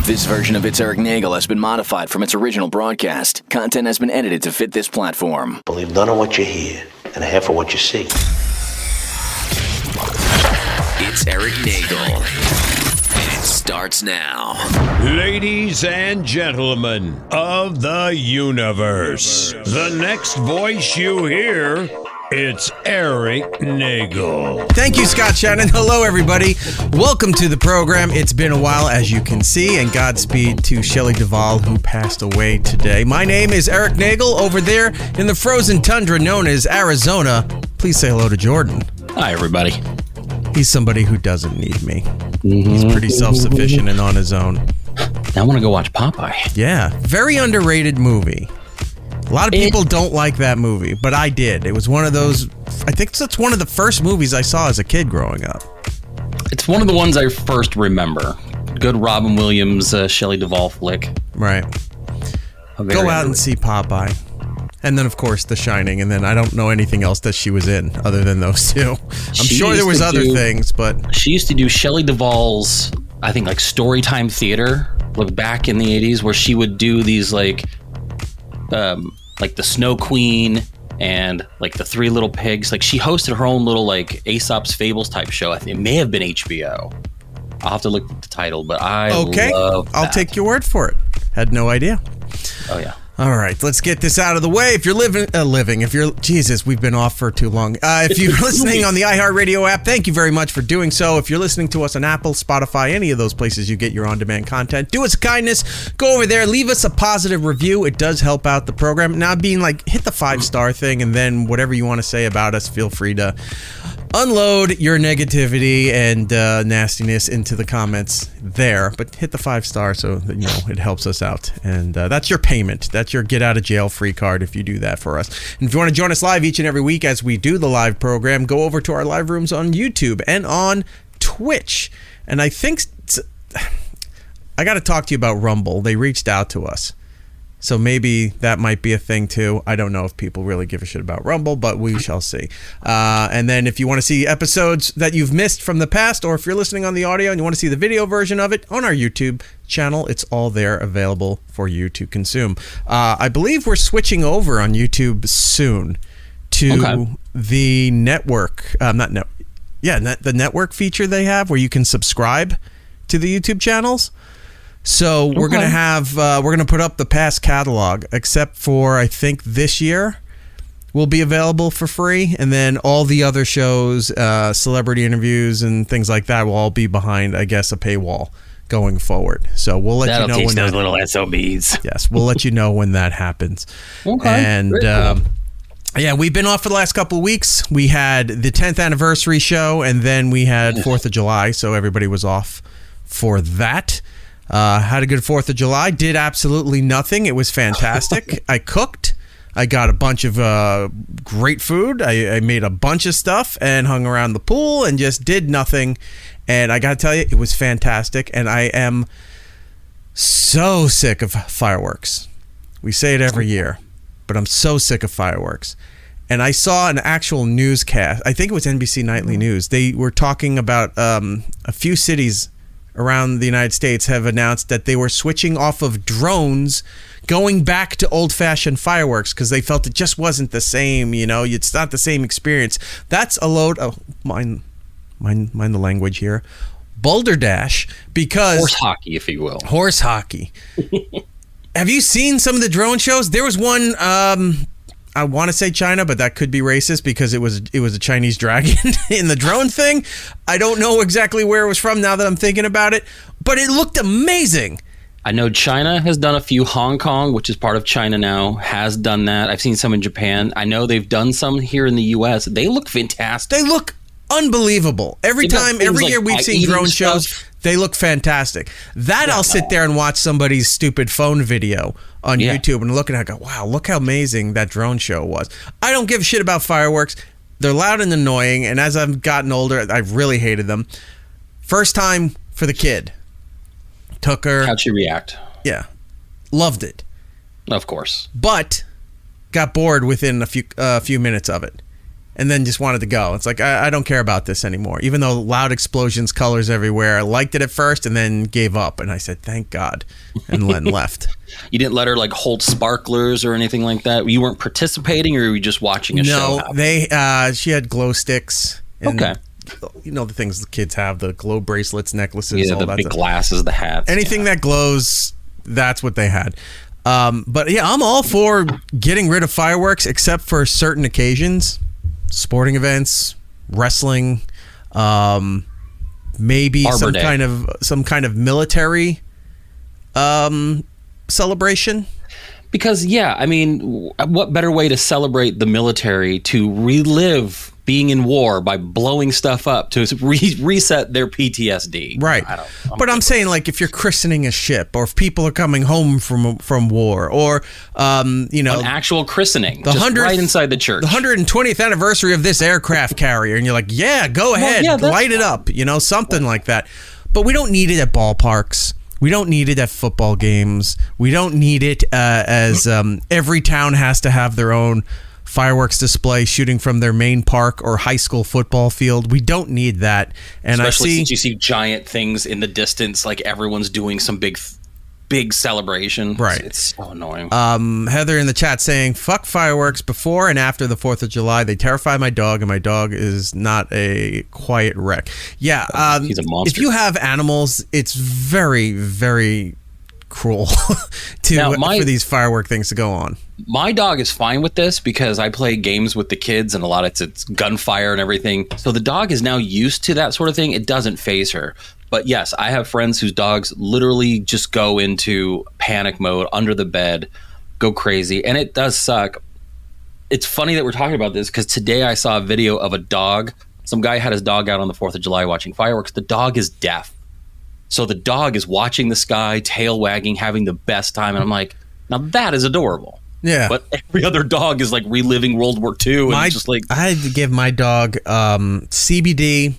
This version of It's Eric Nagel has been modified from its original broadcast. Content has been edited to fit this platform. Believe none of what you hear and half of what you see. It's Eric Nagel. And it starts now. Ladies and gentlemen of the universe, the next voice you hear, it's Eric Nagel. Thank you, Scott Shannon. Hello, everybody. Welcome to the program. It's been a while, as you can see, and Godspeed to Shelley Duvall, who passed away today. My name is Eric Nagel. Over there in the frozen tundra known as Arizona, please say hello to Jordan. Hi, everybody. He's somebody who doesn't need me. He's pretty self-sufficient and on his own. Now I want to go watch Popeye. Yeah, very underrated movie. A lot of people don't like that movie, but I did. It was one of those, I think that's one of the first movies I saw as a kid growing up. It's one of the ones I first remember. Good Robin Williams, Shelley Duvall flick. Right. Go out and see Popeye. And then, of course, The Shining. And then I don't know anything else that she was in other than those two. I'm sure there was other things, but... She used to do Shelley Duvall's, I think, like, Storytime Theater, like back in the 80s, where she would do these, like the Snow Queen and, like, the Three Little Pigs. Like, she hosted her own little, like, Aesop's Fables type show. I think it may have been HBO. I'll have to look at the title, but I love that. I'll take your word for it. Had no idea. Oh, yeah. All right, let's get this out of the way. If you're Jesus, we've been off for too long. If you're listening on the iHeartRadio app, thank you very much for doing so. If you're listening to us on Apple, Spotify, any of those places you get your on-demand content, do us a kindness. Go over there, leave us a positive review. It does help out the program. Now, being like, hit the 5-star thing, and then whatever you want to say about us, feel free to unload your negativity and nastiness into the comments there, but hit the 5-star so that, you know, it helps us out. And that's your payment. That's your get out of jail free card if you do that for us. And if you want to join us live each and every week as we do the live program, go over to our live rooms on YouTube and on Twitch. And I think I got to talk to you about Rumble. They reached out to us. So maybe that might be a thing too. I don't know if people really give a shit about Rumble, but we shall see. And then if you want to see episodes that you've missed from the past, or if you're listening on the audio and you want to see the video version of it on our YouTube channel, it's all there available for you to consume. I believe we're switching over on YouTube soon to the network, the network feature they have where you can subscribe to the YouTube channels. So we're going to have, we're going to put up the past catalog, except for, I think, this year will be available for free. And then all the other shows, celebrity interviews and things like that will all be behind, I guess, a paywall going forward. So we'll let you know when those little SOBs. Yes, we'll let you know when that happens. Okay. And cool. Yeah, we've been off for the last couple of weeks. We had the 10th anniversary show, and then we had 4th of July, so everybody was off for that. Had a good 4th of July. Did absolutely nothing. It was fantastic. I cooked. I got a bunch of great food. I made a bunch of stuff and hung around the pool and just did nothing. And I got to tell you, it was fantastic. And I am so sick of fireworks. We say it every year, but I'm so sick of fireworks. And I saw an actual newscast. I think it was NBC Nightly News. They were talking about a few cities around the United States have announced that they were switching off of drones, going back to old-fashioned fireworks because they felt it just wasn't the same. You know, it's not the same experience. That's a load of mind the language here. Balderdash, because horse hockey, if you will. Horse hockey. Have you seen some of the drone shows? There was one. I want to say China, but that could be racist because it was a Chinese dragon in the drone thing. I don't know exactly where it was from now that I'm thinking about it, but it looked amazing. I know China has done a few. Hong Kong, which is part of China now, has done that. I've seen some in Japan. I know they've done some here in the U.S. They look fantastic. They look unbelievable. Every year we've seen drone shows, they look fantastic. I'll sit there and watch somebody's stupid phone video on YouTube and look at it and go, wow, look how amazing that drone show was. I don't give a shit about fireworks. They're loud and annoying, and as I've gotten older, I've really hated them. First time for the kid. Took her. How'd she react? Yeah. Loved it. Of course. But got bored within a few minutes of it. and then just wanted to go. It's like, I don't care about this anymore. Even though loud explosions, colors everywhere. I liked it at first and then gave up. And I said, thank God. And then left. You didn't let her like hold sparklers or anything like that? You weren't participating, or were you just watching a show? No, she had glow sticks. And, okay. You know, the things the kids have, the glow bracelets, necklaces, all the that big stuff. glasses, the hats. Anything that glows, that's what they had. But yeah, I'm all for getting rid of fireworks except for certain occasions, sporting events, wrestling, maybe Arbor Day. some kind of military celebration. Because I mean, what better way to celebrate the military to relive being in war by blowing stuff up to reset their PTSD? Right. But I'm saying, like, if you're christening a ship, or if people are coming home from war, or an actual christening, right inside the church, the 120th anniversary of this aircraft carrier, and you're like, yeah, go ahead, light it up, something like that. But we don't need it at ballparks. We don't need it at football games. We don't need it as every town has to have their own fireworks display shooting from their main park or high school football field. We don't need that. And especially since you see giant things in the distance, like everyone's doing some big celebration. Right. It's so annoying. Heather in the chat saying, fuck fireworks before and after the 4th of July. They terrify my dog, and my dog is not a quiet wreck. Yeah. He's a monster. If you have animals, it's very, very cruel for these firework things to go on. My dog is fine with this because I play games with the kids, and a lot of it's gunfire and everything. So the dog is now used to that sort of thing. It doesn't faze her. But yes, I have friends whose dogs literally just go into panic mode under the bed, go crazy. And it does suck. It's funny that we're talking about this because today I saw a video of a dog. Some guy had his dog out on the 4th of July watching fireworks. The dog is deaf. So the dog is watching the sky, tail wagging, having the best time. And I'm like, now that is adorable. Yeah. But every other dog is like reliving World War II. And just like, I had to give my dog CBD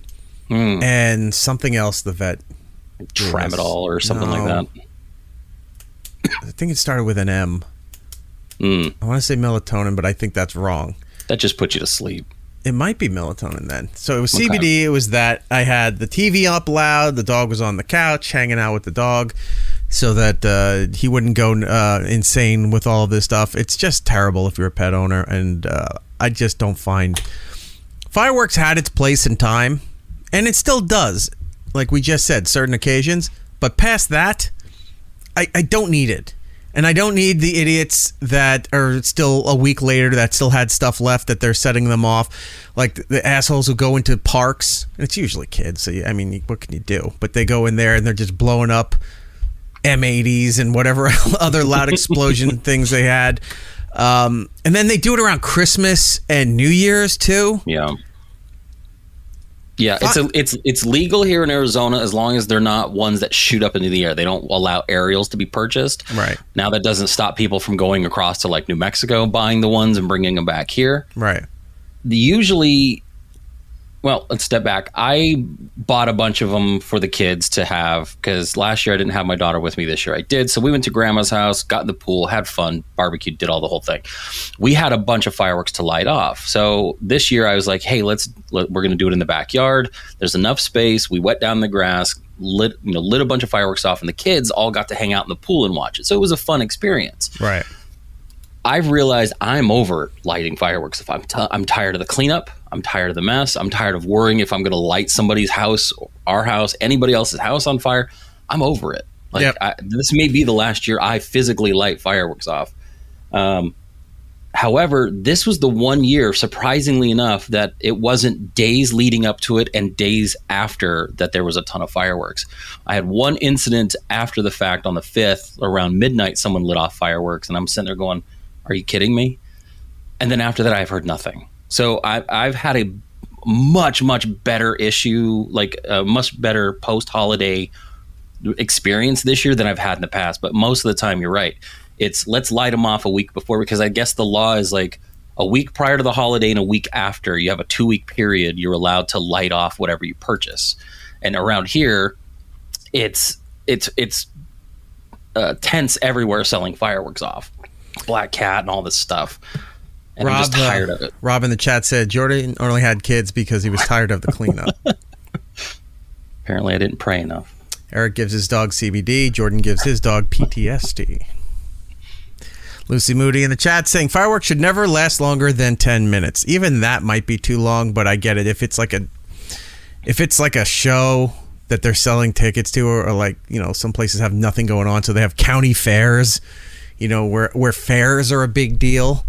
and something else the vet. Tramadol or something like that. I think it started with an M. I want to say melatonin, but I think that's wrong. That just puts you to sleep. It might be melatonin then. So it was CBD. It was that I had the TV up loud. The dog was on the couch hanging out with the dog so that he wouldn't go insane with all of this stuff. It's just terrible if you're a pet owner. And I just don't find... Fireworks had its place in time, and it still does. Like we just said, certain occasions. But past that, I don't need it. And I don't need the idiots that are still a week later that still had stuff left that they're setting them off. Like the assholes who go into parks. And it's usually kids. So, I mean, what can you do? But they go in there and they're just blowing up M80s and whatever other loud explosion things they had. And then they do it around Christmas and New Year's too. Yeah. Yeah, it's legal here in Arizona as long as they're not ones that shoot up into the air. They don't allow aerials to be purchased. Right. Now that doesn't stop people from going across to like New Mexico, buying the ones and bringing them back here. Right. Well, let's step back. I bought a bunch of them for the kids to have because last year I didn't have my daughter with me. This year I did. So we went to grandma's house, got in the pool, had fun, barbecued, did all the whole thing. We had a bunch of fireworks to light off. So this year I was like, hey, we're going to do it in the backyard. There's enough space. We wet down the grass, lit a bunch of fireworks off, and the kids all got to hang out in the pool and watch it. So it was a fun experience. Right. I've realized I'm over lighting fireworks. If I'm tired of the cleanup, I'm tired of the mess. I'm tired of worrying if I'm going to light somebody's house, our house, anybody else's house on fire. I'm over it. Like this may be the last year I physically light fireworks off. However, this was the one year, surprisingly enough, that it wasn't days leading up to it and days after that there was a ton of fireworks. I had one incident after the fact on the 5th, around midnight, someone lit off fireworks, and I'm sitting there going, are you kidding me? And then after that, I've heard nothing. So I've had a much, much better issue, like a much better post-holiday experience this year than I've had in the past. But most of the time, you're right. It's let's light them off a week before, because I guess the law is like a week prior to the holiday and a week after. You have a 2-week period. You're allowed to light off whatever you purchase. And around here, it's tents everywhere selling fireworks off. Black Cat and all this stuff. And I'm just tired of it. Rob in the chat said Jordan only had kids because he was tired of the cleanup. Apparently, I didn't pray enough. Eric gives his dog CBD. Jordan gives his dog PTSD. Lucy Moody in the chat saying fireworks should never last longer than 10 minutes. Even that might be too long, but I get it. If it's like a show that they're selling tickets to, or like, you know, some places have nothing going on, so they have county fairs, you know, where fairs are a big deal.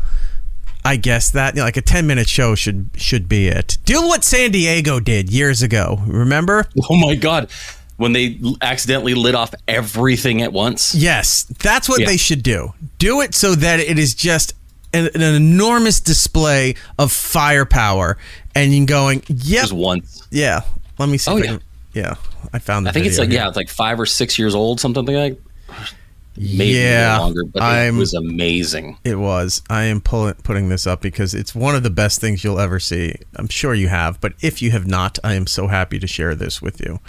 I guess that, you know, like a 10-minute show should be it. Do what San Diego did years ago. Remember? Oh my God. When they accidentally lit off everything at once. Yes, that's what they should do. Do it so that it is just an enormous display of firepower, and you're going, yep. Just once. Yeah. Let me see. Oh, yeah. Yeah. I found the I think it's video like, here. it's like 5 or 6 years old, something like that. Maybe a little longer, but it was amazing. It was. I am putting this up because it's one of the best things you'll ever see. I'm sure you have, but if you have not, I am so happy to share this with you.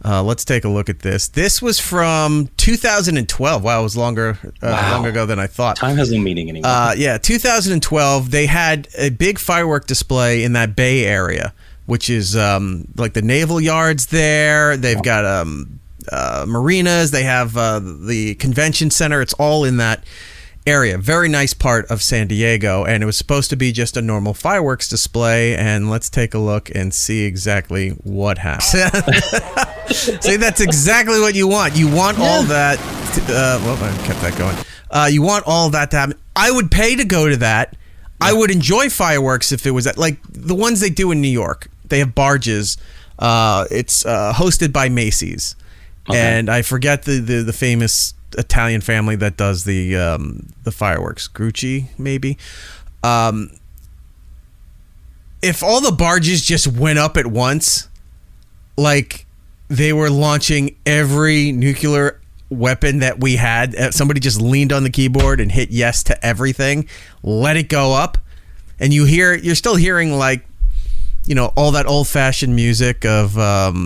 Let's take a look at this. This was from 2012. Wow, it was longer ago than I thought. Time has no meaning anymore. 2012, they had a big firework display in that Bay Area, which is like the naval yards there. They've got marinas. They have the convention center. It's all in that area. Very nice part of San Diego, and it was supposed to be just a normal fireworks display. And let's take a look and see exactly what happened. See, that's exactly what you want. You want all that. Well, I kept that going. You want all that to happen. I would pay to go to that. I would enjoy fireworks if it was like the ones they do in New York. They have barges. It's hosted by Macy's. Okay. And I forget the famous Italian family that does the fireworks. Grucci, maybe. If all the barges just went up at once, like they were launching every nuclear weapon that we had, somebody just leaned on the keyboard and hit yes to everything, let it go up, and you're still hearing like, you know, all that old-fashioned music of,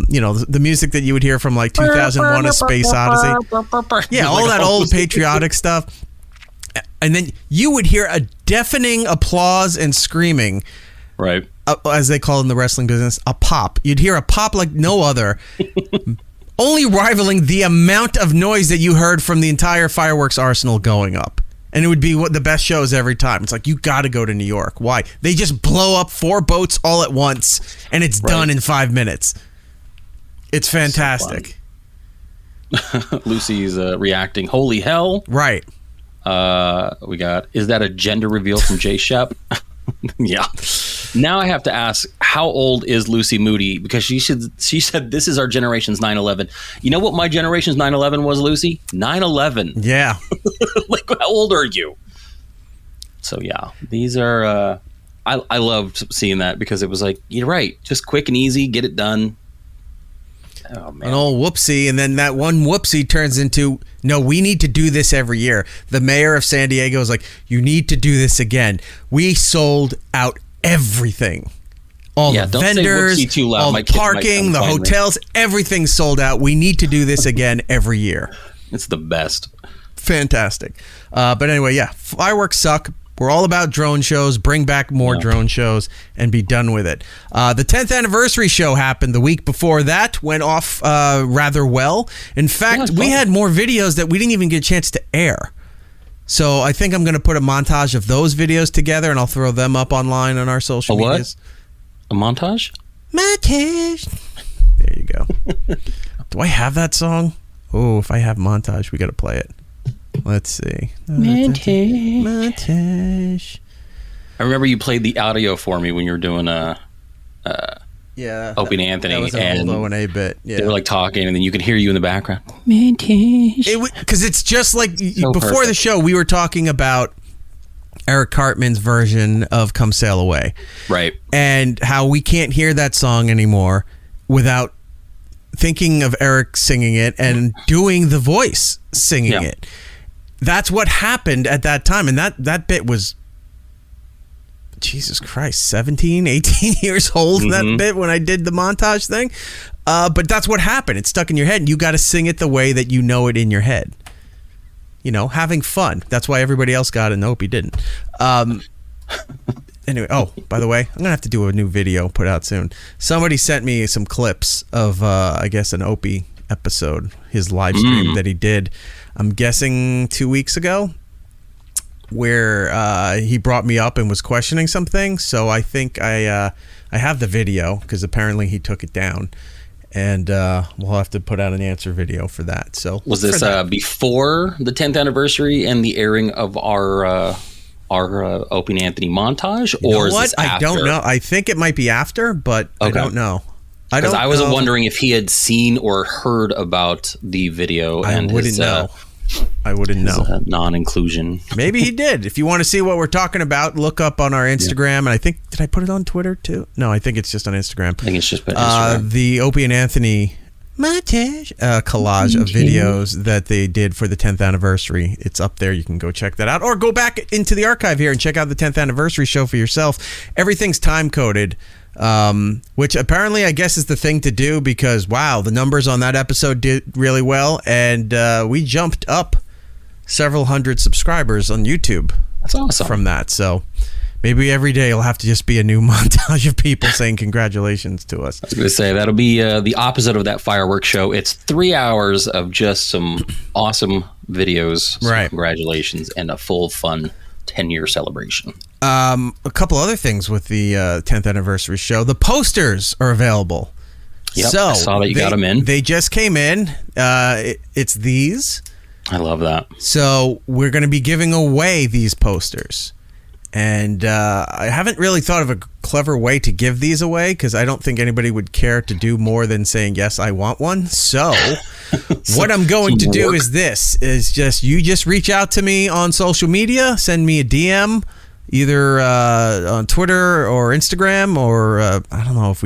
you know, the music that you would hear from like 2001: A Space Odyssey. Yeah, all that old patriotic stuff. And then you would hear a deafening applause and screaming. Right. As they call it in the wrestling business, a pop. You'd hear a pop like no other, only rivaling the amount of noise that you heard from the entire fireworks arsenal going up. And it would be the best shows every time. It's like, you got to go to New York. Why? They just blow up 4 boats all at once, and it's done in 5 minutes. It's fantastic. So Lucy's reacting, holy hell. Right. We got, is that a gender reveal from Jay Shep? Yeah. Now I have to ask, how old is Lucy Moody? Because she said this is our generation's 9/11. You know what my generation's 9/11 was, Lucy? 9/11. Yeah. Like, how old are you? So yeah, these are. I loved seeing that because it was like, you're right, just quick and easy, get it done. Oh, man. An old whoopsie, and then that one whoopsie turns into, no, we need to do this every year. The mayor of San Diego is like, you need to do this again. We sold out everything. All the vendors, too loud. all the parking, the hotels, everything's sold out. We need to do this again every year. It's the best. Fantastic. But anyway, yeah, fireworks suck. We're all about drone shows. Bring back more drone shows and be done with it. The 10th anniversary show happened the week before that. Went off rather well. In fact, we had more videos that we didn't even get a chance to air. So I think I'm going to put a montage of those videos together, and I'll throw them up online on our social medias. A montage? Montage. There you go. Do I have that song? Oh, if I have montage, we got to play it. Let's see. Montage. I remember you played the audio for me when you were doing Opie and Anthony. That was an old O&A bit. Yeah. They were like talking, and then you could hear you in the background. Because it's just like before the show, we were talking about Eric Cartman's version of Come Sail Away. Right. And how we can't hear that song anymore without thinking of Eric singing it and doing the voice singing it. That's what happened at that time. And that bit was, Jesus Christ, 17, 18 years old, that bit when I did the montage thing. But that's what happened. It stuck in your head, and you got to sing it the way that you know it in your head. You know, having fun. That's why everybody else got it and Opie didn't. Anyway, oh, by the way, I'm gonna have to do a new video put out soon. Somebody sent me some clips of I guess an Opie episode, his live stream that he did, I'm guessing 2 weeks ago, where he brought me up and was questioning something. So I think I have the video because apparently he took it down, and we'll have to put out an answer video for that. So was this before the 10th anniversary and the airing of our Opie and Anthony montage, or is this after? I don't know. I think it might be after, but I don't know. Because I was wondering if he had seen or heard about the video. I wouldn't know. Non-inclusion. Maybe he did. If you want to see what we're talking about, look up on our Instagram. And I think, did I put it on Twitter too? No, I think it's just on Instagram. I think it's just on Instagram. The Opie and Anthony montage collage of videos that they did for the 10th anniversary. It's up there. You can go check that out, or go back into the archive here and check out the 10th anniversary show for yourself. Everything's time coded, which apparently I guess is the thing to do, because wow, the numbers on that episode did really well, and we jumped up several hundred subscribers on YouTube. That's awesome. From that. So maybe every day it'll have to just be a new montage of people saying congratulations to us. I was going to say, that'll be the opposite of that fireworks show. It's 3 hours of just some awesome videos. Right. Congratulations, and a full fun 10-year celebration. A couple other things with the 10th anniversary show. The posters are available. Yep, so I saw that you got them in. They just came in. It's these. I love that. So we're going to be giving away these posters. And I haven't really thought of a clever way to give these away, because I don't think anybody would care to do more than saying, yes, I want one. So what I'm going to do is you just reach out to me on social media, send me a DM, either on Twitter or Instagram, or I don't know if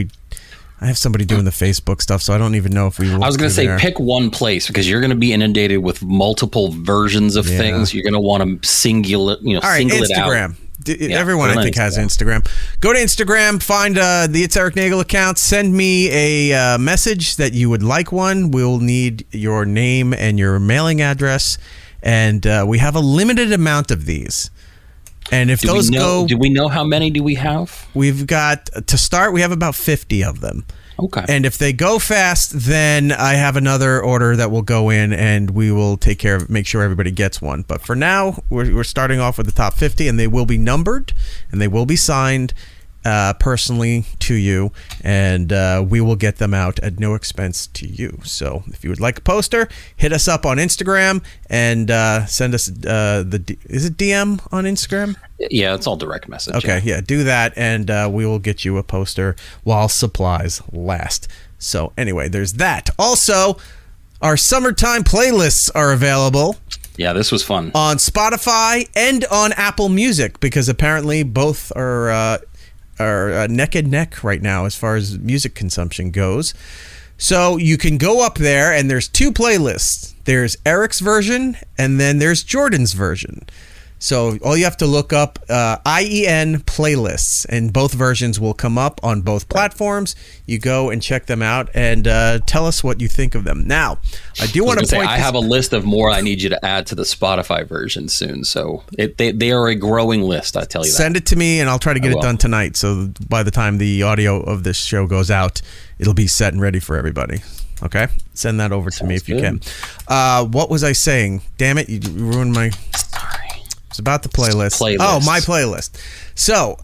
I have somebody doing the Facebook stuff, so I don't even know if we. I was going to say, pick one place, because you're going to be inundated with multiple versions of things. You're going to want to single it out. Instagram. Everyone, I think, has Instagram. Go to Instagram, find the It's Eric Nagel account, send me a message that you would like one. We'll need your name and your mailing address, and we have a limited amount of these. And if do we know how many do we have? We've got, to start, we have about 50 of them. Okay. And if they go fast, then I have another order that will go in, and we will take care of it, make sure everybody gets one. But for now, we're starting off with the top 50, and they will be numbered, and they will be signed personally to you, and we will get them out at no expense to you. So if you would like a poster, hit us up on Instagram and send us is it DM on Instagram? Yeah, it's all direct message. Okay, yeah, do that, and we will get you a poster while supplies last. So anyway, there's that. Also, our summertime playlists are available. Yeah, this was fun. On Spotify and on Apple Music, because apparently both are neck and neck right now as far as music consumption goes. So you can go up there, and there's two playlists. There's Eric's version, and then there's Jordan's version. So all you have to look up IEN playlists, and both versions will come up on both platforms. You go and check them out, and tell us what you think of them. Now, I do want to point. I have a list of more I need you to add to the Spotify version soon. So they are a growing list. I tell you that. Send it to me, and I'll try to get it done tonight. So by the time the audio of this show goes out, it'll be set and ready for everybody. Okay, send that over to me if you can. What was I saying? Damn it, you ruined my. Sorry. It's about the playlist. Oh, my playlist. So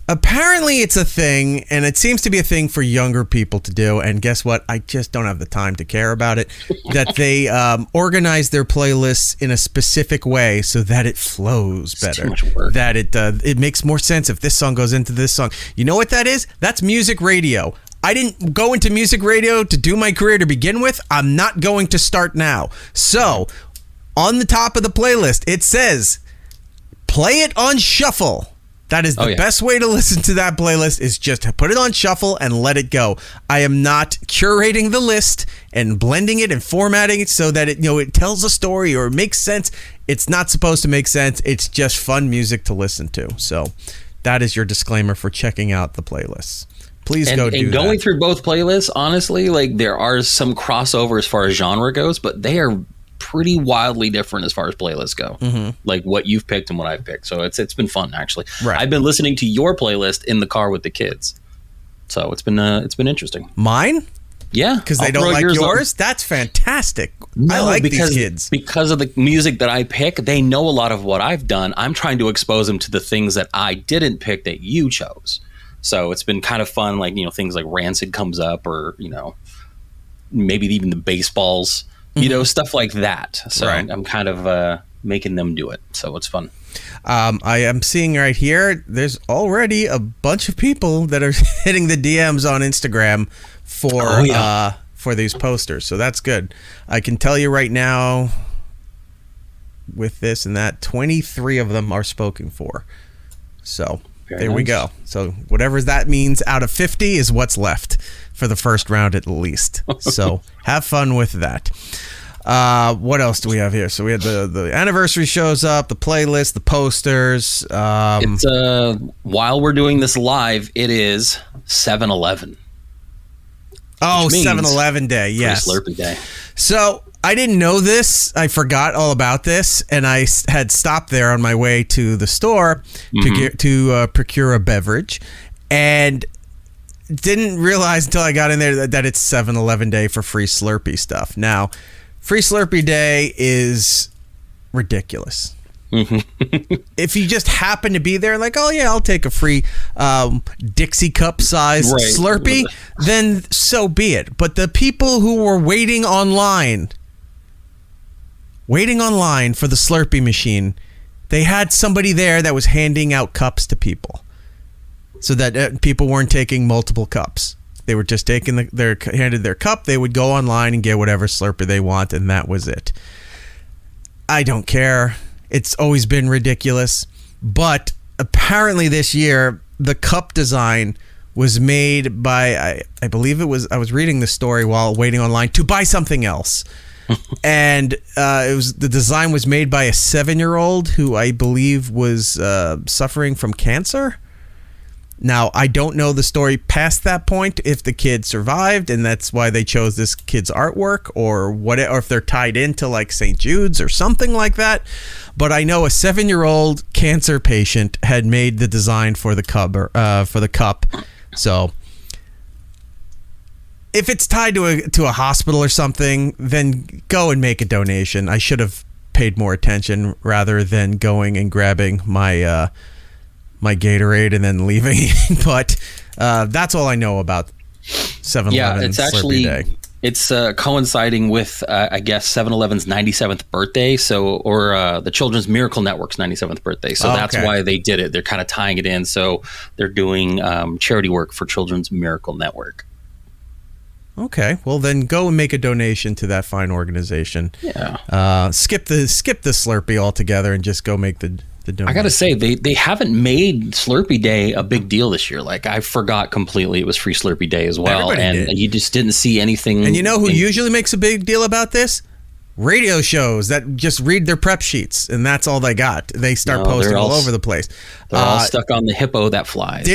apparently it's a thing, and it seems to be a thing for younger people to do. And guess what? I just don't have the time to care about it. That they organize their playlists in a specific way so that it flows better. Too much work. That it makes more sense if this song goes into this song. You know what that is? That's music radio. I didn't go into music radio to do my career to begin with. I'm not going to start now. So on the top of the playlist, it says, play it on shuffle. That is the best way to listen to that playlist, is just put it on shuffle and let it go. I am not curating the list and blending it and formatting it so that it tells a story or makes sense. It's not supposed to make sense. It's just fun music to listen to. So that is your disclaimer for checking out the playlists. Please go do that. And going through both playlists, honestly, like there are some crossover as far as genre goes, but they are pretty wildly different as far as playlists go. Like what you've picked and what I've picked. So it's been fun actually. Right. I've been listening to your playlist in the car with the kids. So it's been interesting. Mine? Yeah. Because they don't like yours? That's fantastic. I like these kids. Because of the music that I pick, they know a lot of what I've done. I'm trying to expose them to the things that I didn't pick that you chose. So it's been kind of fun, like, you know, things like Rancid comes up, or, you know, maybe even the Baseballs, you know, stuff like that. So I'm kind of making them do it. So it's fun. I am seeing right here, there's already a bunch of people that are hitting the DMs on Instagram for these posters. So that's good. I can tell you right now, with this and that, 23 of them are spoken for. So there we go. So whatever that means out of 50 is what's left for the first round at least. So have fun with that. What else do we have here? So we had the anniversary shows up, the playlist, the posters. It's while we're doing this live, it is 7-Eleven. Oh, 7-Eleven Day, yes. Slurpee Day. So I didn't know this. I forgot all about this, and I had stopped there on my way to the store to procure a beverage, and didn't realize until I got in there that it's 7-Eleven Day for free Slurpee stuff. Now, free Slurpee Day is ridiculous. If you just happen to be there, like, oh yeah, I'll take a free Dixie cup size Slurpee, then so be it. But the people who were waiting online for the Slurpee machine, they had somebody there that was handing out cups to people, so that people weren't taking multiple cups. They were just taking handed their cup. They would go online and get whatever Slurpee they want, and that was it. I don't care. It's always been ridiculous. But apparently this year, the cup design was made by, I believe it was, I was reading the story while waiting online to buy something else. And the design was made by a 7-year-old who I believe was suffering from cancer. Now, I don't know the story past that point, if the kid survived and that's why they chose this kid's artwork, or what, or if they're tied into like St. Jude's or something like that. But I know a 7-year-old cancer patient had made the design for the cup. So if it's tied to a hospital or something, then go and make a donation. I should have paid more attention rather than going and grabbing my Gatorade and then leaving. But that's all I know about 7-Eleven. Yeah, it's actually Day. It's coinciding with I guess 7-Eleven's 97th birthday, or the Children's Miracle Network's 97th birthday. So that's why they did it. They're kind of tying it in. So they're doing charity work for Children's Miracle Network. Okay, well then go and make a donation to that fine organization. Yeah. Skip the Slurpee altogether and just go make the donation. I gotta say, they haven't made Slurpee Day a big deal this year. Like, I forgot completely it was free Slurpee Day as well. Everybody did. You just didn't see anything. And you know who usually makes a big deal about this? Radio shows that just read their prep sheets, and that's all they got. They start posting all over the place. They're all stuck on the hippo that flies.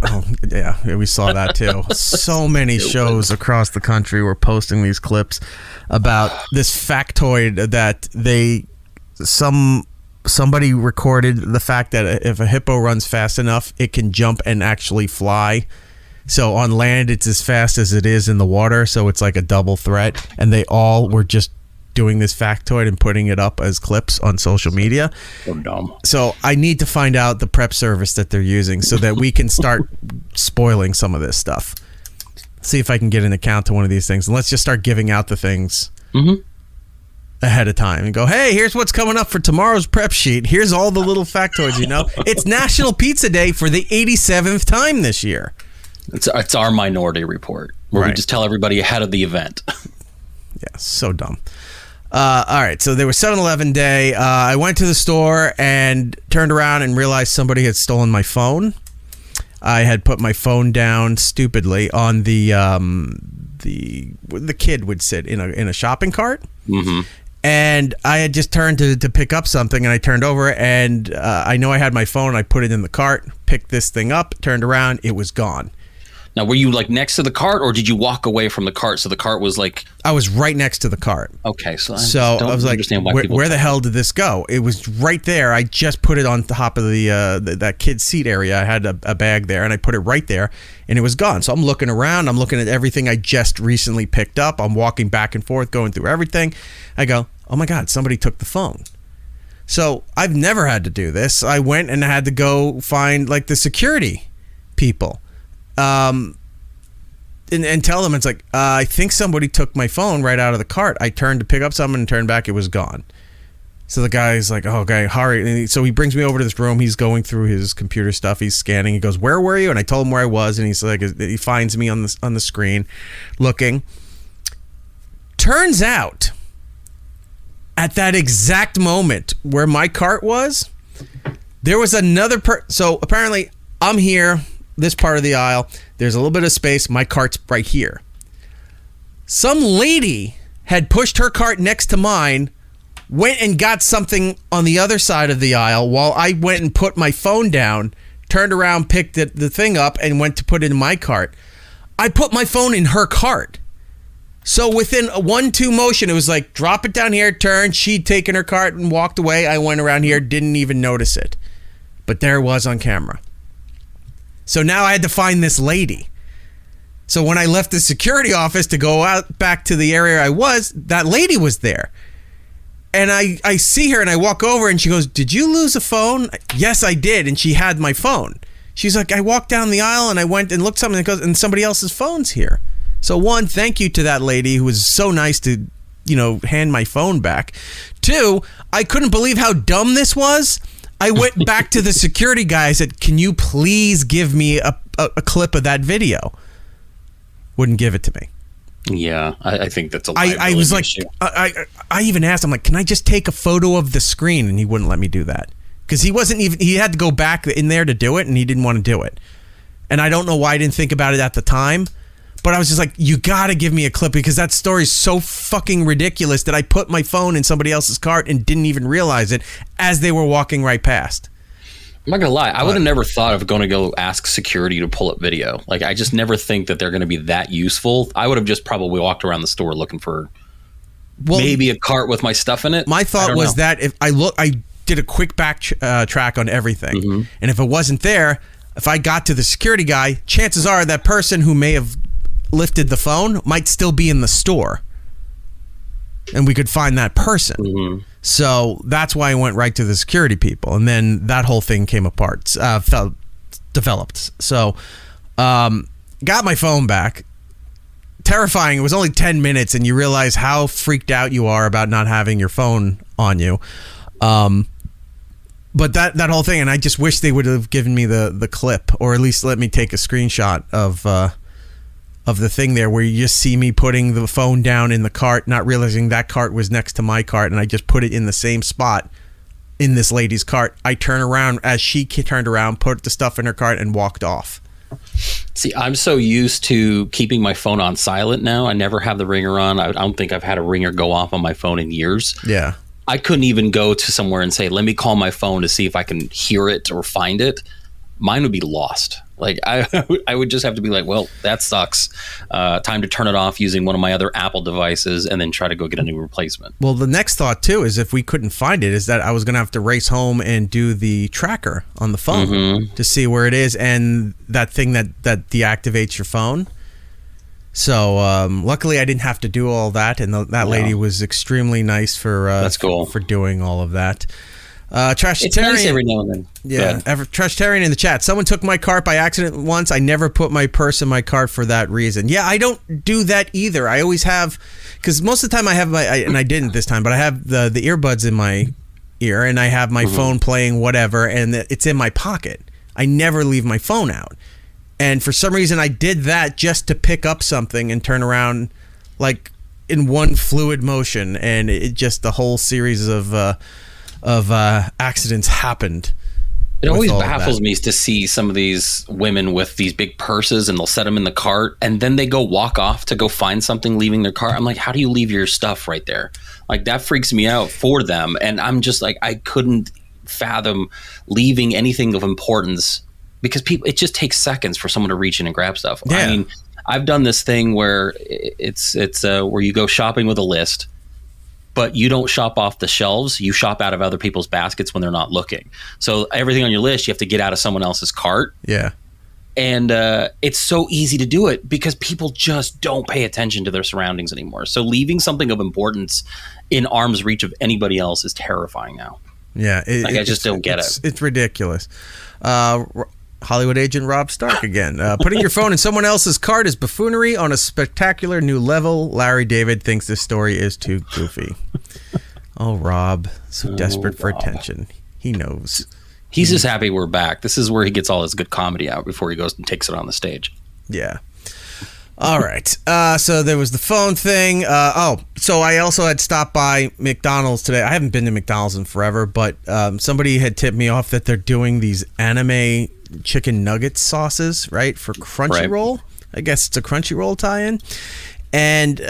Oh, yeah, we saw that too. So many shows across the country were posting these clips about this factoid that somebody recorded the fact that if a hippo runs fast enough, it can jump and actually fly. So on land, it's as fast as it is in the water. So it's like a double threat. And they all were just doing this factoid and putting it up as clips on social media. So dumb. So I need to find out the prep service that they're using so that we can start spoiling some of this stuff. See if I can get an account to one of these things. And let's just start giving out the things ahead of time and go, hey, here's what's coming up for tomorrow's prep sheet. Here's all the little factoids, you know. It's National Pizza Day for the 87th time this year. It's our Minority Report, where we just tell everybody ahead of the event. Yeah, so dumb. All right, so there was 7-Eleven Day. I went to the store and turned around and realized somebody had stolen my phone. I had put my phone down stupidly on the kid would sit in a shopping cart. Mm-hmm. And I had just turned to pick up something, and I turned over, and I know I had my phone. I put it in the cart, picked this thing up, turned around, it was gone. Now, were you like next to the cart, or did you walk away from the cart? So the cart was like, I was right next to the cart. Okay, so I was like, where the hell did this go? It was right there. I just put it on top of that kid's seat area. I had a bag there, and I put it right there, and it was gone. So I'm looking around. I'm looking at everything I just recently picked up. I'm walking back and forth, going through everything. I go, oh my God, somebody took the phone. So I've never had to do this. I went and I had to go find like the security people. And tell them, it's like, I think somebody took my phone right out of the cart. I turned to pick up something and turned back. It was gone. So the guy's like, oh, okay, hurry. And so he brings me over to this room. He's going through his computer stuff. He's scanning. He goes, where were you? And I told him where I was. And he's like, he finds me on the screen looking. Turns out, at that exact moment where my cart was, there was another so apparently I'm here, this part of the aisle. There's a little bit of space. My cart's right here. Some lady had pushed her cart next to mine, went and got something on the other side of the aisle while I went and put my phone down, turned around, picked the thing up, and went to put it in my cart. I put my phone in her cart. So within a 1-2 motion, it was like, drop it down here, turn. She'd taken her cart and walked away. I went around here, didn't even notice it. But there it was on camera. So now I had to find this lady. So when I left the security office to go out back to the area I was, that lady was there. And I see her and I walk over and she goes, did you lose a phone? Yes, I did. And she had my phone. She's like, I walked down the aisle and I went and looked something and goes, and somebody else's phone's here. So one, thank you to that lady who was so nice to, hand my phone back. Two, I couldn't believe how dumb this was. I went back to the security guy. I said, can you please give me a clip of that video? Wouldn't give it to me. Yeah, I think that's a I was like, I even asked him, like, can I just take a photo of the screen? And he wouldn't let me do that. Because he had to go back in there to do it, and he didn't want to do it. And I don't know why I didn't think about it at the time. But I was just like, you got to give me a clip because that story is so fucking ridiculous that I put my phone in somebody else's cart and didn't even realize it as they were walking right past. I'm not going to lie. I would have never thought of going to go ask security to pull up video. Like, I just never think that they're going to be that useful. I would have just probably walked around the store looking for maybe a cart with my stuff in it. My thought was that if I did a quick track on everything. Mm-hmm. And if it wasn't there, if I got to the security guy, chances are that person who may have lifted the phone might still be in the store and we could find that person. Mm-hmm. So that's why I went right to the security people, and then that whole thing came apart, developed. So got my phone back. Terrifying. It was only 10 minutes and you realize how freaked out you are about not having your phone on you. But that whole thing, and I just wish they would have given me the clip, or at least let me take a screenshot of the thing there where you just see me putting the phone down in the cart, not realizing that cart was next to my cart, and I just put it in the same spot in this lady's cart. I turn around as she turned around, put the stuff in her cart, and walked off. See, I'm so used to keeping my phone on silent now. I never have the ringer on. I don't think I've had a ringer go off on my phone in years. Yeah. I couldn't even go to somewhere and say, let me call my phone to see if I can hear it or find it. Mine would be lost. Like I would just have to be like, well, that sucks. Time to turn it off using one of my other Apple devices and then try to go get a new replacement. Well, the next thought too is if we couldn't find it, is that I was going to have to race home and do the tracker on the phone to see where it is, and that thing that deactivates your phone. So luckily I didn't have to do all that, and that lady was extremely nice for that's cool. for doing all of that. Trashtarian, it's nice every now and then. Yeah, Trashtarian in the chat. Someone took my cart by accident once. I never put my purse in my cart for that reason. Yeah, I don't do that either. I always have, because most of the time I have and I didn't this time, but I have the earbuds in my ear, and I have my phone playing whatever, and it's in my pocket. I never leave my phone out. And for some reason I did that just to pick up something and turn around like in one fluid motion, and it just the whole series of accidents happened. It always baffles me to see some of these women with these big purses, and they'll set them in the cart and then they go walk off to go find something leaving their cart. I'm like, how do you leave your stuff right there? Like, that freaks me out for them. And I'm just like, I couldn't fathom leaving anything of importance because it just takes seconds for someone to reach in and grab stuff. Yeah. I mean, I've done this thing where it's where you go shopping with a list, but you don't shop off the shelves. You shop out of other people's baskets when they're not looking. So everything on your list, you have to get out of someone else's cart. Yeah. And it's so easy to do it because people just don't pay attention to their surroundings anymore. So leaving something of importance in arm's reach of anybody else is terrifying now. Yeah. I just don't get it. It's ridiculous. Hollywood agent Rob Stark again. Putting your phone in someone else's cart is buffoonery on a spectacular new level. Larry David thinks this story is too goofy. Oh, Rob. So desperate for attention. He knows. He's just happy we're back. This is where he gets all his good comedy out before he goes and takes it on the stage. Yeah. All right. So there was the phone thing. So I also had stopped by McDonald's today. I haven't been to McDonald's in forever, but somebody had tipped me off that they're doing these anime chicken nugget sauces, right, for Crunchyroll. Right. I guess it's a Crunchyroll tie-in. And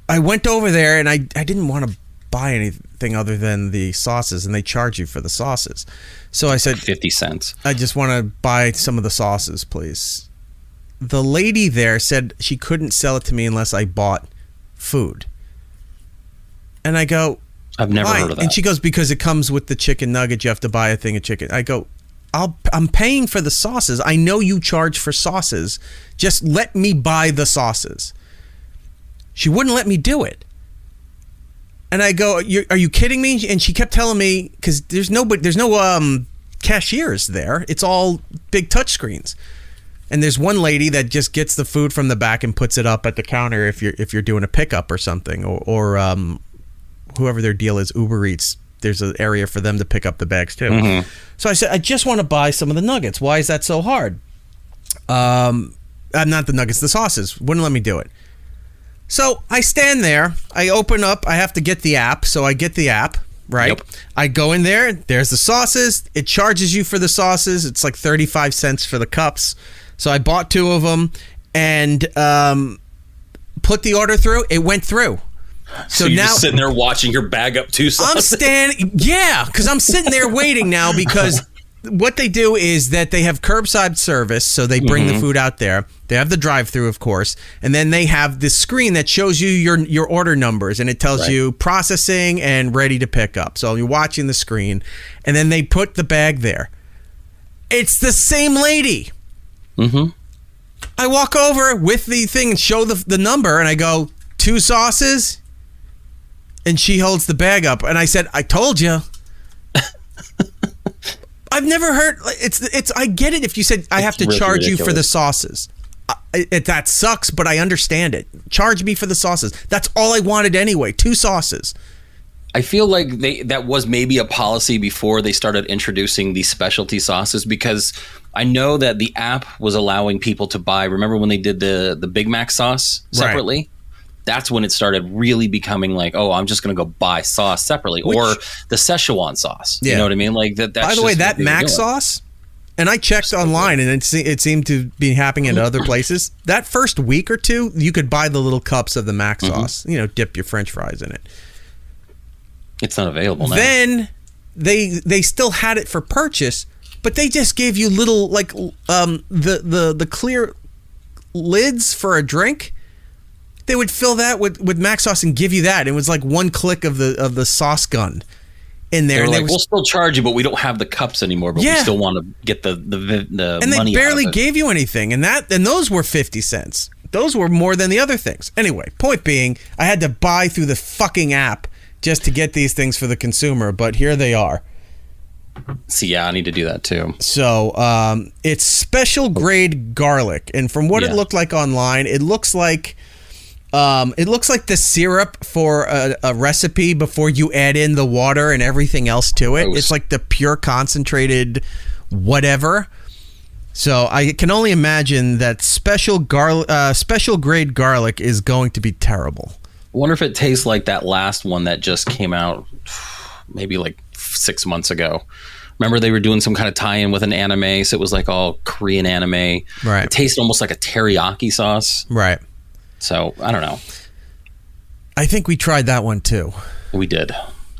I went over there, and I didn't want to buy anything other than the sauces, and they charge you for the sauces. So I said 50 cents. I just want to buy some of the sauces, please. The lady there said she couldn't sell it to me unless I bought food. And I go, I've never heard of that. And she goes, because it comes with the chicken nugget, you have to buy a thing of chicken. I go, I'm paying for the sauces. I know you charge for sauces. Just let me buy the sauces. She wouldn't let me do it. And I go, are you kidding me? And she kept telling me, because there's no cashiers there. It's all big touch screens. And there's one lady that just gets the food from the back and puts it up at the counter if you're doing a pickup or something, or whoever their deal is, Uber Eats. There's an area for them to pick up the bags too. Mm-hmm. So I said, I just want to buy some of the nuggets. Why is that so hard? Not the nuggets, the sauces. Wouldn't let me do it. So I stand there. I open up. I have to get the app. So I get the app, right? Yep. I go in there. There's the sauces. It charges you for the sauces. It's like 35 cents for the cups. So I bought 2 of them and put the order through. It went through. So you're now just sitting there watching your bag up 2 sauces? Because I'm sitting there waiting now, because what they do is that they have curbside service, so they bring the food out there. They have the drive-through, of course, and then they have this screen that shows you your order numbers, and it tells you processing and ready to pick up. So you're watching the screen, and then they put the bag there. It's the same lady. Mm-hmm. I walk over with the thing and show the number, and I go, 2 sauces? And she holds the bag up, and I said, I told you. I've never heard, it's. I get it if you said I have to charge ridiculous. You for the sauces. That sucks, but I understand it. Charge me for the sauces. That's all I wanted anyway, 2 sauces. I feel like that was maybe a policy before they started introducing these specialty sauces, because I know that the app was allowing people to buy. Remember when they did the Big Mac sauce separately? Right. That's when it started really becoming like, oh, I'm just going to go buy sauce separately, or the Szechuan sauce. You know what I mean? Like that. That's by the way, that Mac sauce, and I checked online, and it seemed to be happening in other places. That first week or 2, you could buy the little cups of the Mac sauce. Dip your French fries in it. It's not available now. Then they still had it for purchase, but they just gave you little the clear lids for a drink. They would fill that with Mac sauce and give you that. It was like one click of the sauce gun in there. They were like, we'll still charge you, but we don't have the cups anymore. But we still want to get the and money. They barely out of it. gave you anything, and those were 50 cents. Those were more than the other things. Anyway, point being, I had to buy through the fucking app just to get these things for the consumer. But here they are. See, yeah, I need to do that too. So it's special grade garlic, and from what it looked like online, it looks like the syrup for a recipe before you add in the water and everything else to it. It's like the pure concentrated whatever. So I can only imagine that special grade garlic is going to be terrible. I wonder if it tastes like that last one that just came out maybe like 6 months ago. Remember they were doing some kind of tie-in with an anime, so it was like all Korean anime. Right. It tasted almost like a teriyaki sauce. Right. So, I don't know. I think we tried that one too. We did.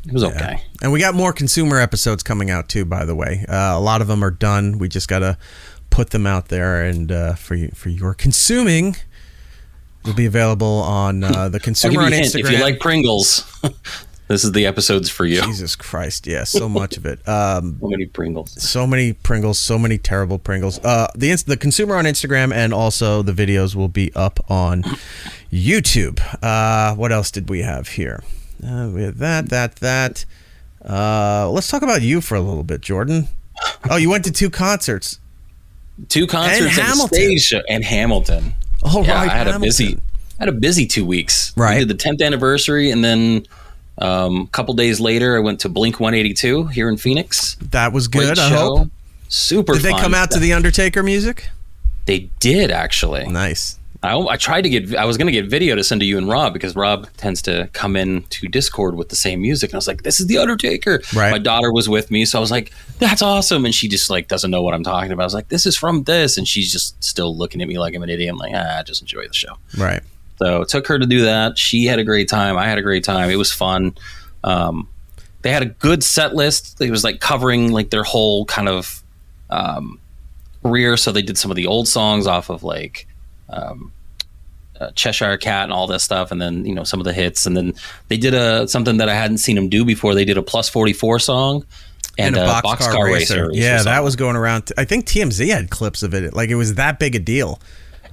It was okay. And we got more consumer episodes coming out too, by the way. A lot of them are done. We just got to put them out there, and for your consuming, will be available on the consumer on Instagram. If you like Pringles, this is the episodes for you. Jesus Christ, yeah, so much of it. So many Pringles. So many Pringles, so many terrible Pringles. The consumer on Instagram and also the videos will be up on YouTube. What else did we have here? We had that. Let's talk about you for a little bit, Jordan. Oh, you went to 2 concerts. 2 concerts and Hamilton. Stage show, and Hamilton. Oh, yeah, right. I had a busy 2 weeks. Right. We did the 10th anniversary, and then a couple days later, I went to Blink 182 here in Phoenix. That was good. Great I show. hope. Super. Did they fun. come out to the Undertaker music? They did, actually. Nice. I tried to get. I was going to get video to send to you and Rob, because Rob tends to come in to Discord with the same music, and I was like, "This is the Undertaker." Right. My daughter was with me, so I was like, "That's awesome," and she just like doesn't know what I'm talking about. I was like, "This is from this," and she's just still looking at me like I'm an idiot. I'm like, just enjoy the show. Right. So took her to do that. She had a great time. I had a great time. It was fun. They had a good set list. It was like covering like their whole kind of career. So they did some of the old songs off of like Cheshire Cat and all this stuff, and then some of the hits. And then they did something that I hadn't seen them do before. They did a Plus 44 song and a Boxcar Racer. Yeah, that was going around. I think TMZ had clips of it. Like it was that big a deal.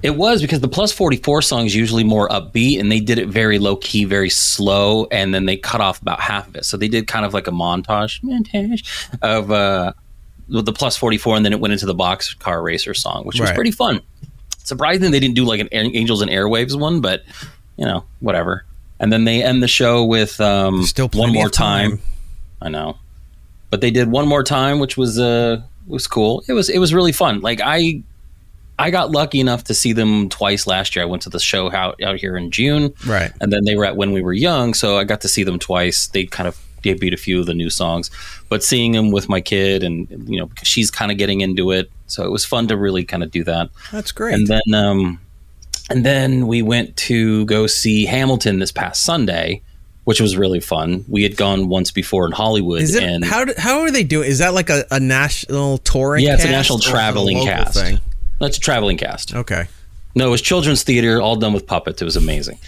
It was, because the Plus 44 song is usually more upbeat, and they did it very low key, very slow, and then they cut off about half of it. So they did kind of like a montage of the Plus 44, and then it went into the Boxcar Racer song, which was pretty fun. Surprising they didn't do like an Angels and Airwaves one, but whatever. And then they end the show with One More Time. I know, but they did One More Time, which was cool. It was really fun. Like I got lucky enough to see them twice last year. I went to the show out here in June, right? And then they were at When We Were Young, so I got to see them twice. They kind of debuted a few of the new songs, but seeing them with my kid, and because she's kind of getting into it, so it was fun to really kind of do that. That's great. And then we went to go see Hamilton this past Sunday, which was really fun. We had gone once before in Hollywood. And how are they doing? Is that like a national touring? Yeah, cast, it's a national traveling cast. Thing? That's a traveling cast. Okay. No, it was children's theater, all done with puppets. It was amazing.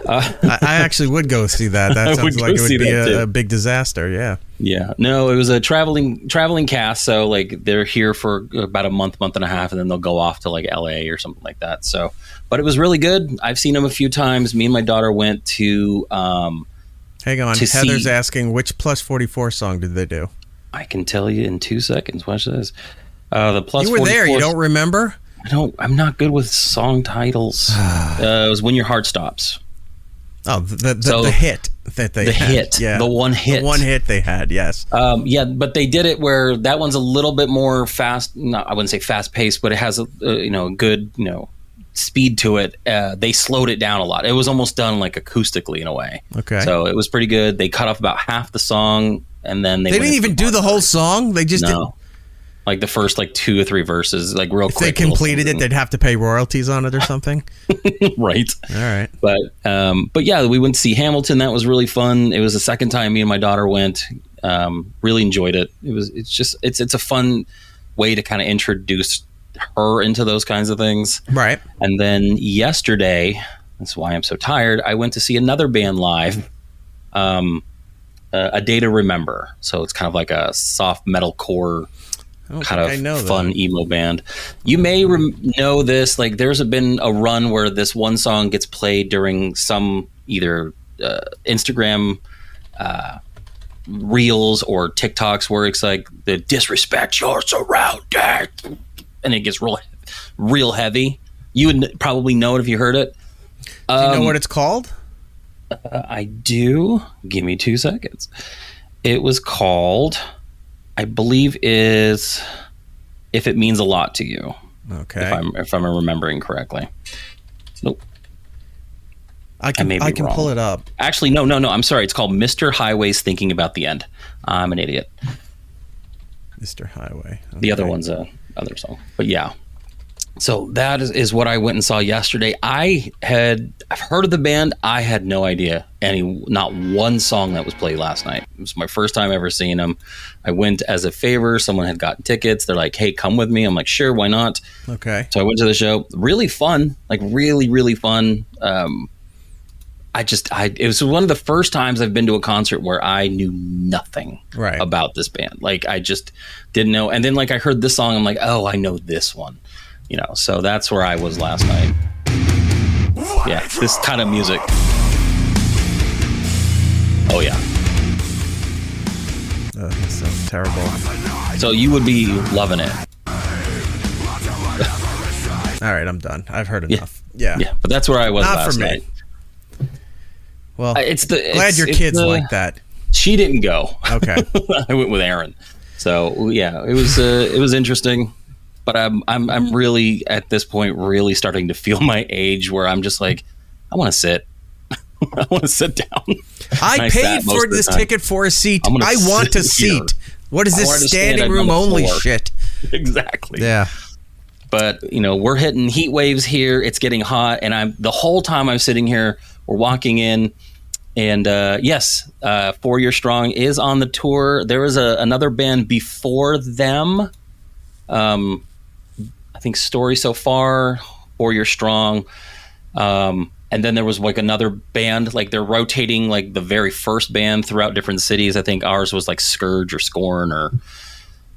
I actually would go see that. That sounds like it would be a big disaster. Yeah. Yeah. No, it was a traveling cast. So like they're here for about a month and a half, and then they'll go off to like LA or something like that. So, but it was really good. I've seen them a few times. Me and my daughter went to. Hang on. Heather's asking, which Plus 44 song did they do? I can tell you in 2 seconds. Watch this. The Plus. You were there. You don't remember? I'm not good with song titles. It was When Your Heart Stops. Oh, the hit that they had. Hit. Yeah. The one hit. The one hit they had, yes. Yeah, but they did it where that one's a little bit more fast. I wouldn't say fast paced, but it has a good speed to it. They slowed it down a lot. It was almost done like acoustically in a way. Okay. So it was pretty good. They cut off about half the song, and then they didn't even do the whole song. They just did. Like the first 2 or 3 verses, like real quick. If they completed it, they'd have to pay royalties on it or something. Right. All right. But yeah, we went to see Hamilton. That was really fun. It was the second time me and my daughter went. Really enjoyed it. It's a fun way to kind of introduce her into those kinds of things. Right. And then yesterday, that's why I'm so tired, I went to see another band live. A Day to Remember. So it's kind of like a soft metalcore kind of fun emo band. You may know this. Like there's been a run where this one song gets played during some either Instagram reels or TikToks where it's like the disrespect your surroundings, and it gets real heavy. You would probably know it if you heard it. Do you know what it's called? I do. Give me 2 seconds. It was called, I believe, is If It Means a Lot to You. Okay. If I'm remembering correctly. Nope. I can pull it up. Actually, no. I'm sorry. It's called Mr. Highway's Thinking About the End. I'm an idiot. Mr. Highway. Okay. The other one's a other song. But yeah. So that is what I went and saw yesterday. I've heard of the band. I had no idea not one song that was played last night. It was my first time ever seeing them. I went as a favor. Someone had gotten tickets. They're like, hey, come with me. I'm like, sure, why not? Okay. So I went to the show. Really fun, like really, really fun. It was one of the first times I've been to a concert where I knew nothing about this band. Like I just didn't know. And then like I heard this song, I'm like, oh, I know this one. You know, so that's where I was last night. Yeah, this kind of music. Oh yeah. That sounds terrible. So you would be loving it. All right, I'm done. I've heard enough. Yeah. But that's where I was Not last for me. night. Well, glad your kids like that. She didn't go. Okay. I went with Aaron. So yeah, it was interesting. But I'm really at this point really starting to feel my age where I'm just like, I want to sit. I want to sit down. I paid for this ticket for a seat. I want a seat. What is this standing room only shit? Exactly. Yeah. But we're hitting heat waves here. It's getting hot, and the whole time I'm sitting here, we're walking in, and yes, 4 Year Strong is on the tour. There was another band before them. I think Story So Far, 4 Year Strong, and then there was like another band. Like they're rotating like the very first band throughout different cities. I think ours was like Scourge or Scorn or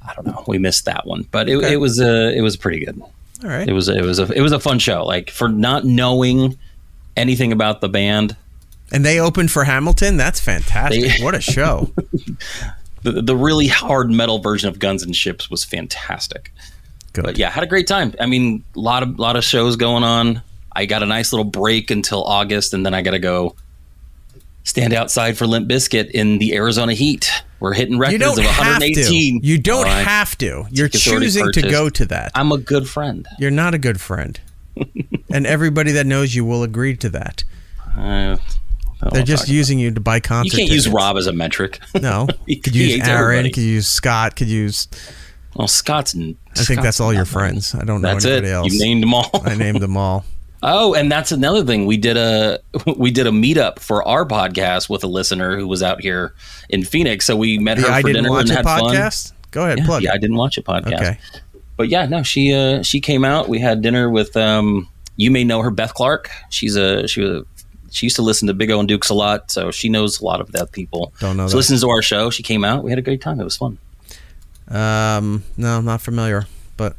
I don't know. We missed that one, but it was pretty good. All right, it was a fun show. Like for not knowing anything about the band, and they opened for Hamilton. That's fantastic. What a show! The really hard metal version of Guns and Ships was fantastic. Good. But yeah, had a great time. I mean, a lot of shows going on. I got a nice little break until August, and then I got to go stand outside for Limp Bizkit in the Arizona heat. We're hitting records of 118. You don't have to. You're choosing to go to that. I'm a good friend. You're not a good friend. And everybody that knows you will agree to that. They're just using you to buy concert tickets. You can't use Rob as a metric. No. Could use Aaron. Could use Scott. Could use... Well, Scott's... I think that's all your friends. I don't know anybody else. You named them all. I named them all. Oh, and that's another thing. We did a meetup for our podcast with a listener who was out here in Phoenix. So we met her for dinner and had podcast? Fun. Go ahead, plug it. Yeah, I didn't watch a podcast. Okay. But yeah, no, she came out. We had dinner with you may know her, Beth Clark. She used to listen to Big O and Dukes a lot, so she knows a lot of that people. Don't know. So listens to our show. She came out. We had a great time. It was fun. No, I'm not familiar, but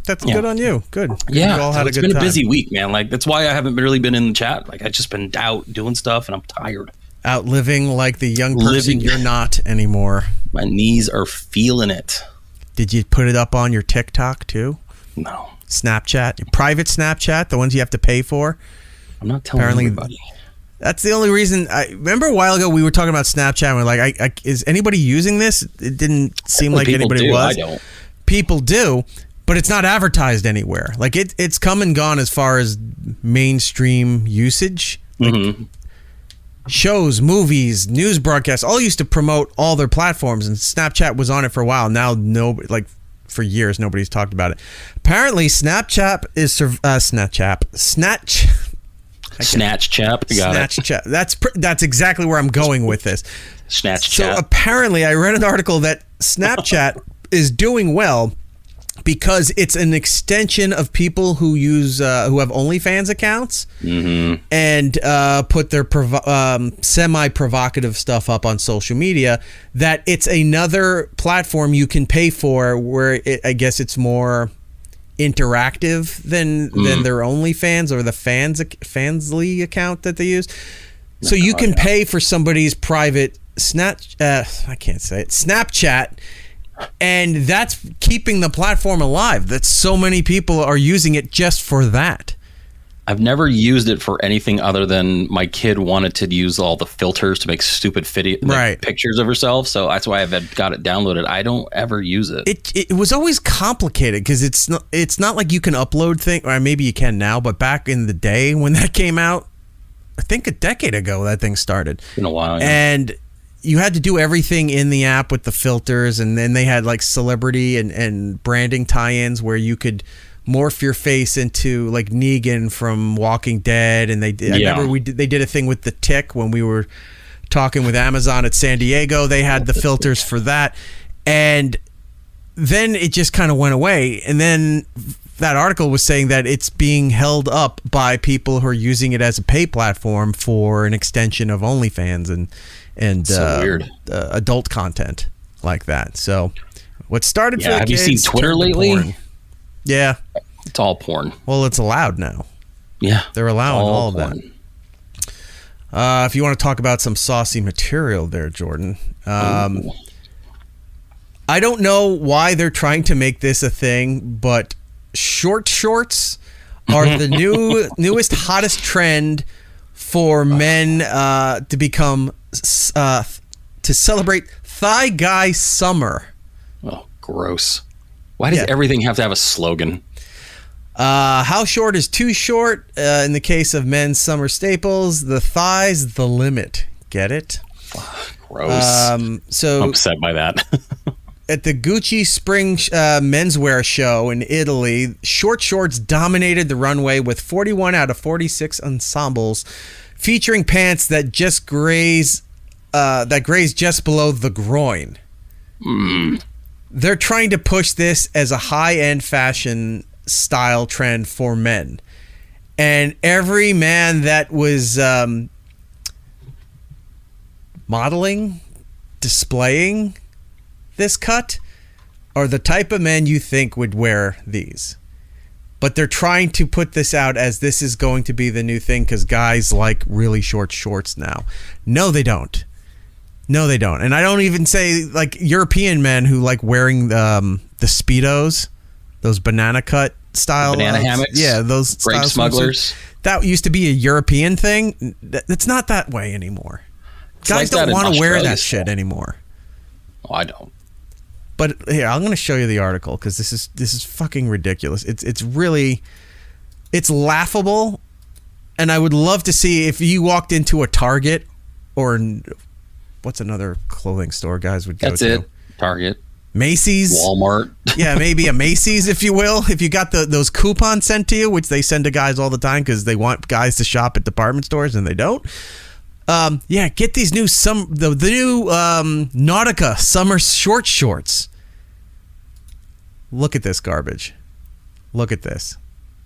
that's good on you. Good. Yeah, you all had it's a good been time. A busy week, man. Like that's why I haven't really been in the chat. Like I've just been out doing stuff, and I'm tired. Out living like the young person you're not anymore. My knees are feeling it. Did you put it up on your TikTok too? No. Snapchat, your private Snapchat, the ones you have to pay for. I'm not telling everybody. That's the only reason. I remember a while ago we were talking about Snapchat. And we're like, is anybody using this? It didn't seem like anybody was. I don't. People do, but it's not advertised anywhere. Like it's come and gone as far as mainstream usage. Like shows, movies, news broadcasts all used to promote all their platforms, and Snapchat was on it for a while. Now nobody, like for years, nobody's talked about it. Apparently, Snapchat is Snatch Chap. Snatch Chap. That's exactly where I'm going with this. Snatch Chap. So apparently, I read an article that Snapchat is doing well because it's an extension of people who use who have OnlyFans accounts and put their semi-provocative stuff up on social media. That it's another platform you can pay for where I guess it's more interactive than their OnlyFans or the Fansly account that they use. So you can pay for somebody's private Snapchat, and that's keeping the platform alive. That so many people are using it just for that. I've never used it for anything other than my kid wanted to use all the filters to make stupid pictures of herself. So that's why I've got it downloaded. I don't ever use it. It was always complicated because it's not like you can upload things, or maybe you can now, but back in the day when that came out, I think a decade ago that thing started. It's been a while. Yeah. And you had to do everything in the app with the filters, and then they had like celebrity and branding tie-ins where you could morph your face into like Negan from Walking Dead, and I remember they did a thing with the Tick when we were talking with Amazon at San Diego. They had the filters for that, and then it just kind of went away. And then that article was saying that it's being held up by people who are using it as a pay platform for an extension of OnlyFans and so weird. Adult content like that. So what started for the have kids, you seen Twitter turned to lately? porn. Yeah. It's all porn. Well, it's allowed now. Yeah. They're allowing all of porn. that. If you want to talk about some saucy material there, Jordan. I don't know why they're trying to make this a thing, but short shorts are the newest, hottest trend for men to become to celebrate Thigh Guy Summer. Oh, gross. Why does everything have to have a slogan? How short is too short? In the case of men's summer staples, the thigh's the limit. Get it? Gross. So I'm upset by that. At the Gucci Spring menswear show in Italy, short shorts dominated the runway with 41 out of 46 ensembles featuring pants that just graze just below the groin. They're trying to push this as a high-end fashion style trend for men. And every man that was modeling, displaying this cut are the type of men you think would wear these. But they're trying to put this out as this is going to be the new thing because guys like really short shorts now. No, they don't. No, they don't. And I don't even say like European men who like wearing the Speedos, those banana cut style. Banana hammocks. Yeah, those grape smugglers. That used to be a European thing. It's not that way anymore. Guys like don't want to wear that still. shit anymore. Oh, I don't. But here, I'm going to show you the article because this is fucking ridiculous. It's really laughable, and I would love to see if you walked into a Target or what's another clothing store guys would go to. That's it. Target, Macy's, Walmart. Yeah, maybe a Macy's, if you will. If you got those coupons sent to you, which they send to guys all the time because they want guys to shop at department stores and they don't. Get these new the new Nautica summer short shorts. Look at this garbage. Look at this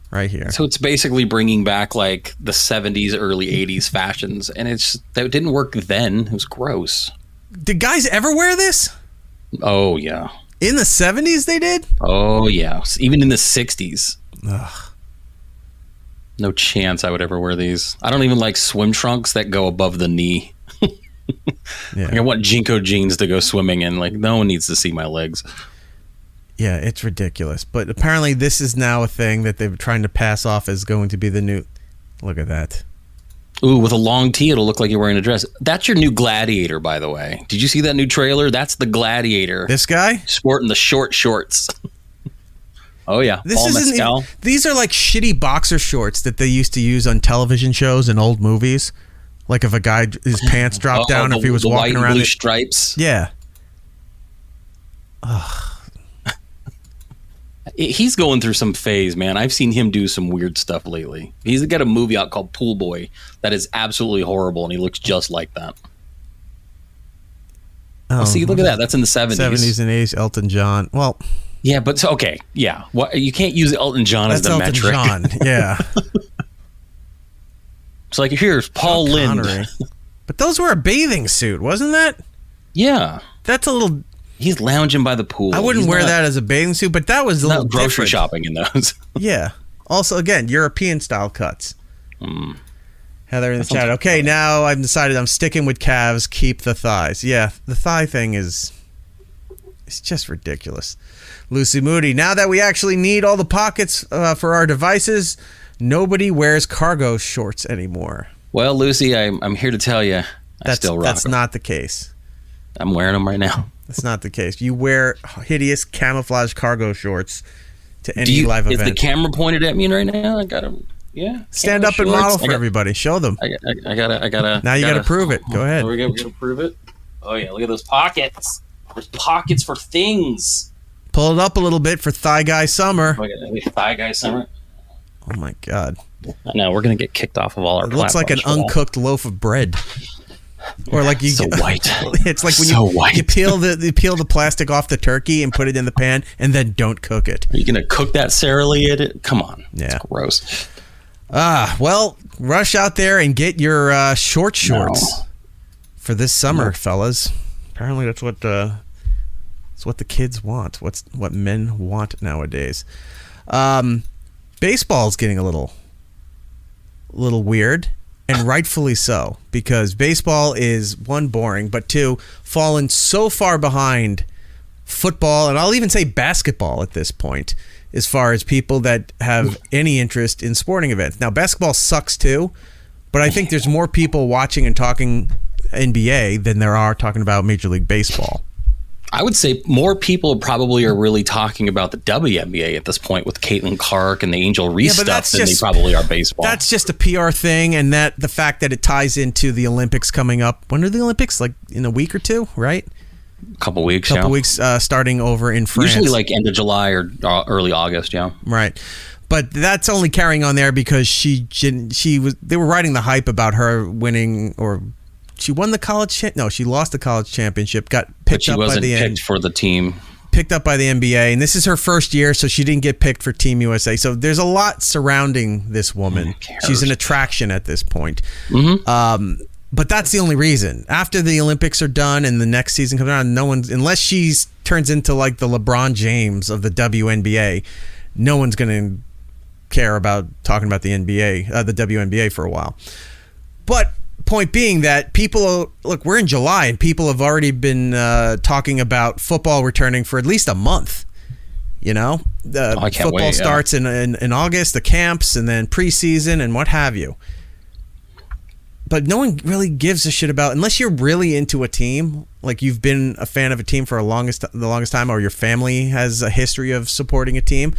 right here. So it's basically bringing back like the 70s, early 80s fashions, and that didn't work then. It was gross. Did guys ever wear this? Oh yeah. In the 70s they did? Oh yeah. Even in the 60s. Ugh. No chance I would ever wear these. I don't even like swim trunks that go above the knee. Yeah. I want Jinko jeans to go swimming in. Like, no one needs to see my legs. Yeah, it's ridiculous. But apparently this is now a thing that they're trying to pass off as going to be the new... Look at that. Ooh, with a long tee, it'll look like you're wearing a dress. That's your new Gladiator, by the way. Did you see that new trailer? That's the Gladiator. This guy? Sporting the short shorts. Oh, yeah. These are like shitty boxer shorts that they used to use on television shows and old movies. Like if a guy, his pants dropped down, if he was walking around. The white and blue stripes. Yeah. Ugh. He's going through some phase, man. I've seen him do some weird stuff lately. He's got a movie out called Pool Boy that is absolutely horrible, and he looks just like that. Oh, see, look at that. That's in the 70s. 70s and 80s, Elton John. Well... Yeah, but okay, yeah. You can't use Elton John as the Elton metric. John, yeah. It's like, here's Paul Lynde. But those were a bathing suit, wasn't that? Yeah. That's a little... He's lounging by the pool. I wouldn't wear that as a bathing suit, but that was a little grocery different. Shopping in those. Yeah. Also, again, European-style cuts. Heather in the chat. Okay, now I've decided I'm sticking with calves. Keep the thighs. Yeah, the thigh thing is... It's just ridiculous. Lucy Moody, now that we actually need all the pockets for our devices, nobody wears cargo shorts anymore. Well, Lucy, I'm here to tell you, I still rock That's them. not the case. I'm wearing them right now. That's not the case. You wear hideous camouflage cargo shorts to any live event. Is the camera pointed at me right now? I got them. Yeah. Stand up and model for everybody. Show them. I gotta. Now you gotta prove it. Go ahead. We gotta prove it. Oh yeah, look at those pockets. There's pockets for things. Pull it up a little bit for Thigh Guy Summer. Thigh Guy Summer. Oh my God! I know we're gonna get kicked off of all our. It looks like an uncooked loaf of bread. Or like so white. It's like when you peel the plastic off the turkey and put it in the pan and then don't cook it. Are you gonna cook that Sara Lee? Come on. Yeah. It's gross. Well, rush out there and get your shorts for this summer, fellas. Apparently that's what the kids want. What men want nowadays. Baseball's getting a little weird. And rightfully so, because baseball is, one, boring, but two, fallen so far behind football, and I'll even say basketball at this point, as far as people that have any interest in sporting events. Now, basketball sucks too, but I think there's more people watching and talking NBA than there are talking about Major League Baseball. I would say more people probably are really talking about the WNBA at this point with Caitlin Clark and the Angel Reese stuff than they probably are baseball. That's just a PR thing, and that the fact that it ties into the Olympics coming up. When are the Olympics? Like in a week or two, right? A couple weeks, starting over in France. Usually like end of July or early August, yeah. Right. But that's only carrying on there because they were riding the hype about her winning, or she won the college. No, she lost the college championship. Got picked up by the picked for the team. Picked up by the NBA, and this is her first year, so she didn't get picked for Team USA. So there's a lot surrounding this woman. She's an attraction at this point. Mm-hmm. But that's the only reason. After the Olympics are done and the next season comes around, no one's, unless she turns into like the LeBron James of the WNBA, no one's going to care about talking about the NBA, the WNBA for a while. But point being that look, we're in July and people have already been talking about football returning for at least a month. You know, football starts in August, the camps, and then preseason and what have you. But no one really gives a shit about, unless you're really into a team, like you've been a fan of a team for the longest time, or your family has a history of supporting a team.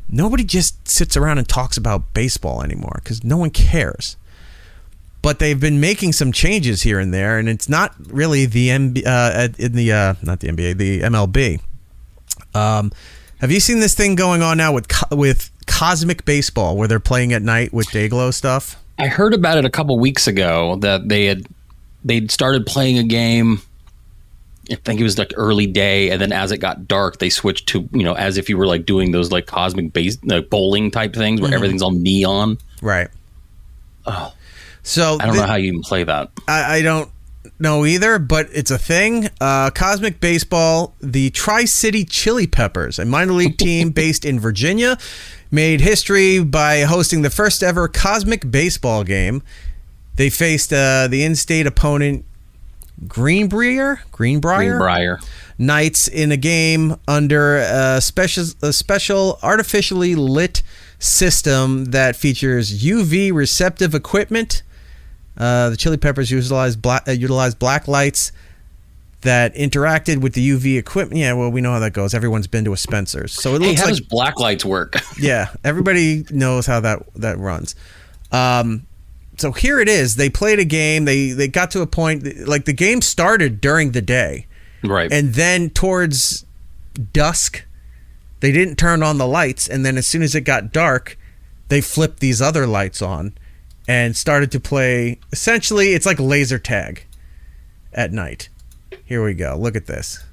Nobody just sits around and talks about baseball anymore because no one cares. But they've been making some changes here and there, and it's not really the MLB. Have you seen this thing going on now with Cosmic Baseball, where they're playing at night with Dayglow stuff? I heard about it a couple weeks ago that they'd started playing a game. I think it was like early day, and then as it got dark, they switched to, as if you were like doing those like cosmic bowling type things where everything's all neon. Right. Oh, so I don't know how you even play that. I don't know either, but it's a thing. Cosmic Baseball, the Tri-City Chili Peppers, a minor league team based in Virginia, made history by hosting the first ever Cosmic Baseball game. They faced the in-state opponent Greenbrier Knights in a game under a special artificially lit system that features UV receptive equipment. The Chili Peppers utilized black lights that interacted with the UV equipment. Yeah, well, we know how that goes. Everyone's been to a Spencer's. So it looks how like, does black lights work? Yeah, everybody knows how that runs. So here it is. They played a game. They got to a point, like the game started during the day. Right. And then towards dusk, they didn't turn on the lights. And then as soon as it got dark, they flipped these other lights on and started to play. Essentially, it's like laser tag at night. Here we go. Look at this.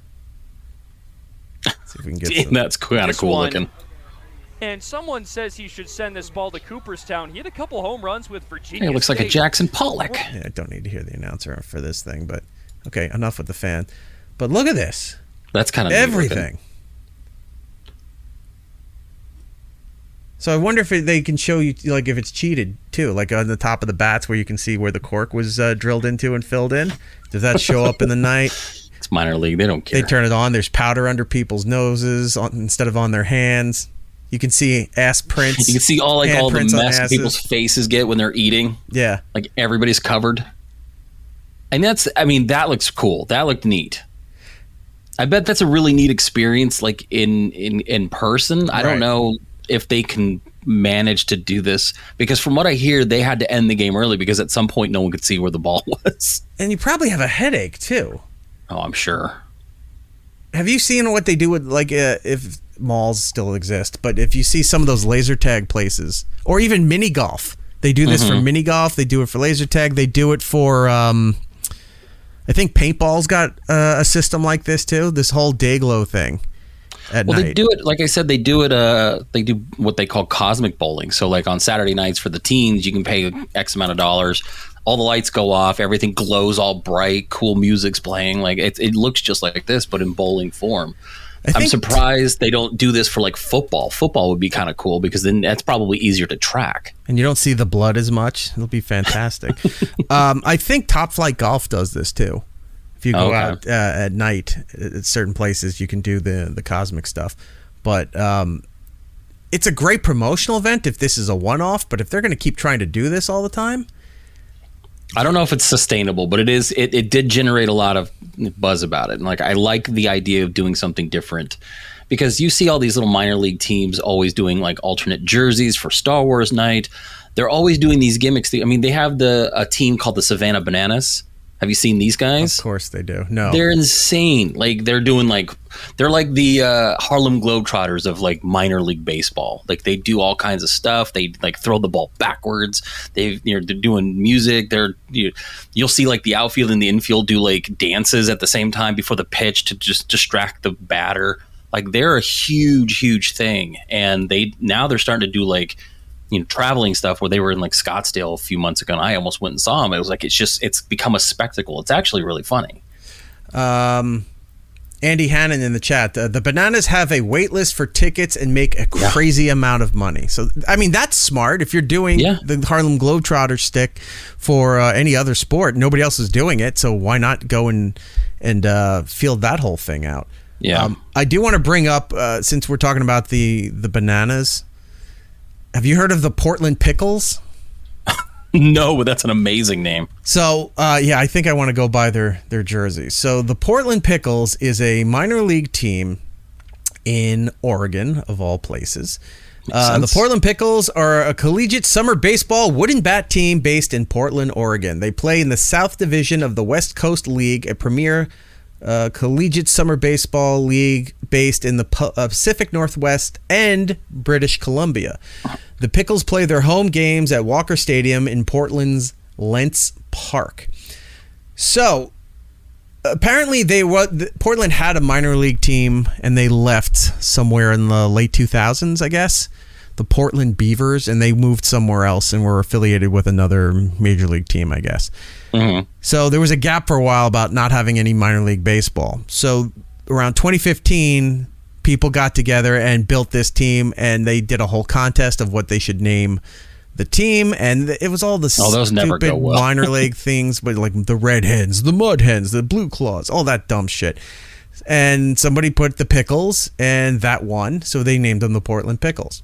Let's see if we can get that's kind of cool looking. And someone says he should send this ball to Cooperstown. He had a couple home runs with Virginia It looks State. like a Jackson Pollock. Yeah, I don't need to hear the announcer for this thing, but okay, enough with the fan. But look at this. That's kind of everything. So I wonder if they can show you, like, if it's cheated too, like on the top of the bats where you can see where the cork was drilled into and filled in. Does that show up in the night? It's minor league. They don't care. They turn it on. There's powder under people's noses instead of on their hands. You can see ass prints. You can see all the mess people's faces get when they're eating. Yeah. Like everybody's covered. And that looks cool. That looked neat. I bet that's a really neat experience, like in person. I don't know if they can manage to do this, because from what I hear, they had to end the game early because at some point no one could see where the ball was. And you probably have a headache too. Oh, I'm sure. Have you seen what they do with, like, if malls still exist, but if you see some of those laser tag places, or even mini golf, they do this for mini golf, they do it for laser tag, they do it for, I think paintball's got a system like this too, this whole day glow thing at night. They do it, like I said, they do what they call cosmic bowling. So like on Saturday nights for the teens, you can pay X amount of dollars. All the lights go off, everything glows all bright, cool music's playing. Like it looks just like this, but in bowling form. I'm surprised they don't do this for like football. Football would be kind of cool because then that's probably easier to track. And you don't see the blood as much. It'll be fantastic. I think Top Flight Golf does this too. If you go out at night at certain places, you can do the cosmic stuff. But it's a great promotional event if this is a one-off. But if they're going to keep trying to do this all the time, I don't know if it's sustainable, but it is. It did generate a lot of buzz about it. And like, I like the idea of doing something different because you see all these little minor league teams always doing like alternate jerseys for Star Wars night. They're always doing these gimmicks. I mean, they have a team called the Savannah Bananas. Have you seen these guys? Of course they do. No, they're insane. Like they're like the Harlem Globetrotters of like minor league baseball. Like they do all kinds of stuff. They like throw the ball backwards. They're doing music. You'll see like the outfield and the infield do like dances at the same time before the pitch to just distract the batter. Like they're a huge thing. And they're starting to do like, traveling stuff where they were in like Scottsdale a few months ago and I almost went and saw them. It was like, it's become a spectacle. It's actually really funny. Andy Hannon in the chat, the Bananas have a wait list for tickets and make a crazy amount of money. So, I mean, that's smart. If you're doing the Harlem Globetrotter stick for any other sport, nobody else is doing it. So why not go and field that whole thing out? Yeah. I do want to bring up, since we're talking about the Bananas, have you heard of the Portland Pickles? No, but that's an amazing name. So, I think I want to go buy their jerseys. So, the Portland Pickles is a minor league team in Oregon, of all places. The Portland Pickles are a collegiate summer baseball wooden bat team based in Portland, Oregon. They play in the South Division of the West Coast League, a premier collegiate summer baseball league based in the Pacific Northwest and British Columbia. The Pickles play their home games at Walker Stadium in Portland's Lentz Park. So, apparently Portland had a minor league team and they left somewhere in the late 2000s, I guess. The Portland Beavers, and they moved somewhere else and were affiliated with another major league team, I guess. Mm-hmm. So there was a gap for a while about not having any minor league baseball. So around 2015, people got together and built this team, and they did a whole contest of what they should name the team, and it was all the those never go stupid well. minor league things, but like the Red Hens, the Mud Hens, the Blue Claws, all that dumb shit. And somebody put the Pickles, and that won, so they named them the Portland Pickles.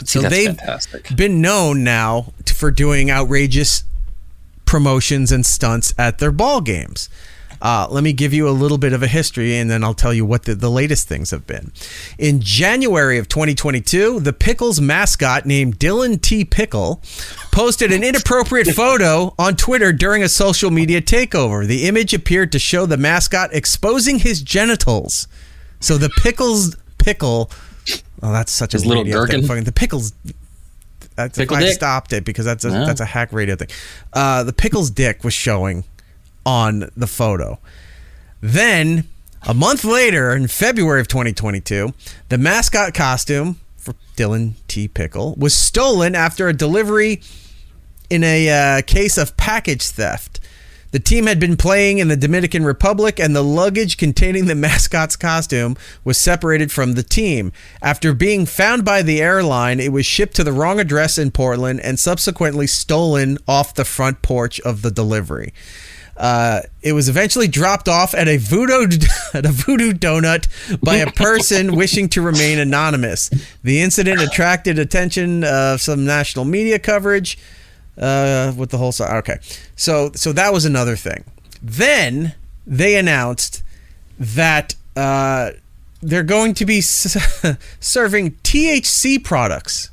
So they've been known now for doing outrageous promotions and stunts at their ball games. Let me give you a little bit of a history, and then I'll tell you what the latest things have been. In January of 2022, the Pickles mascot named Dylan T. Pickle posted an inappropriate photo on Twitter during a social media takeover. The image appeared to show the mascot exposing his genitals. So the Pickles Pickle... Oh, that's such a little gherkin. The Pickles. That's Pickle I dick? stopped it because that's a hack radio thing. The Pickles dick was showing on the photo. Then a month later, in February of 2022, the mascot costume for Dylan T. Pickle was stolen after a delivery in a case of package theft. The team had been playing in the Dominican Republic, and the luggage containing the mascot's costume was separated from the team. After being found by the airline, it was shipped to the wrong address in Portland and subsequently stolen off the front porch of the delivery. It was eventually dropped off at a Voodoo Donut by a person wishing to remain anonymous. The incident attracted attention of some national media coverage. With the whole side. Okay. So that was another thing. Then they announced that they're going to be serving THC products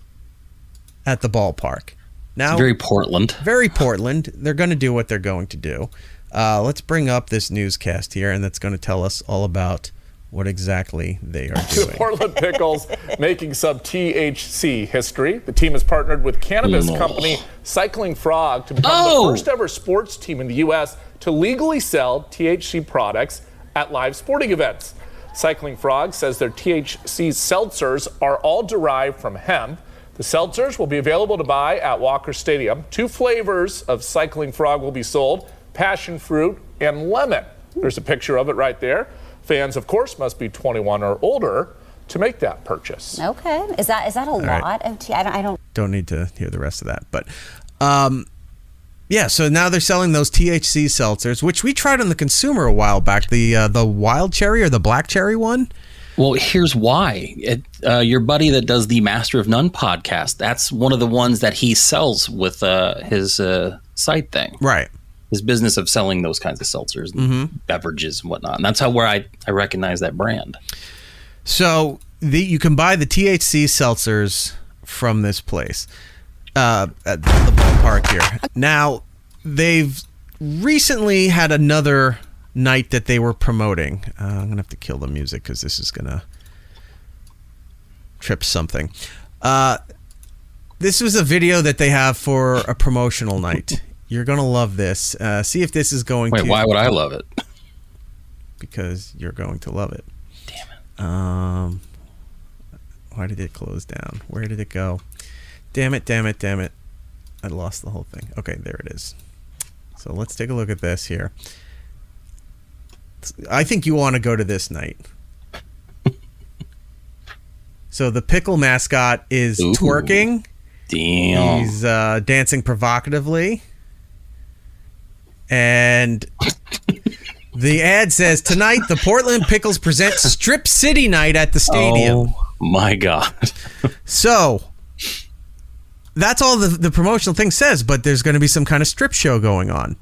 at the ballpark. Now, it's very Portland. Very Portland. They're going to do what they're going to do. Let's bring up this newscast here, and that's going to tell us all about what exactly they are The doing. Portland Pickles making some THC history. The team has partnered with cannabis company Cycling Frog to become the first ever sports team in the U.S. to legally sell THC products at live sporting events. Cycling Frog says their THC seltzers are all derived from hemp. The seltzers will be available to buy at Walker Stadium. 2 flavors of Cycling Frog will be sold, passion fruit and lemon. There's a picture of it right there. Fans, of course, must be 21 or older to make that purchase. Okay. Is that a lot of tea? I don't need to hear the rest of that. But yeah, so now they're selling those THC seltzers, which we tried on the consumer a while back, the wild cherry or the black cherry one. Well, here's why. Your buddy that does the Master of None podcast, that's one of the ones that he sells with his site thing. Right. His business of selling those kinds of seltzers and beverages and whatnot. And that's where I recognize that brand. So you can buy the THC seltzers from this place at the ballpark here. Now, they've recently had another night that they were promoting. I'm going to have to kill the music because this is going to trip something. This was a video that they have for a promotional night. You're going to love this. See if this is going to... Wait, why would I love it? Because you're going to love it. Damn it. Why did it close down? Where did it go? Damn it. I lost the whole thing. Okay, there it is. So let's take a look at this here. I think you want to go to this night. So the pickle mascot is twerking. Damn. He's dancing provocatively. And the ad says, tonight the Portland Pickles present Strip City Night at the stadium. Oh my God. So that's all the promotional thing says, but there's going to be some kind of strip show going on.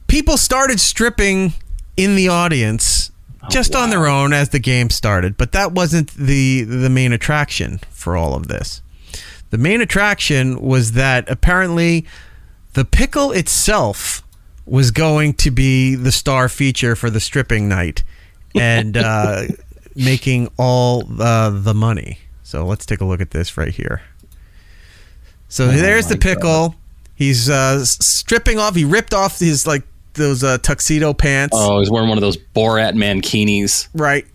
People started stripping in the audience just on their own as the game started, but that wasn't the main attraction for all of this. The main attraction was that apparently the pickle itself was going to be the star feature for the stripping night and making all the money. So let's take a look at this right here. So there's the pickle. God. He's stripping off. He ripped off his those tuxedo pants. Oh, he's wearing one of those Borat mankinis. Right.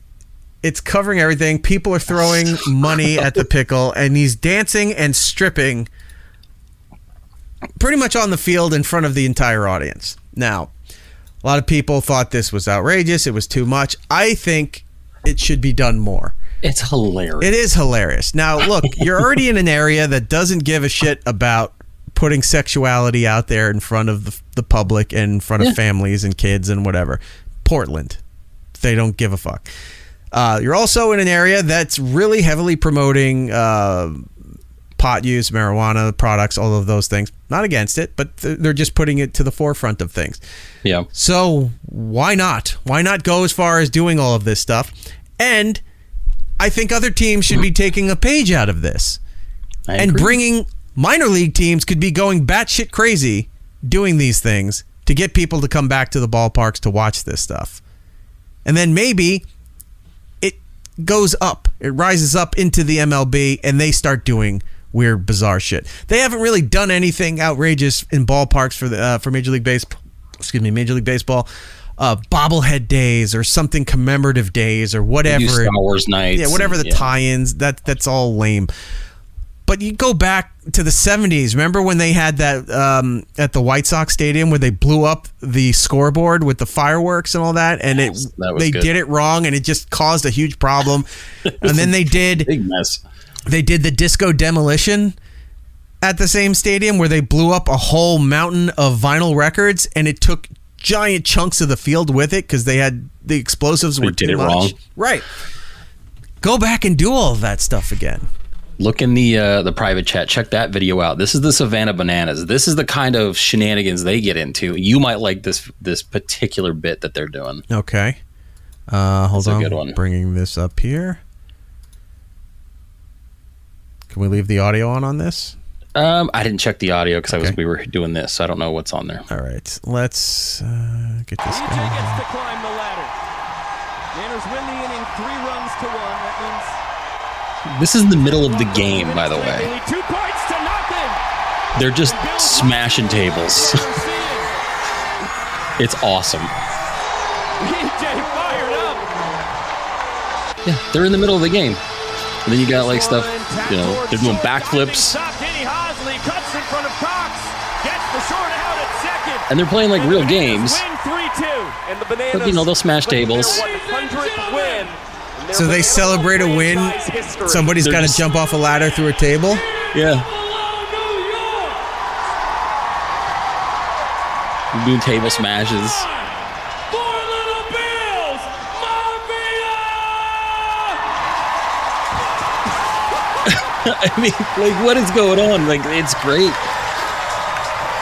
It's covering everything. People are throwing money at the pickle, and he's dancing and stripping pretty much on the field in front of the entire audience. Now, a lot of people thought this was outrageous. It was too much. I think it should be done more. It's hilarious. It is hilarious. Now, look, you're already in an area that doesn't give a shit about putting sexuality out there in front of the public and in front of families and kids and whatever. Portland. They don't give a fuck. You're also in an area that's really heavily promoting pot use, marijuana products, all of those things. Not against it, but they're just putting it to the forefront of things. Yeah. So why not? Why not go as far as doing all of this stuff? And I think other teams should be taking a page out of this. And bringing minor league teams could be going batshit crazy doing these things to get people to come back to the ballparks to watch this stuff. And then maybe it goes up. It rises up into the MLB and they start doing weird, bizarre shit. They haven't really done anything outrageous in ballparks for Major League Baseball. Major League Baseball. Bobblehead days or something commemorative days or whatever. Star Wars nights. Yeah, whatever the tie-ins. That's all lame. But you go back to the 70s. Remember when they had that at the White Sox Stadium where they blew up the scoreboard with the fireworks and all that? And they did it wrong and it just caused a huge problem. And then they did... Big mess. They did the disco demolition at the same stadium where they blew up a whole mountain of vinyl records and it took giant chunks of the field with it because they had the explosives were too much. They did it wrong. Right. Go back and do all of that stuff again. Look in the private chat. Check that video out. This is the Savannah Bananas. This is the kind of shenanigans they get into. You might like this particular bit that they're doing. Okay. Hold on. Good one. Bringing this up here. Can we leave the audio on this? I didn't check the audio because we were doing this, so I don't know what's on there. All right, let's get this going. Gets to climb the ladder. Mariners win the inning 3-1. That means This is in the middle of the game, by the way. only 2 points to nothing. They're just smashing tables. It's awesome. EJ fired up. Yeah, they're in the middle of the game. And then you got like stuff, you know, they're doing backflips. Kenny Hosley cuts in front of Cox. Gets the short out at second. And they're playing like real games. Win 3-2. And the Bananas But, you know, they'll smash tables. 100th win. So they celebrate a win. Somebody's got to jump off a ladder through a table. Yeah. Doing table smashes. I mean, like, what is going on? Like, it's great.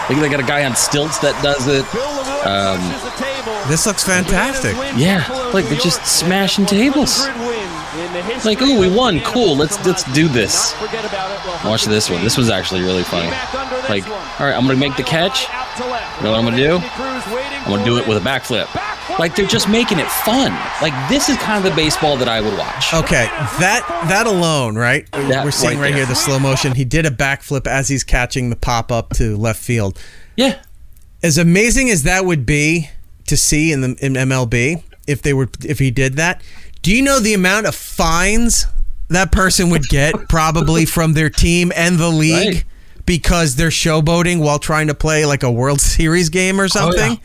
Like, they got a guy on stilts that does it. This looks fantastic. Yeah, like they're just smashing tables. Like, oh, we won. Cool. Let's do this. Watch this one. This was actually really funny. Like, all right, I'm gonna make the catch. You know what I'm gonna do? I'm gonna do it with a backflip. Like, they're just making it fun. Like, this is kind of the baseball that I would watch. Okay, that alone, right? We're seeing right here the slow motion. He did a backflip as he's catching the pop up to left field. Yeah. As amazing as that would be to see in MLB, if he did that, do you know the amount of fines that person would get probably from their team and the league? Right. Because they're showboating while trying to play like a World Series game or something. Oh, yeah.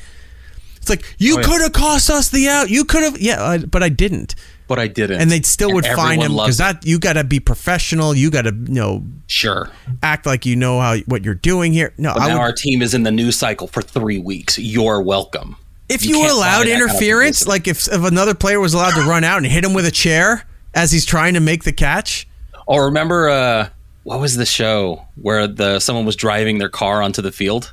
It's like, you could have cost us the out. You could have, but I didn't. But I didn't. And they still would fine him because you got to be professional. You got to, sure, act like you know what you're doing here. No, but now our team is in the news cycle for 3 weeks. You're welcome. If you allowed interference, like if another player was allowed to run out and hit him with a chair as he's trying to make the catch. Oh, remember what was the show where someone was driving their car onto the field?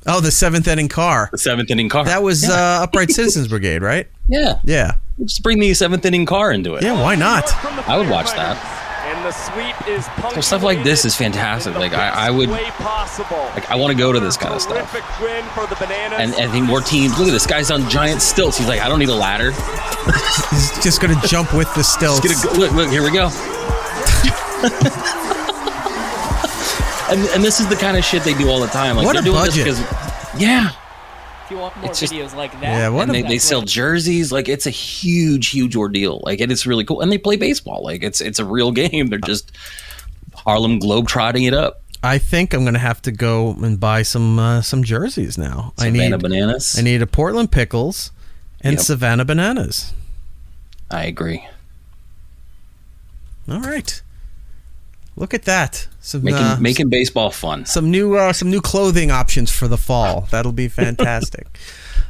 Oh, the seventh inning car. The seventh inning car. That was Upright Citizens Brigade, right? Yeah. Yeah. Just bring the seventh inning car into it. Yeah, why not? I would watch that. And the suite is so stuff like this is fantastic. Like I would, like I want to go to this kind of stuff. And I think more teams. Look at this guy's on giant stilts. He's like, I don't need a ladder. He's just gonna jump with the stilts. Look, here we go. And this is the kind of shit they do all the time. Like, what they're a doing budget! This yeah. If you want more videos like that, yeah. And they sell jerseys. Like, it's a huge ordeal. Like, and it's really cool. And they play baseball. Like, it's a real game. They're just Harlem Globetrotting it up. I think I'm gonna have to go and buy some jerseys now. Savannah Bananas. I need a Portland Pickles and Savannah Bananas. I agree. All right. Look at that. Making baseball fun. Some new clothing options for the fall. That'll be fantastic.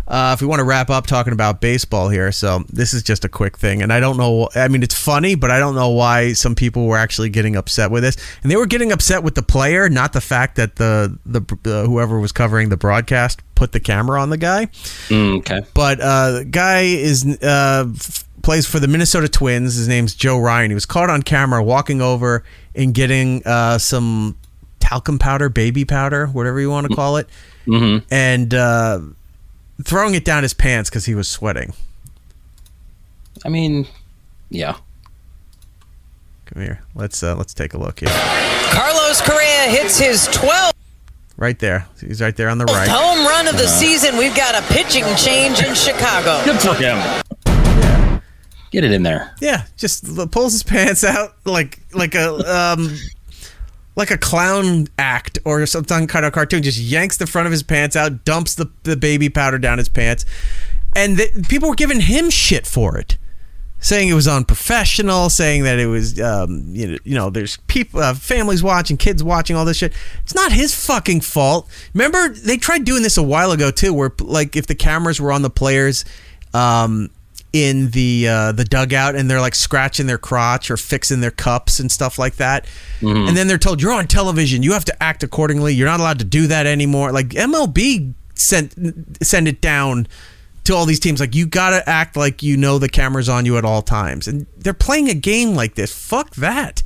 If we want to wrap up talking about baseball here, so this is just a quick thing, and I don't know. I mean, it's funny, but I don't know why some people were actually getting upset with this, and they were getting upset with the player, not the fact that the whoever was covering the broadcast put the camera on the guy. Okay. But the guy is plays for the Minnesota Twins. His name's Joe Ryan. He was caught on camera walking over and getting some talcum powder, baby powder, whatever you want to call it, and throwing it down his pants because he was sweating. I mean, yeah. Come here. Let's take a look here. Carlos Correa hits his 12th. Right there. He's right there on the right. Home run of the season. We've got a pitching change in Chicago. Good for him. Get it in there. Yeah, just pulls his pants out like a clown act or some kind of cartoon. Just yanks the front of his pants out, dumps the baby powder down his pants, and people were giving him shit for it, saying it was unprofessional, saying that it was there's people, families watching, kids watching, all this shit. It's not his fucking fault. Remember, they tried doing this a while ago too, where like if the cameras were on the players. In the dugout, and they're like scratching their crotch or fixing their cups and stuff like that, and then they're told, you're on television, you have to act accordingly, you're not allowed to do that anymore. Like MLB send it down to all these teams, like, you gotta act like you know the camera's on you at all times, and they're playing a game like this. Fuck that.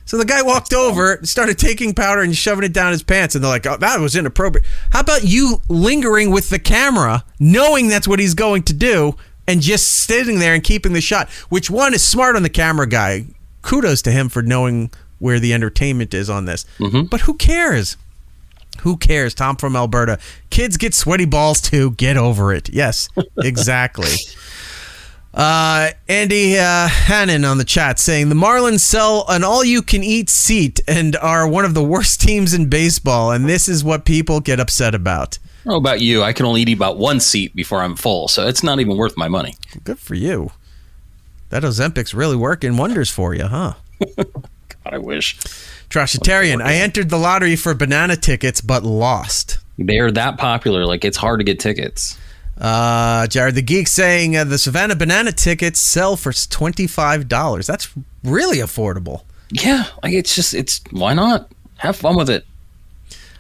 So the guy walked over, started taking powder and shoving it down his pants, and they're like, oh, that was inappropriate. How about you lingering with the camera, knowing that's what he's going to do, and just sitting there and keeping the shot, which one is smart on the camera guy. Kudos to him for knowing where the entertainment is on this. But who cares? Who cares? Tom from Alberta. Kids get sweaty balls too. Get over it. Yes, exactly. Andy Hannon on the chat saying the Marlins sell an all-you-can-eat seat and are one of the worst teams in baseball, and this is what people get upset about. I don't know about you. I can only eat about one seat before I'm full, so it's not even worth my money. Good for you. That Ozempic's really working wonders for you, huh? God, I wish. Trashitarian, I entered the lottery for banana tickets, but lost. They're that popular. Like, it's hard to get tickets. Jared the Geek saying the Savannah Banana tickets sell for $25. That's really affordable. Yeah, like it's why not? Have fun with it.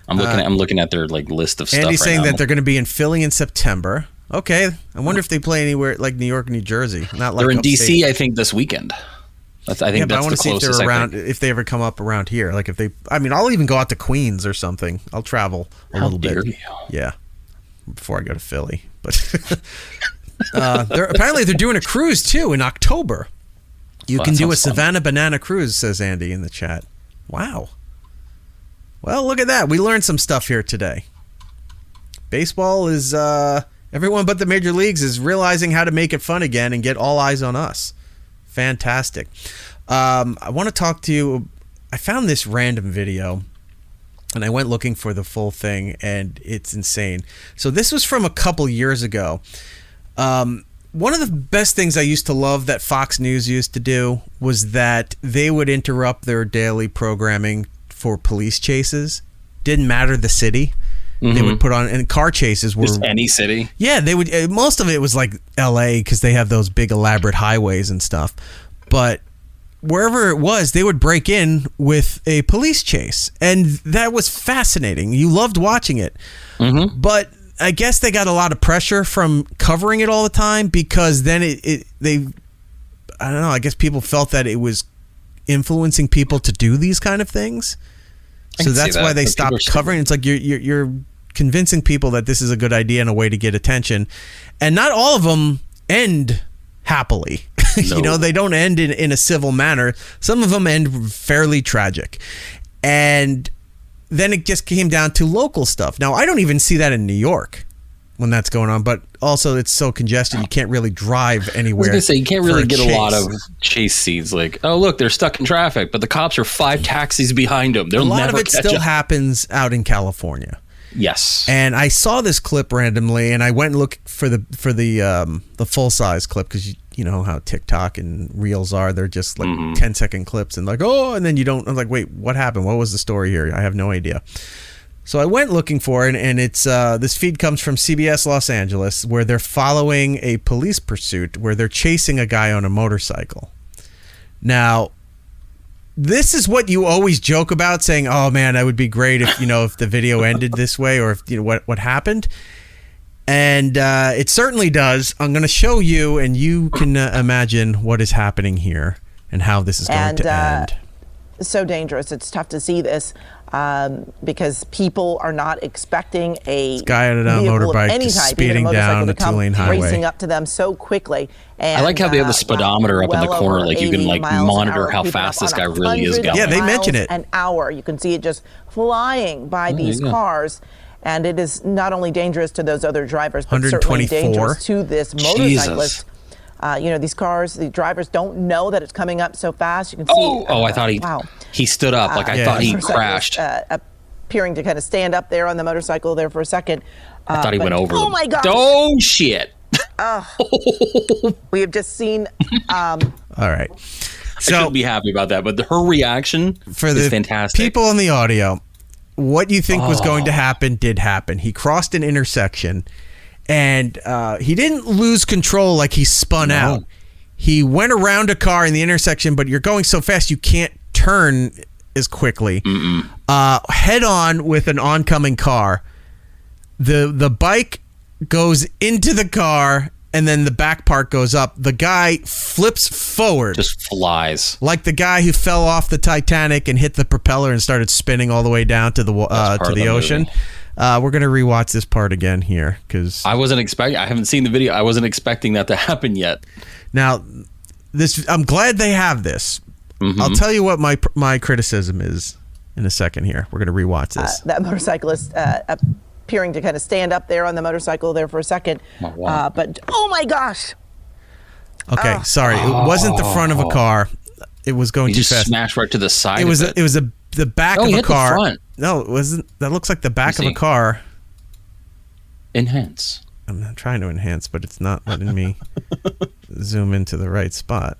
I'm looking at their like list of stuff. Andy's right saying now. that they're going to be in Philly in September. Okay, I wonder if they play anywhere like New York, New Jersey. Not like they're in upstate. DC, I think, this weekend. I think but I that's want the to see if closest. they're around. If they ever come up around here, like if they, I mean, I'll even go out to Queens or something. I'll travel a little bit. Yeah, before I go to Philly. But apparently they're doing a cruise too in October. You can do a Savannah Banana cruise, says Andy in the chat. Wow. Well, look at that. We learned some stuff here today. Baseball is everyone but the major leagues is realizing how to make it fun again and get all eyes on us. Fantastic. I want to talk to you. I found this random video and I went looking for the full thing and it's insane. So this was from a couple years ago. One of the best things I used to love that Fox News used to do was that they would interrupt their daily programming for police chases. Didn't matter the city. They would put on, and car chases were just any city. Yeah, they would. Most of it was like L.A. because they have those big elaborate highways and stuff. But wherever it was, they would break in with a police chase, and that was fascinating. You loved watching it, but I guess they got a lot of pressure from covering it all the time because then I don't know. I guess people felt that it was influencing people to do these kind of things. So that's why they stopped covering. It's like you're convincing people that this is a good idea and a way to get attention, and not all of them end happily. No. You know, they don't end in a civil manner. Some of them end fairly tragic, and then it just came down to local stuff. Now I don't even see that in New York when that's going on, but also it's so congested you can't really drive anywhere. I was gonna say you can't really get a lot of chase scenes. Like, oh look, they're stuck in traffic, but the cops are 5 taxis behind them. They'll a lot never of it still happens out in California. Yes. And I saw this clip randomly, and I went and looked for the full size clip because you know how TikTok and Reels are. They're just like 10-second clips and like, oh, and then you don't. I'm like, wait, what happened? What was the story here? I have no idea. So I went looking for it, and it's this feed comes from CBS Los Angeles, where they're following a police pursuit where they're chasing a guy on a motorcycle. Now, this is what you always joke about, saying, "Oh man, that would be great if if the video ended this way, or if what happened." And it certainly does. I'm going to show you, and you can imagine what is happening here and how this is going to end. So dangerous. It's tough to see this because people are not expecting a guy on a motorbike speeding down a 2-lane highway, racing up to them so quickly. And, I like how they have the speedometer up in the corner, like you can like monitor how fast this guy really is going. Yeah, they mention it. An hour. You can see it just flying by these cars. And it is not only dangerous to those other drivers, but certainly dangerous to this motorcyclist. These cars, the drivers don't know that it's coming up so fast. You can see. I thought he stood up. Like I thought he crashed. Appearing to kind of stand up there on the motorcycle there for a second. I thought he went over. Oh my God! Oh shit! We have just seen. All right. So I shouldn't be happy about that, but her reaction is fantastic. People in the audio, what you think was going to happen did happen. He crossed an intersection. And he didn't lose control like he spun out. He went around a car in the intersection, but you're going so fast you can't turn as quickly. Head on with an oncoming car. The bike goes into the car, and then the back part goes up. The guy flips forward. Just flies. Like the guy who fell off the Titanic and hit the propeller and started spinning all the way down to the ocean. We're going to rewatch this part again here because I haven't seen the video. I wasn't expecting that to happen yet. Now, I'm glad they have this. Mm-hmm. I'll tell you what my criticism is in a second here. We're going to rewatch this. That motorcyclist appearing to kind of stand up there on the motorcycle there for a second. Oh, wow. But, oh my gosh. Okay, sorry. It wasn't the front of a car. It was going too fast. He just smashed right to the side. It was the back of a car. The front. No, it wasn't. That looks like the back of a car. Enhance. I'm not trying to enhance, but it's not letting me zoom into the right spot.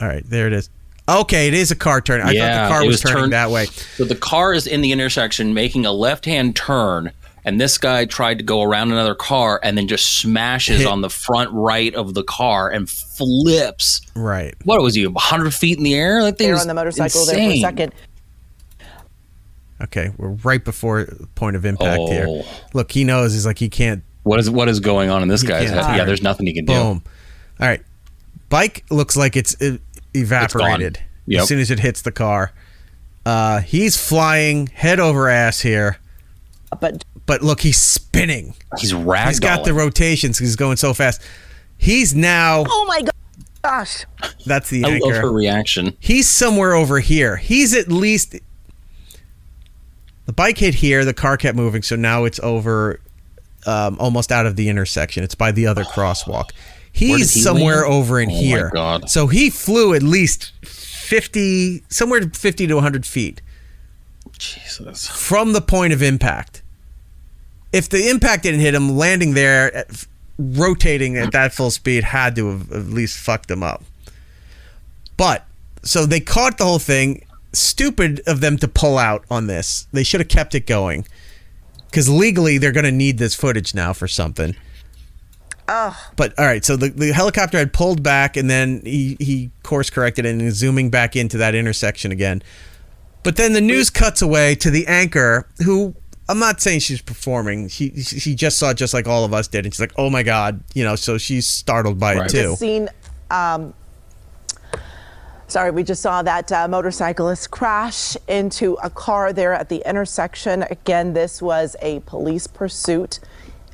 All right, there it is. Okay, it is a car turn. I thought the car was turning that way. So the car is in the intersection making a left-hand turn, and this guy tried to go around another car and then just smashes on the front right of the car and flips. Right. What was he, 100 feet in the air? That thing there was on the motorcycle insane. there for a second. Okay, we're right before point of impact here. Look, he knows. He's like, he can't. What is going on in this guy's head? Yeah, there's nothing he can do. Boom. All right. Bike looks like it's evaporated as soon as it hits the car. He's flying head over ass here. But look, he's spinning. He's ragdolling. He's got the rotations. He's going so fast. He's now. Oh my gosh. That's the I anchor. love her reaction. He's somewhere over here. He's at least. The bike hit here. The car kept moving, so now it's over, almost out of the intersection. It's by the other crosswalk. He's somewhere over in here. My God. So he flew at least 50 to 100 feet. Jesus. From the point of impact. If the impact didn't hit him, landing there, rotating at that full speed had to have at least fucked him up. But, so they caught the whole thing. Stupid of them to pull out on this. They should have kept it going. Because legally, they're going to need this footage now for something. But, all right, so the helicopter had pulled back, and then he course-corrected and is zooming back into that intersection again. But then the news cuts away to the anchor, who, I'm not saying she's performing. She just saw it just like all of us did, and she's like, oh, my God. So she's startled by it, too. The scene, we just saw that motorcyclist crash into a car there at the intersection. Again, this was a police pursuit.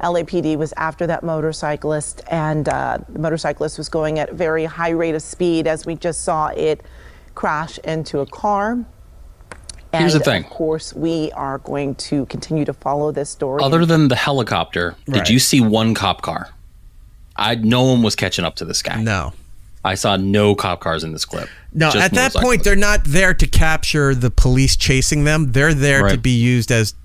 LAPD was after that motorcyclist, and the motorcyclist was going at a very high rate of speed as we just saw it crash into a car. And here's the thing. Of course, we are going to continue to follow this story. Other than the helicopter, did you see one cop car? No one was catching up to this guy. No. I saw no cop cars in this clip. No, at that point, they're not there to capture the police chasing them. They're there to be used as...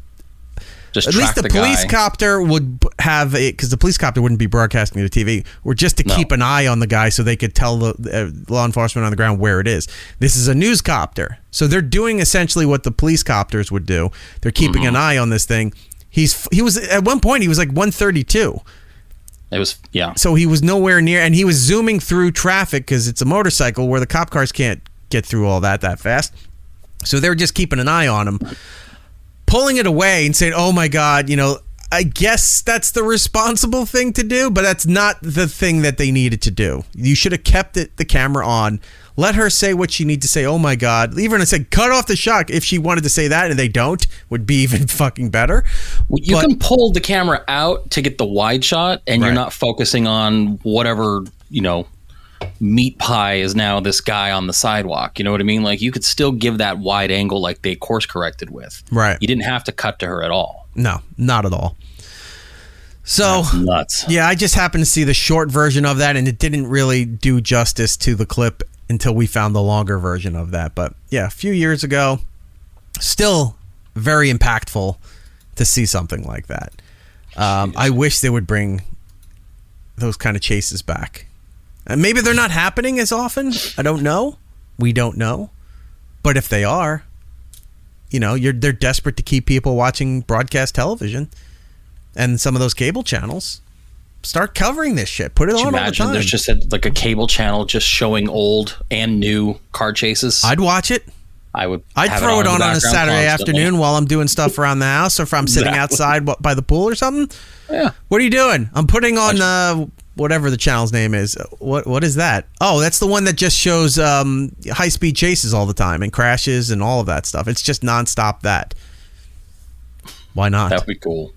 Just at least the police copter would have it, because the police copter wouldn't be broadcasting to TV, or just to keep an eye on the guy so they could tell the law enforcement on the ground where it is. This is a news copter. So they're doing essentially what the police copters would do. They're keeping an eye on this thing. He was at one point, he was like 132. It was, yeah. So he was nowhere near, and he was zooming through traffic because it's a motorcycle where the cop cars can't get through all that fast. So they were just keeping an eye on him. Pulling it away and saying, oh my God, I guess that's the responsible thing to do, but that's not the thing that they needed to do. You should have kept the camera on. Let her say what she needs to say. Oh my God. Even I said, cut off the shot. If she wanted to say that and they don't, would be even fucking better. You can pull the camera out to get the wide shot, and you're not focusing on whatever, meat pie is now this guy on the sidewalk. You know what I mean? Like, you could still give that wide angle like they course corrected with. Right. You didn't have to cut to her at all. No, not at all. So, that's nuts. Yeah, I just happened to see the short version of that, and it didn't really do justice to the clip until we found the longer version of that. But yeah, a few years ago, still very impactful to see something like that. I wish they would bring those kind of chases back. And maybe they're not happening as often. I don't know. We don't know. But if they are, they're desperate to keep people watching broadcast television. And some of those cable channels start covering this shit. Put it on all the time. Imagine there's just a cable channel just showing old and new car chases. I'd watch it. I'd throw it on a Saturday afternoon while I'm doing stuff around the house, or if I'm sitting outside by the pool or something. Yeah. What are you doing? I'm putting on whatever the channel's name is. What is that? Oh, that's the one that just shows high-speed chases all the time and crashes and all of that stuff. It's just nonstop that. Why not? That would be cool.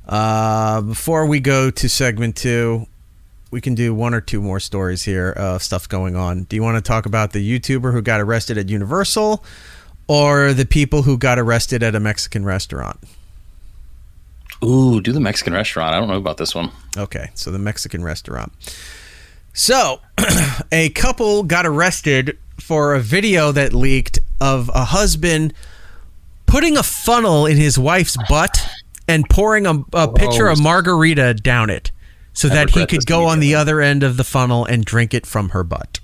Before we go to segment 2, we can do one or two more stories here of stuff going on. Do you want to talk about the YouTuber who got arrested at Universal or the people who got arrested at a Mexican restaurant? Ooh, do the Mexican restaurant. I don't know about this one. Okay, so the Mexican restaurant. So, a couple got arrested for a video that leaked of a husband putting a funnel in his wife's butt and pouring a pitcher of margarita down it so that he could go on the other end of the funnel and drink it from her butt.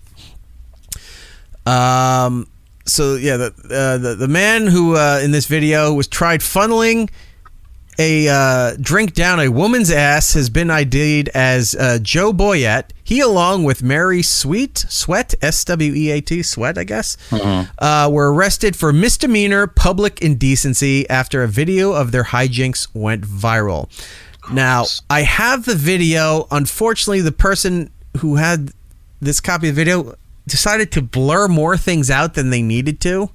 So, yeah, the man who in this video was tried funneling a drink down a woman's ass has been ID'd as Joe Boyette. He, along with Mary Sweat, S-W-E-A-T, Sweat, I guess, were arrested for misdemeanor public indecency after a video of their hijinks went viral. Now, I have the video. Unfortunately, the person who had this copy of the video decided to blur more things out than they needed to.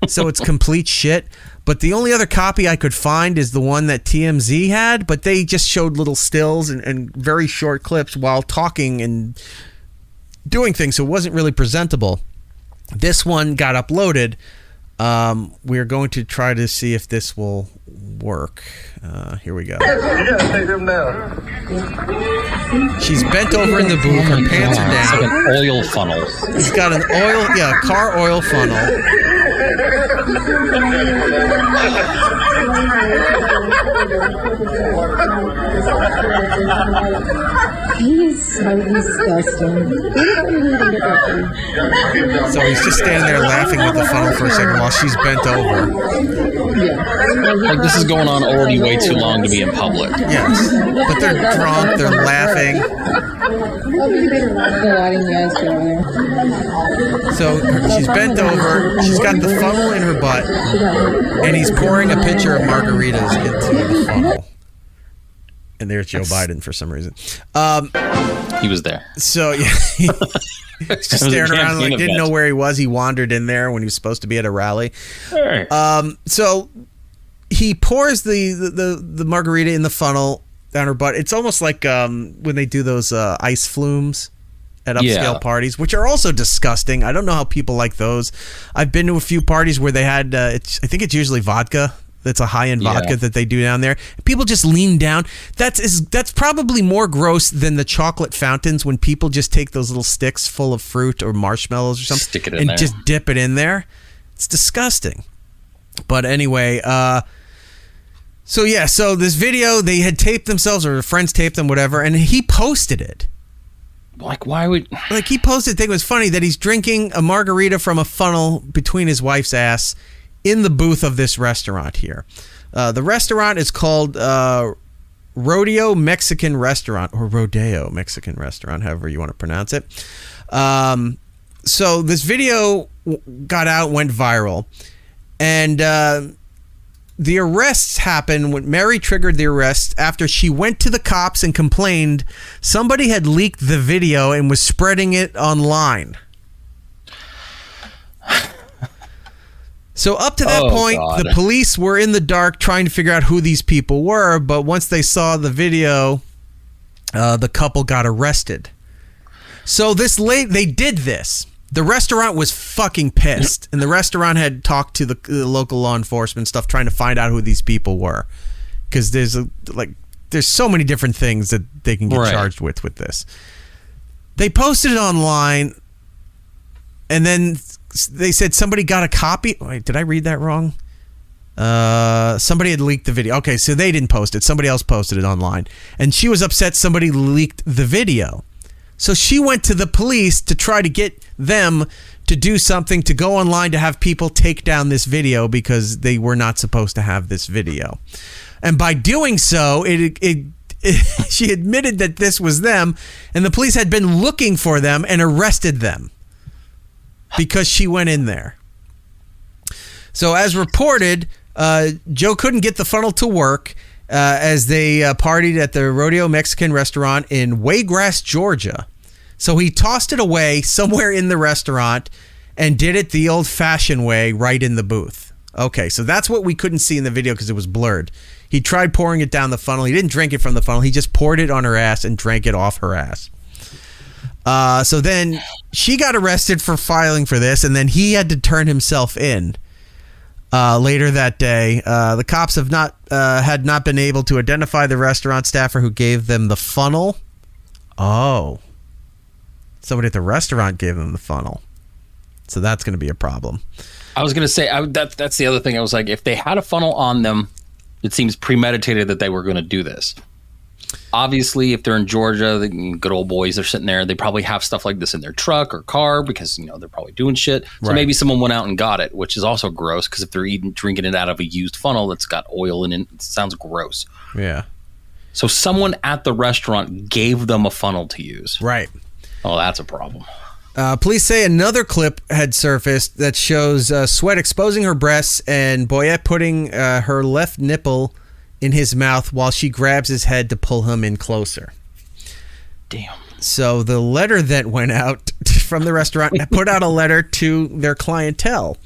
So it's complete shit. But the only other copy I could find is the one that TMZ had, but they just showed little stills and very short clips while talking and doing things, so it wasn't really presentable. This one got uploaded. We're going to try to see if this will work. Here we go. She's bent over in the booth. Her pants are down. It's like an oil funnel. He's got an car oil funnel. He's so disgusting. So he's just standing there laughing with the funnel for a second while she's bent over. Like, this is going on already way too long to be in public. Yes. But they're drunk, they're laughing. So she's bent over, she's got the funnel in her butt, and he's pouring a pitcher of margaritas into the funnel. And there's Joe Biden for some reason. He was there. So, yeah. He's just staring around like didn't know where he was. He wandered in there when he was supposed to be at a rally. So he pours the margarita in the funnel down her butt. It's almost like when they do those ice flumes at upscale parties, which are also disgusting. I don't know how people like those. I've been to a few parties where they had, I think it's usually vodka. That's a high-end vodka that they do down there. People just lean down. That's probably more gross than the chocolate fountains when people just take those little sticks full of fruit or marshmallows or something stick it in and there. Just dip it in there. It's disgusting. But anyway, so this video, they had taped themselves or friends taped them, whatever, and he posted it. Like, why would... Like, he posted a thing. It was funny that he's drinking a margarita from a funnel between his wife's ass in the booth of this restaurant here. The restaurant is called Rodeo Mexican Restaurant, or Rodeo Mexican Restaurant, however you want to pronounce it. So this video got out, went viral, and the arrests happened when Mary triggered the arrest after she went to the cops and complained somebody had leaked the video and was spreading it online. So up to that point, the police were in the dark trying to figure out who these people were, but once they saw the video, the couple got arrested. So they did this. The restaurant was fucking pissed, and the restaurant had talked to the local law enforcement stuff trying to find out who these people were, because there's so many different things that they can get charged with this. They posted it online, and then they said somebody got a copy. Wait, did I read that wrong? Somebody had leaked the video. Okay, so they didn't post it. Somebody else posted it online. And she was upset somebody leaked the video. So she went to the police to try to get them to do something, to go online to have people take down this video because they were not supposed to have this video. And by doing so, she admitted that this was them, and the police had been looking for them and arrested them because she went in there. So as reported, Joe couldn't get the funnel to work as they partied at the Rodeo Mexican Restaurant in Waygrass, Georgia. So he tossed it away somewhere in the restaurant and did it the old-fashioned way right in the booth Okay, so that's what we couldn't see in the video because it was blurred. He tried pouring it down the funnel. He didn't drink it from the funnel. He just poured it on her ass and drank it off her ass. So then she got arrested for filing for this, and then he had to turn himself in. Later that day, the cops had not been able to identify the restaurant staffer who gave them the funnel. Oh, somebody at the restaurant gave them the funnel, so that's going to be a problem. I was going to say that's the other thing. I was like, if they had a funnel on them, it seems premeditated that they were going to do this. Obviously, if they're in Georgia, the good old boys are sitting there. They probably have stuff like this in their truck or car because, they're probably doing shit. So maybe someone went out and got it, which is also gross because if they're drinking it out of a used funnel that's got oil in it, it sounds gross. Yeah. So someone at the restaurant gave them a funnel to use. Right. Oh, that's a problem. Police say another clip had surfaced that shows Sweat exposing her breasts and Boyette putting her left nipple in his mouth while she grabs his head to pull him in closer. Damn. So the letter that went out from the restaurant put out a letter to their clientele.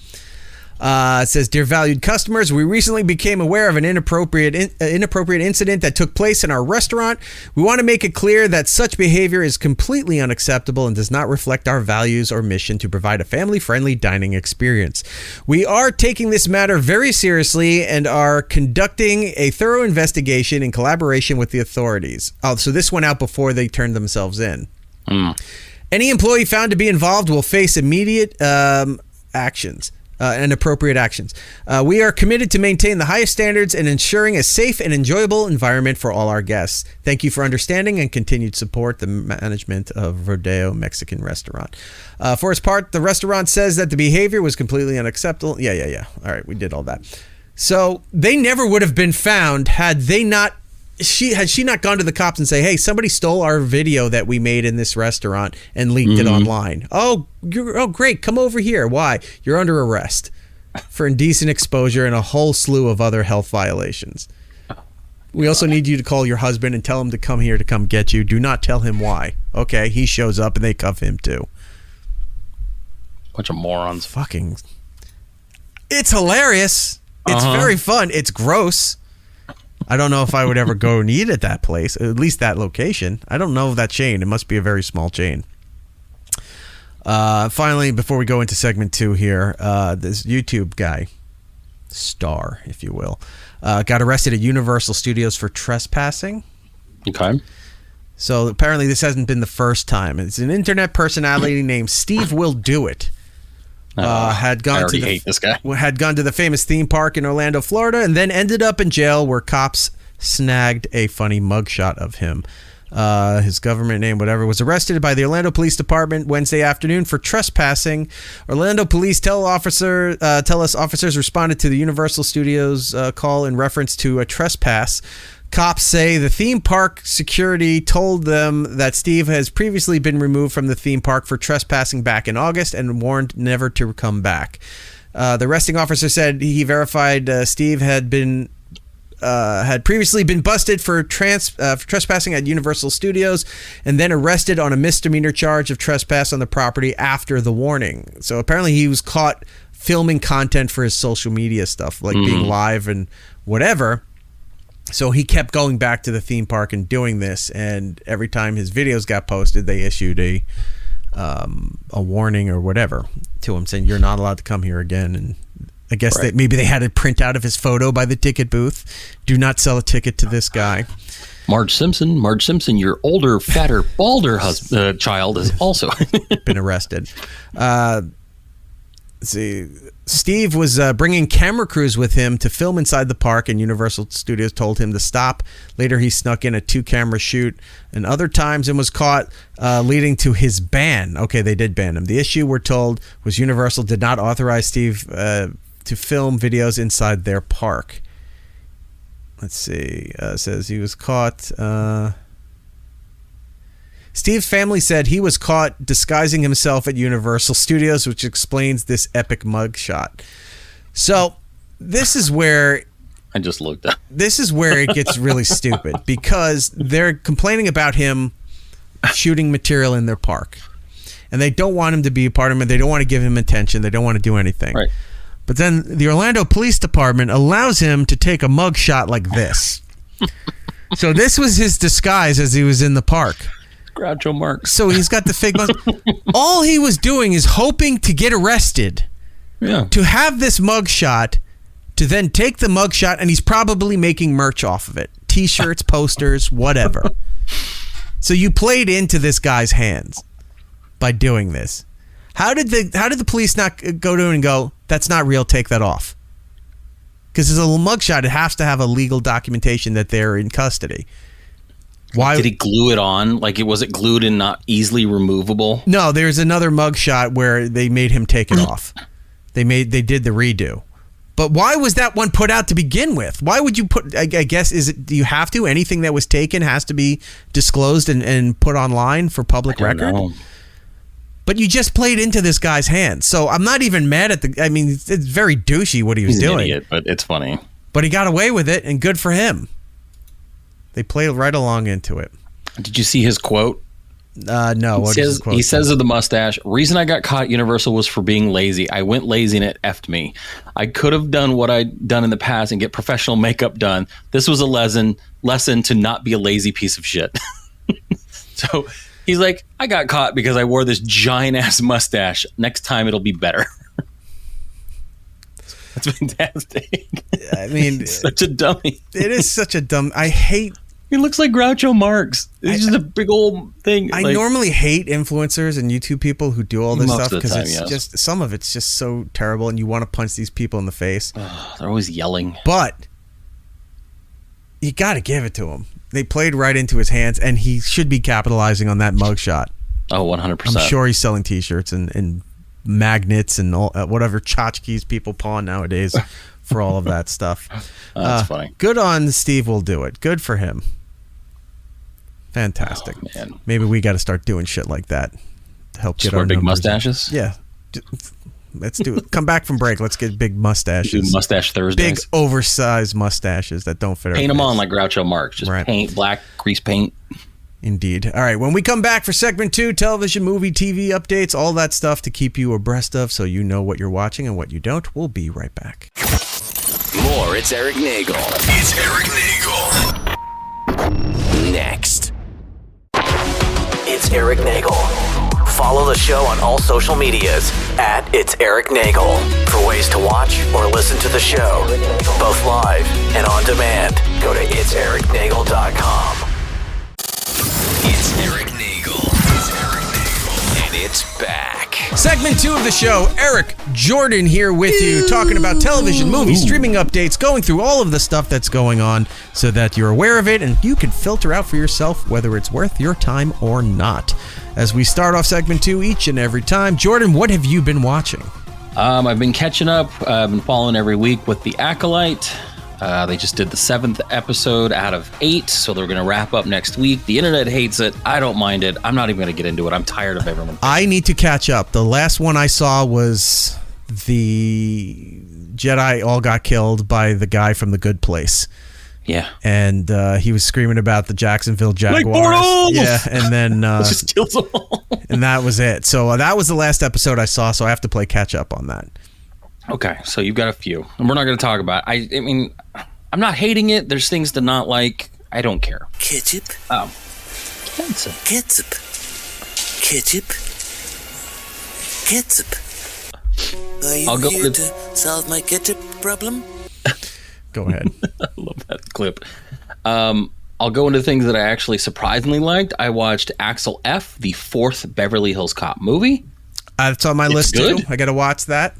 It says, "Dear valued customers, we recently became aware of an inappropriate incident that took place in our restaurant. We want to make it clear that such behavior is completely unacceptable and does not reflect our values or mission to provide a family-friendly dining experience. We are taking this matter very seriously and are conducting a thorough investigation in collaboration with the authorities." Oh, so this went out before they turned themselves in. Any employee found to be involved will face immediate actions. And appropriate actions. We are committed to maintain the highest standards and ensuring a safe and enjoyable environment for all our guests. Thank you for understanding and continued support. The management of Rodeo Mexican Restaurant. For its part, the restaurant says that the behavior was completely unacceptable. Yeah. All right, we did all that. So they never would have been found had she not gone to the cops and say, "Hey, somebody stole our video that we made in this restaurant and leaked it online. Oh, great. Come over here. Why? You're under arrest for indecent exposure and a whole slew of other health violations. We also need you to call your husband and tell him to come here to come get you. Do not tell him why." Okay, he shows up and they cuff him too. Bunch of morons. Fucking. It's hilarious. It's very fun. It's gross. I don't know if I would ever go and eat at that place, at least that location. I don't know of that chain. It must be a very small chain. Finally, before we go into segment 2 here, this YouTube guy, star, if you will, got arrested at Universal Studios for trespassing. Okay. So apparently this hasn't been the first time. It's an internet personality named Steve Will Do It. Had gone to the famous theme park in Orlando, Florida, and then ended up in jail where cops snagged a funny mugshot of him. His government name, whatever, was arrested by the Orlando Police Department Wednesday afternoon for trespassing. Orlando police tell us officers responded to the Universal Studios call in reference to a trespass. Cops say the theme park security told them that Steve has previously been removed from the theme park for trespassing back in August and warned never to come back. The arresting officer said he verified Steve had previously been busted for trespassing at Universal Studios and then arrested on a misdemeanor charge of trespass on the property after the warning. So apparently he was caught filming content for his social media stuff, like being live and whatever. So he kept going back to the theme park and doing this, and every time his videos got posted, they issued a warning or whatever to him saying, "You're not allowed to come here again." And I guess that maybe they had a printout of his photo by the ticket booth. "Do not sell a ticket to this guy." Marge Simpson, your older, fatter, balder child has also been arrested. Let's see. Steve was bringing camera crews with him to film inside the park, and Universal Studios told him to stop. Later, he snuck in a 2-camera shoot and other times and was caught, leading to his ban. Okay, they did ban him. The issue, we're told, was Universal did not authorize Steve to film videos inside their park. Let's see. It says he was caught... Steve's family said he was caught disguising himself at Universal Studios, which explains this epic mugshot. So this is where... I just looked up. This is where it gets really stupid because they're complaining about him shooting material in their park. And they don't want him to be a part of it. They don't want to give him attention. They don't want to do anything. Right. But then the Orlando Police Department allows him to take a mug shot like this. So this was his disguise as he was in the park. Groucho Marx. So he's got the fake mustache. All he was doing is hoping to get arrested. Yeah. To have this mug shot, to then take the mug shot, and he's probably making merch off of it. T-shirts, posters, whatever. So you played into this guy's hands by doing this. How did the police not go to him and go, that's not real, take that off? Because it's a little mugshot, it has to have a legal documentation that they're in custody. Why did he glue it on? Like, was it glued and not easily removable? No, there's another mugshot where they made him take it off. They did the redo. But why was that one put out to begin with? Why would you put, I guess, do you have to? Anything that was taken has to be disclosed and put online for public record? Know. But you just played into this guy's hands. So I'm not even mad at it's very douchey what he was doing. He's an idiot, but it's funny. But he got away with it, and good for him. They played right along into it. Did you see his quote? No. He says of the mustache, reason I got caught at Universal was for being lazy. I went lazy and it effed me. I could have done what I'd done in the past and get professional makeup done. This was a lesson to not be a lazy piece of shit. So he's like, I got caught because I wore this giant ass mustache. Next time it'll be better. That's fantastic. I mean, he's such a dummy. It is such a dumb. I hate. He looks like Groucho Marx. He's just a big old thing. I normally hate influencers and YouTube people who do all this Most stuff of the because time, it's yes. just some of it's just so terrible, and you want to punch these people in the face. They're always yelling. But you got to give it to him. They played right into his hands, and he should be capitalizing on that mugshot. Oh, 100%. I'm sure he's selling T-shirts and magnets and all, whatever tchotchkes people pawn nowadays for all of that stuff. That's funny. Good on Steve will do it. Good for him. Fantastic. Oh, man. Maybe we got to start doing shit like that to help Just get our wear big numbers. mustaches? Yeah. Let's do it. Come back from break. Let's get big mustaches. Do mustache Thursdays. Big oversized mustaches that don't fit our Paint them face. on like Groucho Marx. Just paint, black, grease paint. Indeed. All right. When we come back for segment 2, television, movie, TV updates, all that stuff to keep you abreast of so you know what you're watching and what you don't. We'll be right back. More. It's Eric Nagel. It's Eric Nagel. Next. It's Eric Nagel. Follow the show on all social medias at It's Eric Nagel for ways to watch or listen to the show, both live and on demand. Go to itsericnagel.com. It's Eric Nagel. It's Eric Nagel. And it's back. Segment 2 of the show. Eric Jordan here with you, talking about television, movies, streaming updates, going through all of the stuff that's going on so that you're aware of it and you can filter out for yourself whether it's worth your time or not. As we start off segment 2 each and every time, Jordan, what have you been watching? I've been catching up. I've been following every week with The Acolyte. They just did the 7th episode out of 8, so they're going to wrap up next week. The internet hates it. I don't mind it. I'm not even going to get into it. I'm tired of everyone. I need to catch up. The last one I saw was the Jedi all got killed by the guy from The Good Place. Yeah. And he was screaming about the Jacksonville Jaguars. Yeah, and then just kills them all. And that was it. So that was the last episode I saw, so I have to play catch up on that. Okay, so you've got a few. And we're not going to talk about it. I mean, I'm not hating it. There's things to not like. I don't care. Ketchup? Oh. Ketchup. Ketchup. Ketchup. Ketchup. Are you here to solve my ketchup problem? Go ahead. I love that clip. I'll go into things that I actually surprisingly liked. I watched Axel F, the 4th Beverly Hills Cop movie. It's on my list good. too. I got to watch that.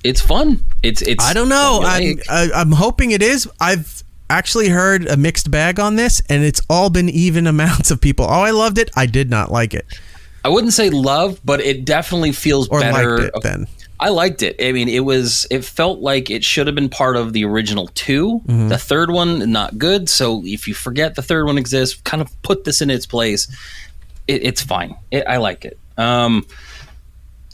It's fun. It's. I don't know. I'm hoping it is. I've actually heard a mixed bag on this, and it's all been even amounts of people. Oh, I loved it. I did not like it. I wouldn't say love, but it definitely feels or better. Liked it then. I liked it. I mean, it felt like it should have been part of the original 2. Mm-hmm. The third one, not good. So if you forget the third one exists, kind of put this in its place. It's fine. I like it.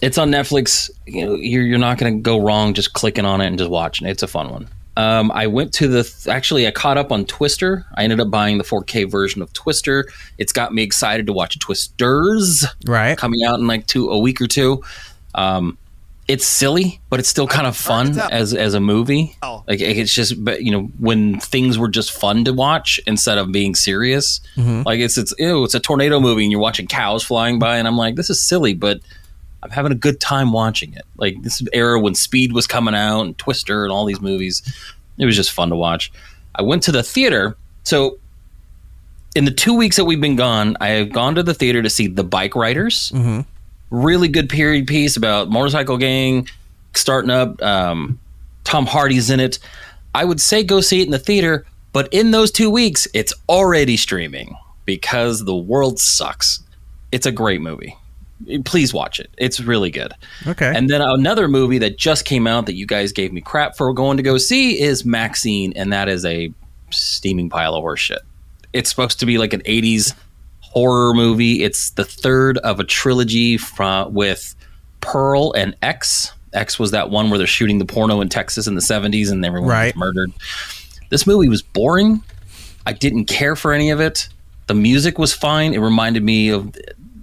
It's on Netflix. You know, you're not going to go wrong just clicking on it and just watching it. It's a fun one. I went to I caught up on Twister. I ended up buying the 4K version of Twister. It's got me excited to watch Twisters. Right. Coming out in like a week or two. it's silly, but it's still kind of fun as a movie. Like it's just, you know, when things were just fun to watch instead of being serious. Like it's a tornado movie and you're watching cows flying by, and I'm like, this is silly, but I'm having a good time watching it. Like this era when Speed was coming out and Twister and all these movies, it was just fun to watch. I went to the theater. So in the 2 weeks that we've been gone, I have gone to the theater to see The Bike Riders. Really good period piece about motorcycle gang starting up. Tom Hardy's in it. I would say go see it in the theater, but in those 2 weeks, it's already streaming because the world sucks. It's a great movie. Please watch it. It's really good. Okay. And then another movie that just came out that you guys gave me crap for going to go see is Maxxxine, and that is a steaming pile of horse shit. It's supposed to be like an 80s horror movie. It's the third of a trilogy with Pearl and X. X was that one where they're shooting the porno in Texas in the 70s and everyone was murdered. This movie was boring. I didn't care for any of it. The music was fine. It reminded me of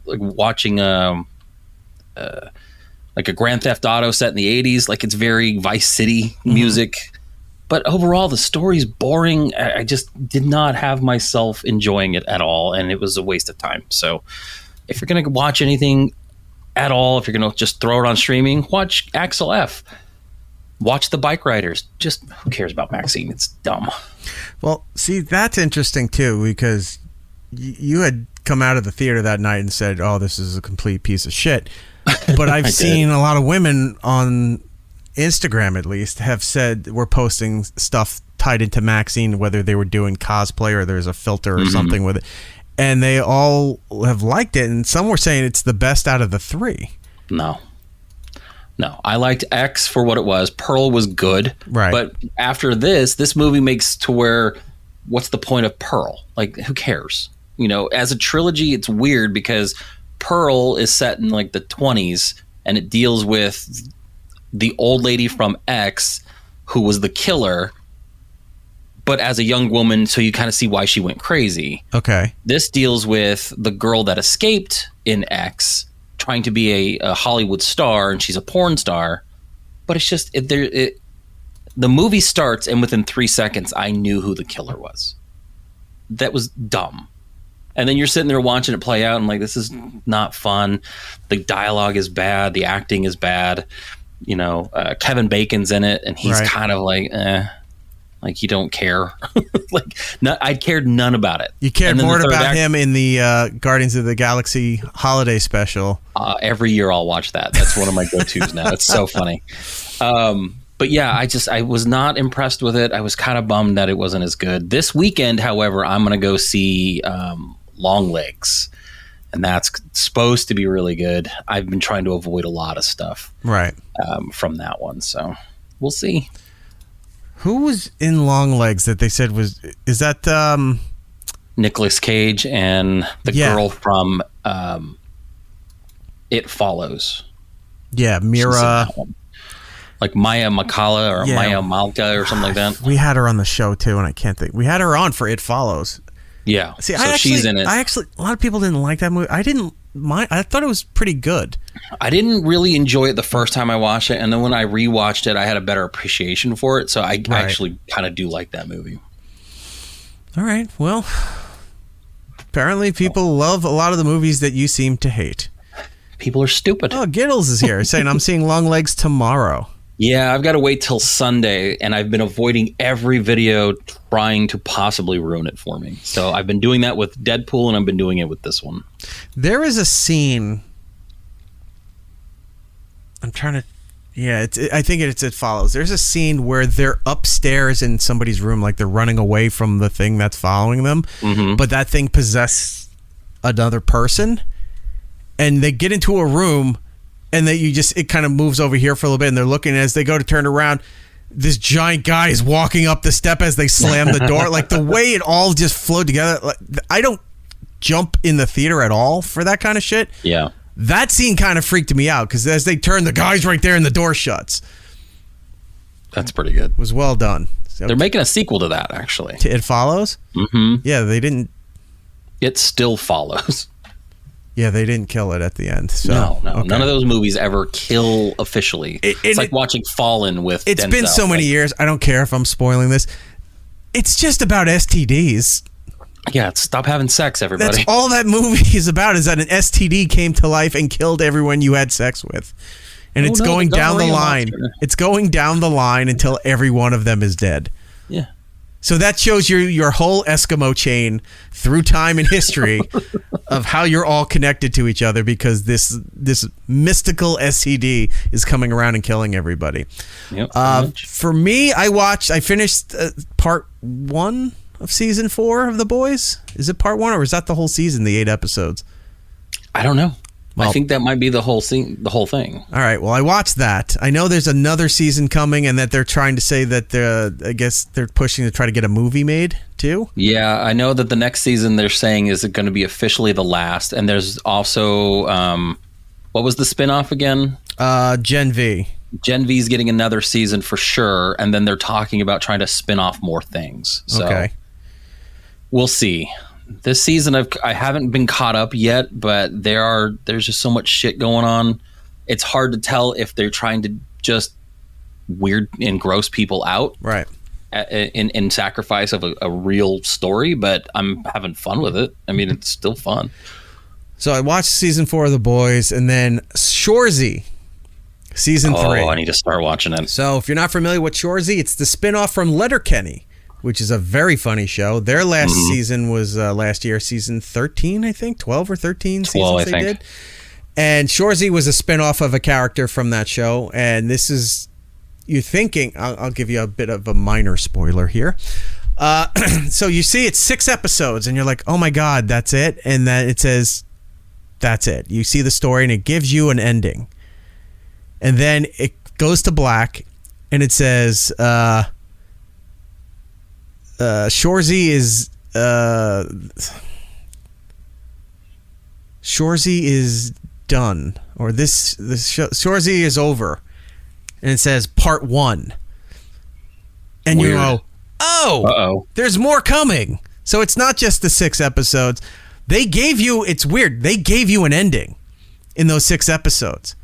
like watching like a Grand Theft Auto set in the 80s. Like it's very Vice City music. But overall, the story's boring. I just did not have myself enjoying it at all, and it was a waste of time. So if you're going to watch anything at all, if you're going to just throw it on streaming, watch Axel F. Watch The Bike Riders. Just who cares about Maxxxine? It's dumb. Well, see, that's interesting, too, because you had come out of the theater that night and said, oh, this is a complete piece of shit. But I've seen a lot of women on Instagram, at least, have said we're posting stuff tied into Maxxxine, whether they were doing cosplay or there's a filter or something with it, and they all have liked it, and some were saying it's the best out of the three. No, I liked X for what it was. Pearl was good, right? But after this movie makes to where, what's the point of Pearl? Like, who cares? You know, as a trilogy, it's weird because Pearl is set in like the 20s, and it deals with the old lady from X who was the killer, but as a young woman, so you kind of see why she went crazy. Okay. This deals with the girl that escaped in X, trying to be a Hollywood star, and she's a porn star. But it's just the movie starts, and within 3 seconds, I knew who the killer was. That was dumb. And then you're sitting there watching it play out, and like, this is not fun. The dialogue is bad. The acting is bad. You know, Kevin Bacon's in it, and he's kind of like, like you don't care. Like, I cared none about it. You cared more about him in the Guardians of the Galaxy holiday special. Every year I'll watch that. That's one of my go-tos now. It's so funny. But yeah, I was not impressed with it. I was kind of bummed that it wasn't as good. This weekend, however, I'm going to go see Longlegs. And that's supposed to be really good. I've been trying to avoid a lot of stuff from that one. So we'll see. Who was in Longlegs that they said is that Nicolas Cage and the girl from It Follows. Yeah, Mira. Like Maya Makala or Maya Malka or something like that. We had her on the show too, and I can't think. We had her on for It Follows. Yeah, see, she's in it. A lot of people didn't like that movie. I didn't mind. I thought it was pretty good. I didn't really enjoy it the first time I watched it, and then when I rewatched it, I had a better appreciation for it. So I actually kind of do like that movie. All right. Well, apparently people love a lot of the movies that you seem to hate. People are stupid. Oh, Giddles is here saying I'm seeing Longlegs tomorrow. Yeah, I've got to wait till Sunday, and I've been avoiding every video trying to possibly ruin it for me. So I've been doing that with Deadpool, and I've been doing it with this one. There is a scene. I'm trying to. Yeah, I think It Follows. There's a scene where they're upstairs in somebody's room, like they're running away from the thing that's following them, but that thing possessed another person, and they get into a room. And then it kind of moves over here for a little bit, and they're looking as they go to turn around. This giant guy is walking up the step as they slam the door. Like the way it all just flowed together. Like, I don't jump in the theater at all for that kind of shit. Yeah, that scene kind of freaked me out because as they turn, the guy's right there and the door shuts. That's pretty good. It was well done. So, they're making a sequel to that, actually. To It Follows? Mm-hmm. Yeah, they didn't. It Still Follows. Yeah, they didn't kill it at the end. So No. okay. None of those movies ever kill officially. It's like watching Fallen with It's Denzel. been so many years. I don't care if I'm spoiling this. It's just about STDs. Yeah, stop having sex, everybody. That's all that movie is about, is that an STD came to life and killed everyone you had sex with. And it's going down the line. It's going down the line until every one of them is dead. Yeah. So that shows your whole Eskimo chain through time and history of how you're all connected to each other, because this mystical STD is coming around and killing everybody. Yep, for me, I finished part 1 of season 4 of The Boys. Is it part 1 or is that the whole season, the 8 episodes? I don't know. Well, I think that might be the whole thing. All right. Well, I watched that. I know there's another season coming, and that they're trying to say that I guess they're pushing to try to get a movie made too. Yeah, I know that the next season they're saying is going to be officially the last, and there's also what was the spinoff again? Gen V. Gen V's getting another season for sure, and then they're talking about trying to spin off more things. So okay. We'll see. This season I haven't been caught up yet, but there's just so much shit going on. It's hard to tell if they're trying to just weird and gross people out, right? In sacrifice of a real story, but I'm having fun with it. I mean, it's still fun. So I watched season 4 of The Boys, and then Shoresy, season 3. Oh, I need to start watching it. So if you're not familiar with Shoresy, it's the spinoff from Letterkenny, which is a very funny show. Their last season was last year, season 13, I think, 12 or 13 seasons they did. And Shoresy was a spinoff of a character from that show. And this is, you're thinking, I'll give you a bit of a minor spoiler here. So you see it's 6 episodes, and you're like, oh my God, that's it? And then it says, that's it. You see the story, and it gives you an ending. And then it goes to black, and it says... Shoresy is done, or this Shoresy is over, and it says part 1, and Weird. you go, oh, there's more coming. So it's not just the 6 episodes. They gave you, it's weird, they gave you an ending in those 6 episodes,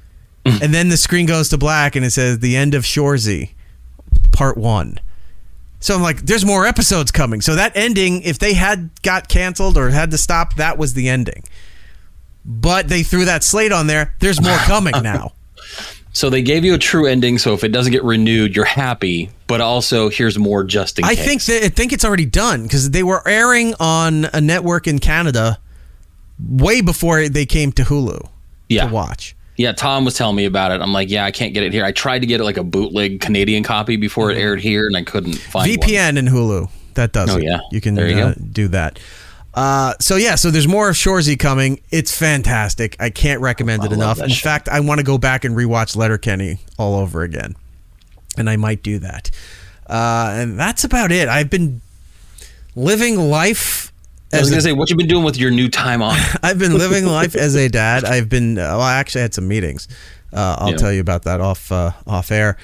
and then the screen goes to black, and it says the end of Shoresy, part 1. So I'm like, there's more episodes coming. So that ending, if they had got canceled or had to stop, that was the ending. But they threw that slate on there. There's more coming now. So they gave you a true ending. So if it doesn't get renewed, you're happy. But also, here's more just in case. I think it's already done, because they were airing on a network in Canada way before they came to Hulu to watch. Yeah, Tom was telling me about it. I'm like, yeah, I can't get it here. I tried to get it like a bootleg Canadian copy before it aired here, and I couldn't find VPN one. and Hulu. That does it. Yeah. You can do that. So there's more of Shoresy coming. It's fantastic. I can't recommend it enough. In fact, I want to go back and rewatch Letterkenny all over again, and I might do that. And that's about it. I've been living life. I was going to say, what you been doing with your new time off? I've been living life as a dad. I've been, I actually had some meetings. I'll tell you about that off air.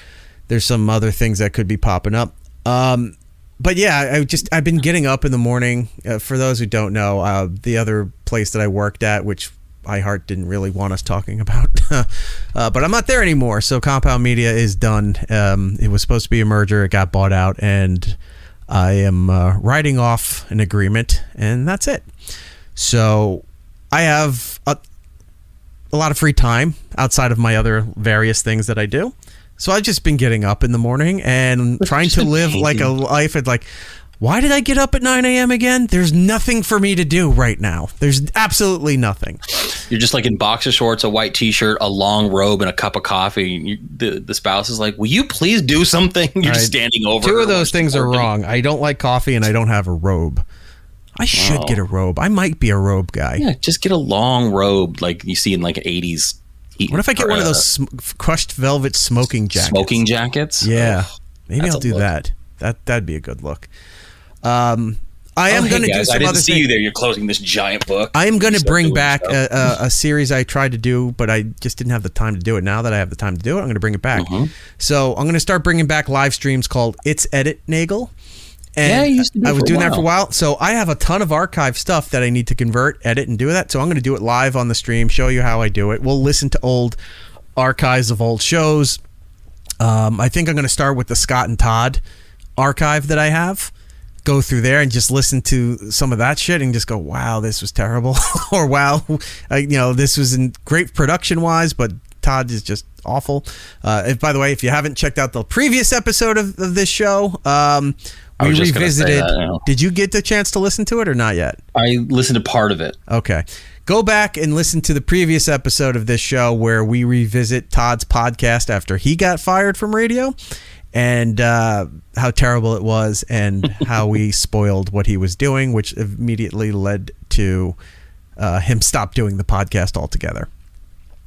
There's some other things that could be popping up. But yeah, I've been getting up in the morning. For those who don't know, the other place that I worked at, which iHeart didn't really want us talking about, but I'm not there anymore. So Compound Media is done. It was supposed to be a merger. It got bought out, and I am writing off an agreement, and that's it. So I have a lot of free time outside of my other various things that I do. So I've just been getting up in the morning and trying to live like a life. It's like, why did I get up at 9 a.m. again? There's nothing for me to do right now. There's absolutely nothing. You're just like in boxer shorts, a white t-shirt, a long robe, and a cup of coffee. The spouse is like, will you please do something? You're just standing over. 2 of those things are wrong. I don't like coffee, and I don't have a robe. I should get a robe. I might be a robe guy. Yeah, just get a long robe like you see in like 80s. What if I get one of those crushed velvet smoking jackets? Smoking jackets? Yeah. Maybe I'll do that. That'd be a good look. I am going to do some I didn't other see things. you there. You're closing this giant book. I am going to bring back a series I tried to do, but I just didn't have the time to do it. Now that I have the time to do it, I'm going to bring it back. So I'm going to start bringing back live streams called It's Edit Nagel. And I used to do it I was for a doing that for a while. while. So I have a ton of archive stuff that I need to convert, edit, and do that. So I'm going to do it live on the stream, show you how I do it. We'll listen to old archives of old shows. I think I'm going to start with the Scott and Todd archive that I have. Go through there and just listen to some of that shit and just go, wow, this was terrible. Or wow, this was great production-wise, but Todd is just awful. By the way, if you haven't checked out the previous episode of this show, we revisited. Did you get the chance to listen to it or not yet? I listened to part of it. Okay. Go back and listen to the previous episode of this show where we revisit Todd's podcast after he got fired from radio and how terrible it was and how we spoiled what he was doing, which immediately led to him stop doing the podcast altogether.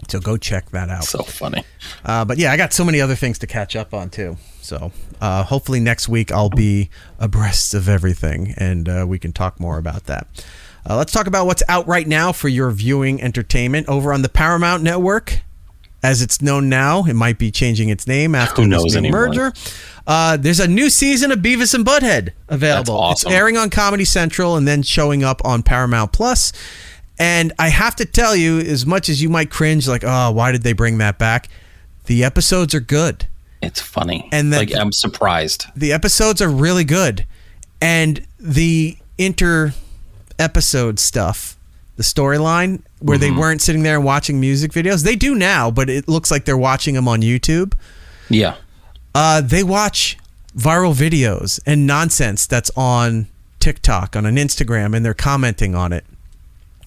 So go check that out. So funny. But yeah, I got so many other things to catch up on too. So hopefully next week I'll be abreast of everything and we can talk more about that. Let's talk about what's out right now for your viewing entertainment over on the Paramount Network. As it's known now, it might be changing its name after this new merger. There's a new season of Beavis and Butthead available. That's awesome. It's airing on Comedy Central and then showing up on Paramount Plus. And I have to tell you, as much as you might cringe, like, oh, why did they bring that back? The episodes are good. It's funny. And I'm surprised. The episodes are really good. And the inter-episode stuff, the storyline, where they weren't sitting there and watching music videos. They do now, but it looks like they're watching them on YouTube. Yeah. They watch viral videos and nonsense that's on TikTok, on an Instagram, and they're commenting on it.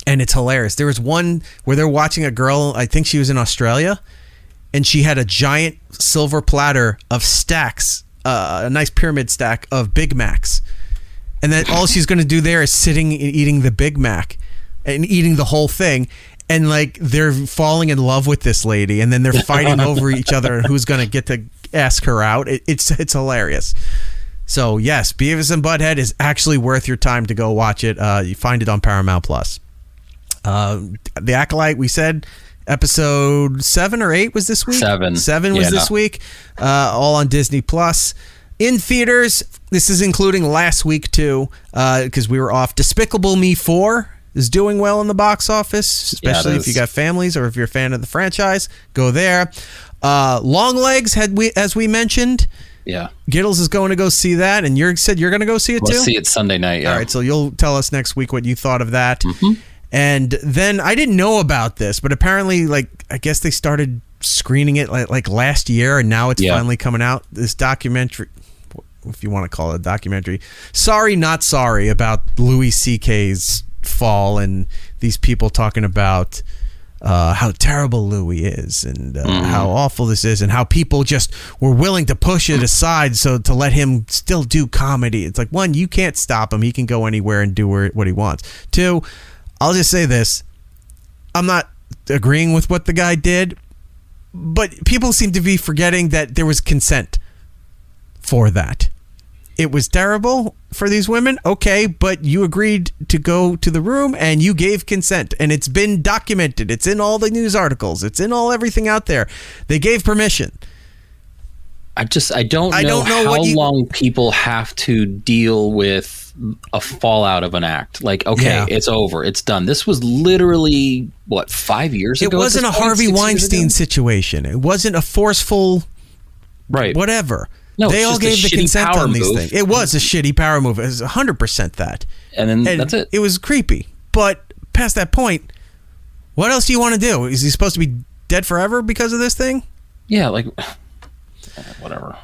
And it's hilarious. There was one where they're watching a girl, I think she was in Australia, and she had a giant silver platter of stacks, a nice pyramid stack of Big Macs. And then all she's going to do there is sitting and eating the Big Mac and eating the whole thing. And like they're falling in love with this lady, and then they're fighting over each other and who's going to get to ask her out. It's hilarious. So yes, Beavis and Butthead is actually worth your time to go watch it. You find it on Paramount Plus. The Acolyte, we said episode 7 or 8 was this week. 7 was this week. All on Disney Plus. In theaters, this is including last week too, because we were off. Despicable Me 4 is doing well in the box office, especially if you got families or if you're a fan of the franchise. Go there. Longlegs, as we mentioned. Yeah. Giddles is going to go see that, and you said you're going to go see it too? We'll see it Sunday night, yeah. All right, so you'll tell us next week what you thought of that. Mm-hmm. And then I didn't know about this, but apparently, I guess they started screening it like last year, and now it's finally coming out. This documentary, if you want to call it a documentary, Sorry Not Sorry, about Louis C.K.'s fall and these people talking about how terrible Louis is and how awful this is and how people just were willing to push it aside so to let him still do comedy. It's like, one, you can't stop him. He can go anywhere and do what he wants. Two, I'll just say this. I'm not agreeing with what the guy did, but people seem to be forgetting that there was consent for that. It was terrible for these women, okay, but you agreed to go to the room and you gave consent, and it's been documented. It's in all the news articles. It's in everything out there. They gave permission. I don't know how long people have to deal with a fallout of an act. Like, okay, it's over. It's done. This was literally, 5 years ago? It wasn't a Harvey Weinstein situation. It wasn't a forceful whatever. No, they all gave the consent on these things. It was a shitty power move. It was 100% that. And that's it. It was creepy. But past that point, what else do you want to do? Is he supposed to be dead forever because of this thing? Yeah, whatever.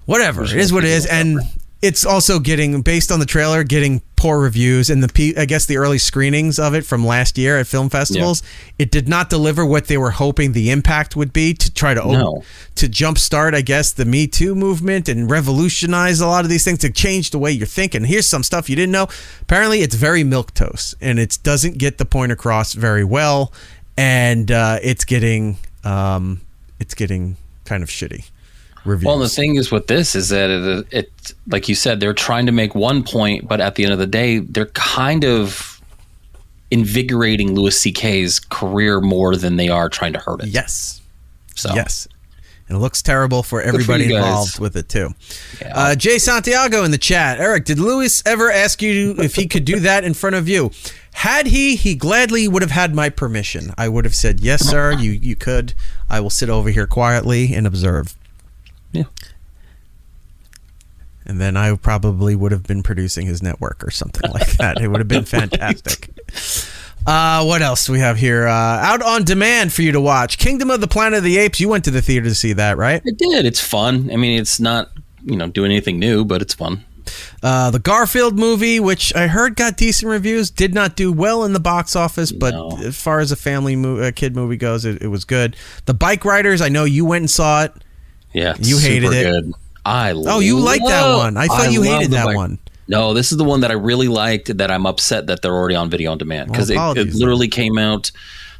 It is what it is. And it's also based on the trailer, getting poor reviews. And I guess the early screenings of it from last year at film festivals, it did not deliver what they were hoping the impact would be to try to jumpstart, I guess, the Me Too movement and revolutionize a lot of these things, to change the way you're thinking. Here's some stuff you didn't know. Apparently, it's very milquetoast, and it doesn't get the point across very well, and it's getting kind of shitty reviews. Well, the thing is with this is that it like you said, they're trying to make one point, but at the end of the day, they're kind of invigorating Louis C.K.'s career more than they are trying to hurt it. Yes. So. Yes. And it looks terrible for everybody involved with it, too. Yeah. Jay Santiago in the chat. Eric, did Lewis ever ask you if he could do that in front of you? Had he gladly would have had my permission. I would have said, yes, sir, you could. I will sit over here quietly and observe. Yeah. And then I probably would have been producing his network or something like that. It would have been fantastic. What else do we have here? Out on demand for you to watch. Kingdom of the Planet of the Apes. You went to the theater to see that, right? I did. It's fun. I mean, it's not, doing anything new, but it's fun. The Garfield movie, which I heard got decent reviews, did not do well in the box office, but as far as a family kid movie goes, it was good. The Bike Riders, I know you went and saw it. Yeah, you hated it. Good. You liked that one. I thought you hated that one. No, this is the one that I really liked. That I'm upset that they're already on video on demand because it literally came out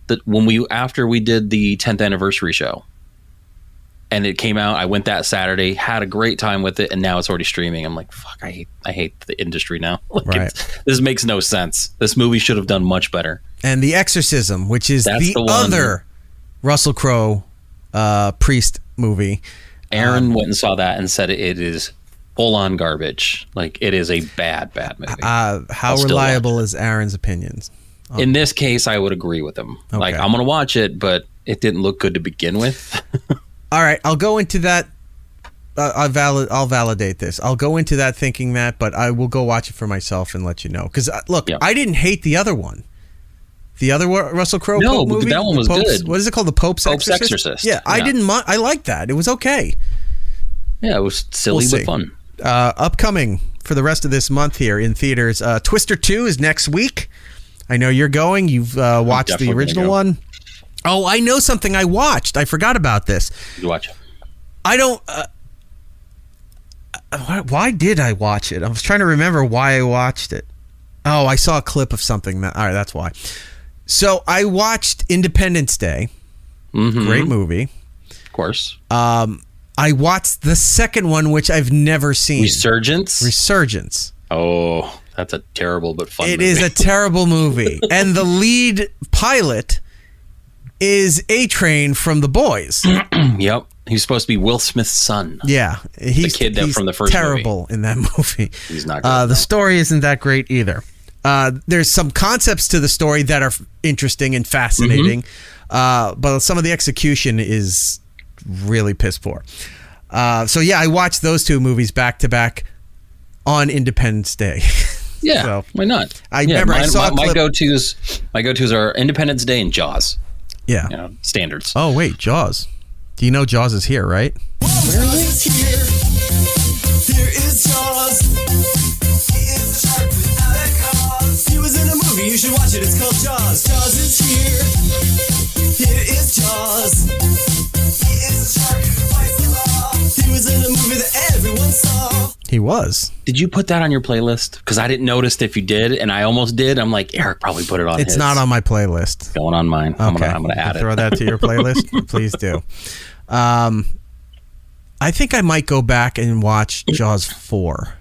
that after we did the 10th anniversary show. And it came out. I went that Saturday, had a great time with it, and now it's already streaming. I'm like, fuck! I hate the industry now. This makes no sense. This movie should have done much better. And The Exorcism, which is the other Russell Crowe priest movie. Aaron went and saw that and said it is full on garbage. Like it is a bad movie. How reliable is Aaron's opinions? In this case, I would agree with him. Okay. Like I'm gonna watch it, but it didn't look good to begin with. All right, I'll go into that. I'll validate this. I'll go into that thinking that, but I will go watch it for myself and let you know. Because look, I didn't hate the other one. The other Russell Crowe Pope movie. No, that one was good. What is it called? The Pope's Exorcist? Yeah, I didn't. I liked that. It was okay. Yeah, it was silly but fun. Upcoming for the rest of this month here in theaters, Twister 2 is next week. I know you're going. You've watched the original one. Oh, I know something I watched. I forgot about this. Did you watch it? I don't... why did I watch it? I was trying to remember why I watched it. Oh, I saw a clip of something. All right, that's why. So I watched Independence Day. Mm-hmm. Great movie. Of course. I watched the second one, which I've never seen. Resurgence. Oh, that's a terrible but fun movie. It is a terrible movie. And the lead pilot is A-Train from The Boys. Yep. He's supposed to be Will Smith's son. Yeah. He's the kid from the first terrible movie. In that movie. He's not good. The story isn't that great either. There's some concepts to the story that are interesting and fascinating, but some of the execution is really piss poor. So yeah, I watched those two movies back to back on Independence Day. Yeah, so, why not? I remember I saw my go-tos are Independence Day and Jaws. Yeah, standards. Oh wait, Jaws. Do you know Jaws is here, right? Where is here? Here is Jaws. He is a shark without a cause. He was in a movie, you should watch it. It's called Jaws. Jaws is here. Here is Jaws. He is a shark who fights the law. He was in a movie that everyone saw. He was. Did you put that on your playlist? Because I didn't notice if you did, and I almost did. I'm like, Eric probably put it on. It's not on my playlist. It's going on mine. Okay. I'm gonna add it. Throw that to your playlist. Please do. I think I might go back and watch Jaws 4.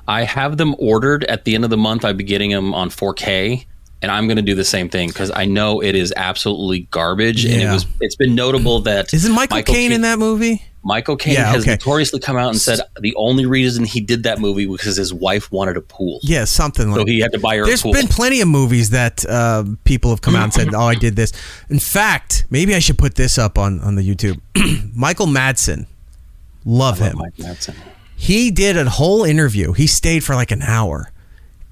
I have them ordered at the end of the month. I'll be getting them on 4K, and I'm going to do the same thing because I know it is absolutely garbage. Yeah. And it's been notable that isn't Michael Caine in that movie? Michael Caine has notoriously come out and said the only reason he did that movie was because his wife wanted a pool. Yeah, something like that. So he had to buy her a pool. There's been plenty of movies that people have come out and said, oh, I did this. In fact, maybe I should put this up on the YouTube. Michael Madsen. Love him. Mike Madsen. He did a whole interview. He stayed for like an hour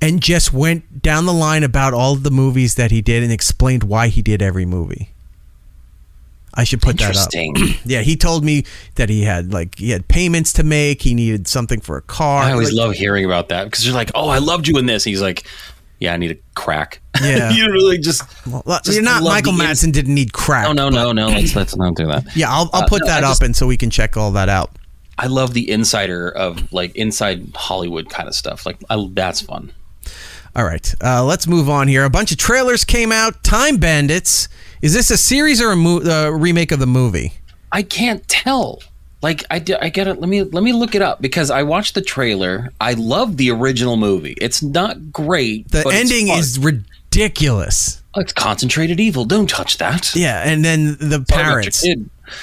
and just went down the line about all of the movies that he did and explained why he did every movie. I should put that up. Yeah, he told me that he had payments to make. He needed something for a car. I always love hearing about that because you're like, oh, I loved you in this. He's like, yeah, I need a crack. Yeah, you really just you're not Michael Madsen didn't need crack. No. Let's not do that. Yeah, I'll put that up and so we can check all that out. I love the insider of inside Hollywood kind of stuff. That's fun. All right, let's move on here. A bunch of trailers came out. Time Bandits. Is this a series or a remake of the movie? I can't tell. I get it. Let me look it up because I watched the trailer. I love the original movie. It's not great. The ending is ridiculous. It's concentrated evil. Don't touch that. Yeah, and then the parents.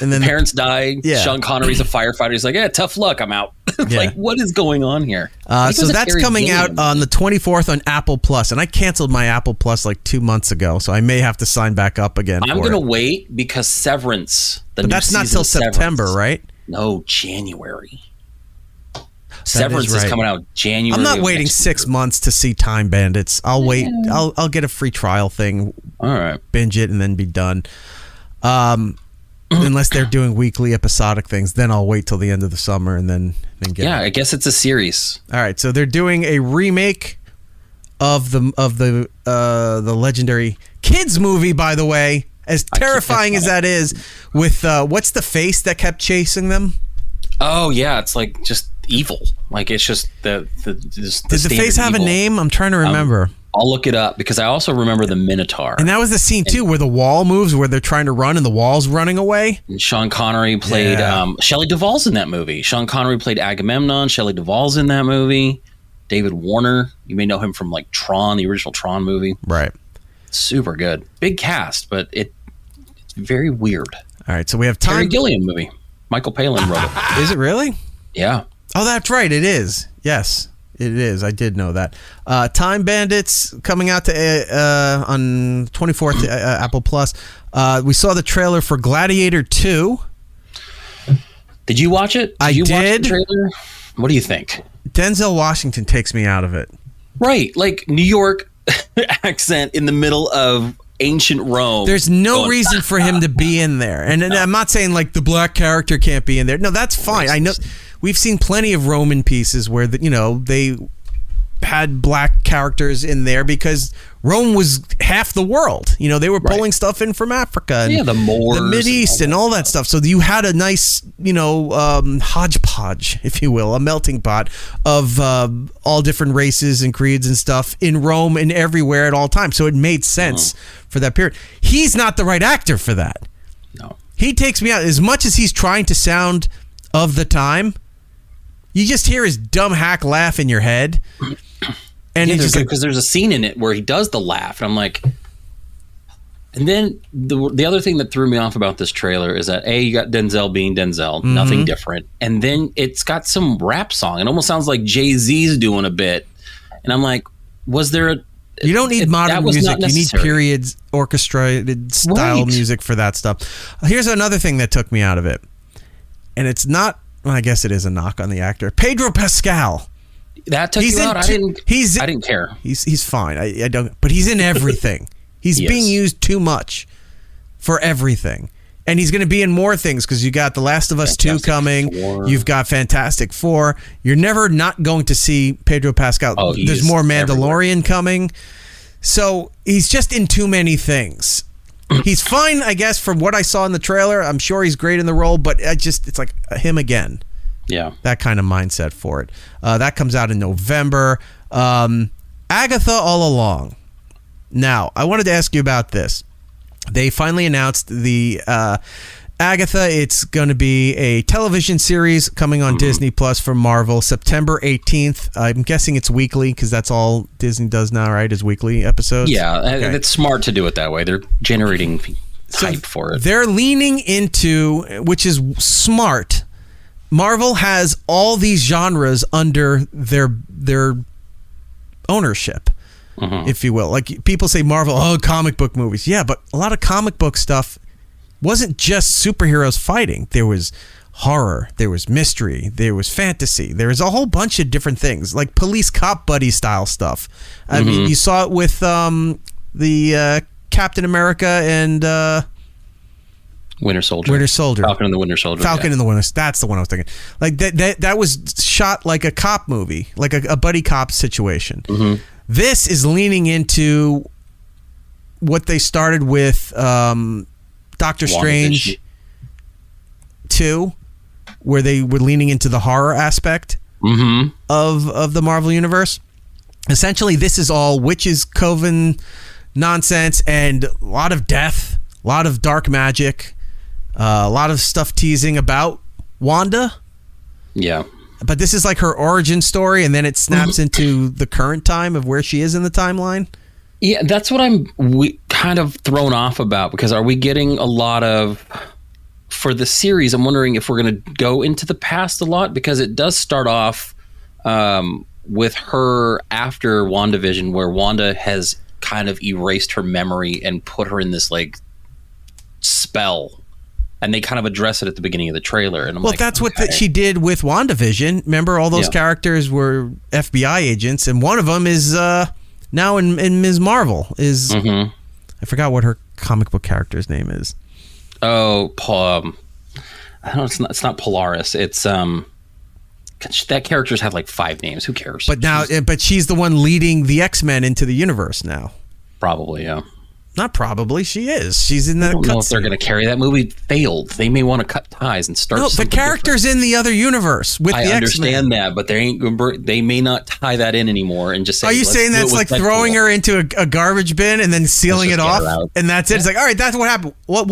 And then parents die. Yeah. Sean Connery's a firefighter. He's like, tough luck. I'm out. Like, what is going on here? So that's coming out on the 24th on Apple Plus, and I canceled my Apple Plus like 2 months ago, so I may have to sign back up again. I'm going to wait because Severance. But that's not till September, right? No, January. Severance is coming out January. I'm not waiting 6 months to see Time Bandits. I'll wait. I'll get a free trial thing. All right. Binge it and then be done. Unless they're doing weekly episodic things, then I'll wait till the end of the summer and then get it. I guess it's a series. All right, so they're doing a remake of the legendary kids movie, by the way, as terrifying as that is, with what's the face that kept chasing them? Oh yeah, it's like just evil. Like it's just the Did the face have evil. a name? I'm trying to remember. I'll look it up because I also remember the Minotaur. And that was the scene too, where the wall moves, where they're trying to run and the wall's running away. And Sean Connery played Shelley Duvall's in that movie. Sean Connery played Agamemnon. Shelley Duvall's in that movie. David Warner, you may know him from like Tron, the original Tron movie. Right. Super good. Big cast, but it's very weird. All right, so we have Terry Gilliam movie. Michael Palin wrote it. Is it really? Yeah. Oh, that's right. It is. Yes, it is. I did know that. Time Bandits coming out to on 24th Apple Plus. We saw the trailer for Gladiator 2. Did you watch it? I did. Watch the trailer? What do you think? Denzel Washington takes me out of it. Right, like New York accent in the middle of ancient Rome. There's no reason for him to be in there. And I'm not saying like the black character can't be in there. No, that's fine. I know we've seen plenty of Roman pieces where they had black characters in there because Rome was half the world. They were pulling stuff in from Africa and the Moors, the Mideast and all that stuff. So you had a nice, hodgepodge, if you will, a melting pot of all different races and creeds and stuff in Rome and everywhere at all times. So it made sense for that period. He's not the right actor for that. No. He takes me out. As much as he's trying to sound of the time, you just hear his dumb hack laugh in your head. And it's just because there's a scene in it where he does the laugh, and I'm like, and then the other thing that threw me off about this trailer is that you got Denzel being Denzel, nothing different, and then it's got some rap song. It almost sounds like Jay-Z's doing a bit, and I'm like, was there a? You don't need modern music. You need periods, orchestrated style music for that stuff. Here's another thing that took me out of it, and it's not. Well, I guess it is a knock on the actor, Pedro Pascal. That took you out. I didn't care. He's fine. I don't. But he's in everything. He's being used too much for everything, and he's going to be in more things because you got The Last of Us 2 coming. You've got Fantastic Four. You're never not going to see Pedro Pascal. There's more Mandalorian coming, so he's just in too many things. He's fine, I guess, from what I saw in the trailer. I'm sure he's great in the role, but it's like him again. Yeah. That kind of mindset for it. That comes out in November. Agatha All Along. Now, I wanted to ask you about this. They finally announced the Agatha. It's going to be a television series coming on Disney Plus from Marvel, September 18th. I'm guessing it's weekly because that's all Disney does now, right? Is weekly episodes? Yeah, okay. It's smart to do it that way. They're generating hype for it. They're leaning into, which is smart. Marvel has all these genres under their ownership, if you will. Like people say Marvel, comic book movies. Yeah, but a lot of comic book stuff wasn't just superheroes fighting. There was horror, there was mystery, there was fantasy. There was a whole bunch of different things, like police cop buddy style stuff. I mean, you saw it with the Captain America and Winter Soldier. Falcon and the Winter Soldier. And the Winter. That's the one I was thinking. Like that was shot like a cop movie, like a buddy cop situation. This is leaning into what they started with Doctor Strange 2, where they were leaning into the horror aspect of the Marvel universe. Essentially, this is all witches, coven nonsense, and a lot of death, a lot of dark magic. A lot of stuff teasing about Wanda. Yeah. But this is like her origin story, and then it snaps into the current time of where she is in the timeline. Yeah, that's what I'm kind of thrown off about, because are we getting a lot of for the series, I'm wondering if we're going to go into the past a lot, because it does start off with her after WandaVision, where Wanda has kind of erased her memory and put her in this like spell. And they kind of address it at the beginning of the trailer. And I'm like, that's what she did with WandaVision. Remember, all those characters were FBI agents, and one of them is now in Ms. Marvel. I forgot what her comic book character's name is. Oh, I don't know. It's not Polaris. It's that character's have like 5 names. Who cares? But she's the one leading the X-Men into the universe now. Probably, yeah. Not probably. She is. She's in that. I don't know if they're going to carry that movie. Failed. They may want to cut ties and start. No, the character's in the other universe with the X-Men. I understand that, but they may not tie that in anymore and just say. Are you saying that's like throwing her into a garbage bin and then sealing it off, and that's it? It's like, all right, that's what happened. What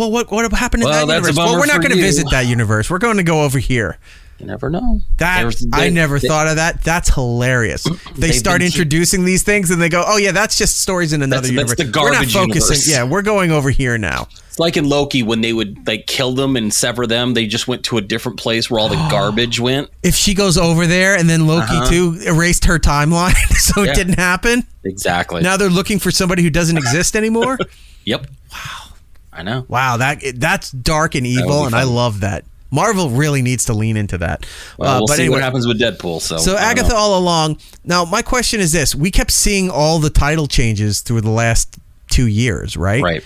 happened in that universe? Well, we're not going to visit that universe. We're going to go over here. You never know. I never thought of that. That's hilarious. They start introducing these things and they go, oh yeah, that's just stories in another universe. That's the garbage universe. Yeah, we're going over here now. It's like in Loki when they would like kill them and sever them. They just went to a different place where all the garbage went. If she goes over there and then Loki too erased her timeline so it didn't happen. Exactly. Now they're looking for somebody who doesn't exist anymore. Yep. Wow. I know. Wow, that's dark and evil, and I love that. Marvel really needs to lean into that. Well, we'll see what happens with Deadpool. So Agatha all along. Now, my question is this. We kept seeing all the title changes through the last 2 years, right? Right.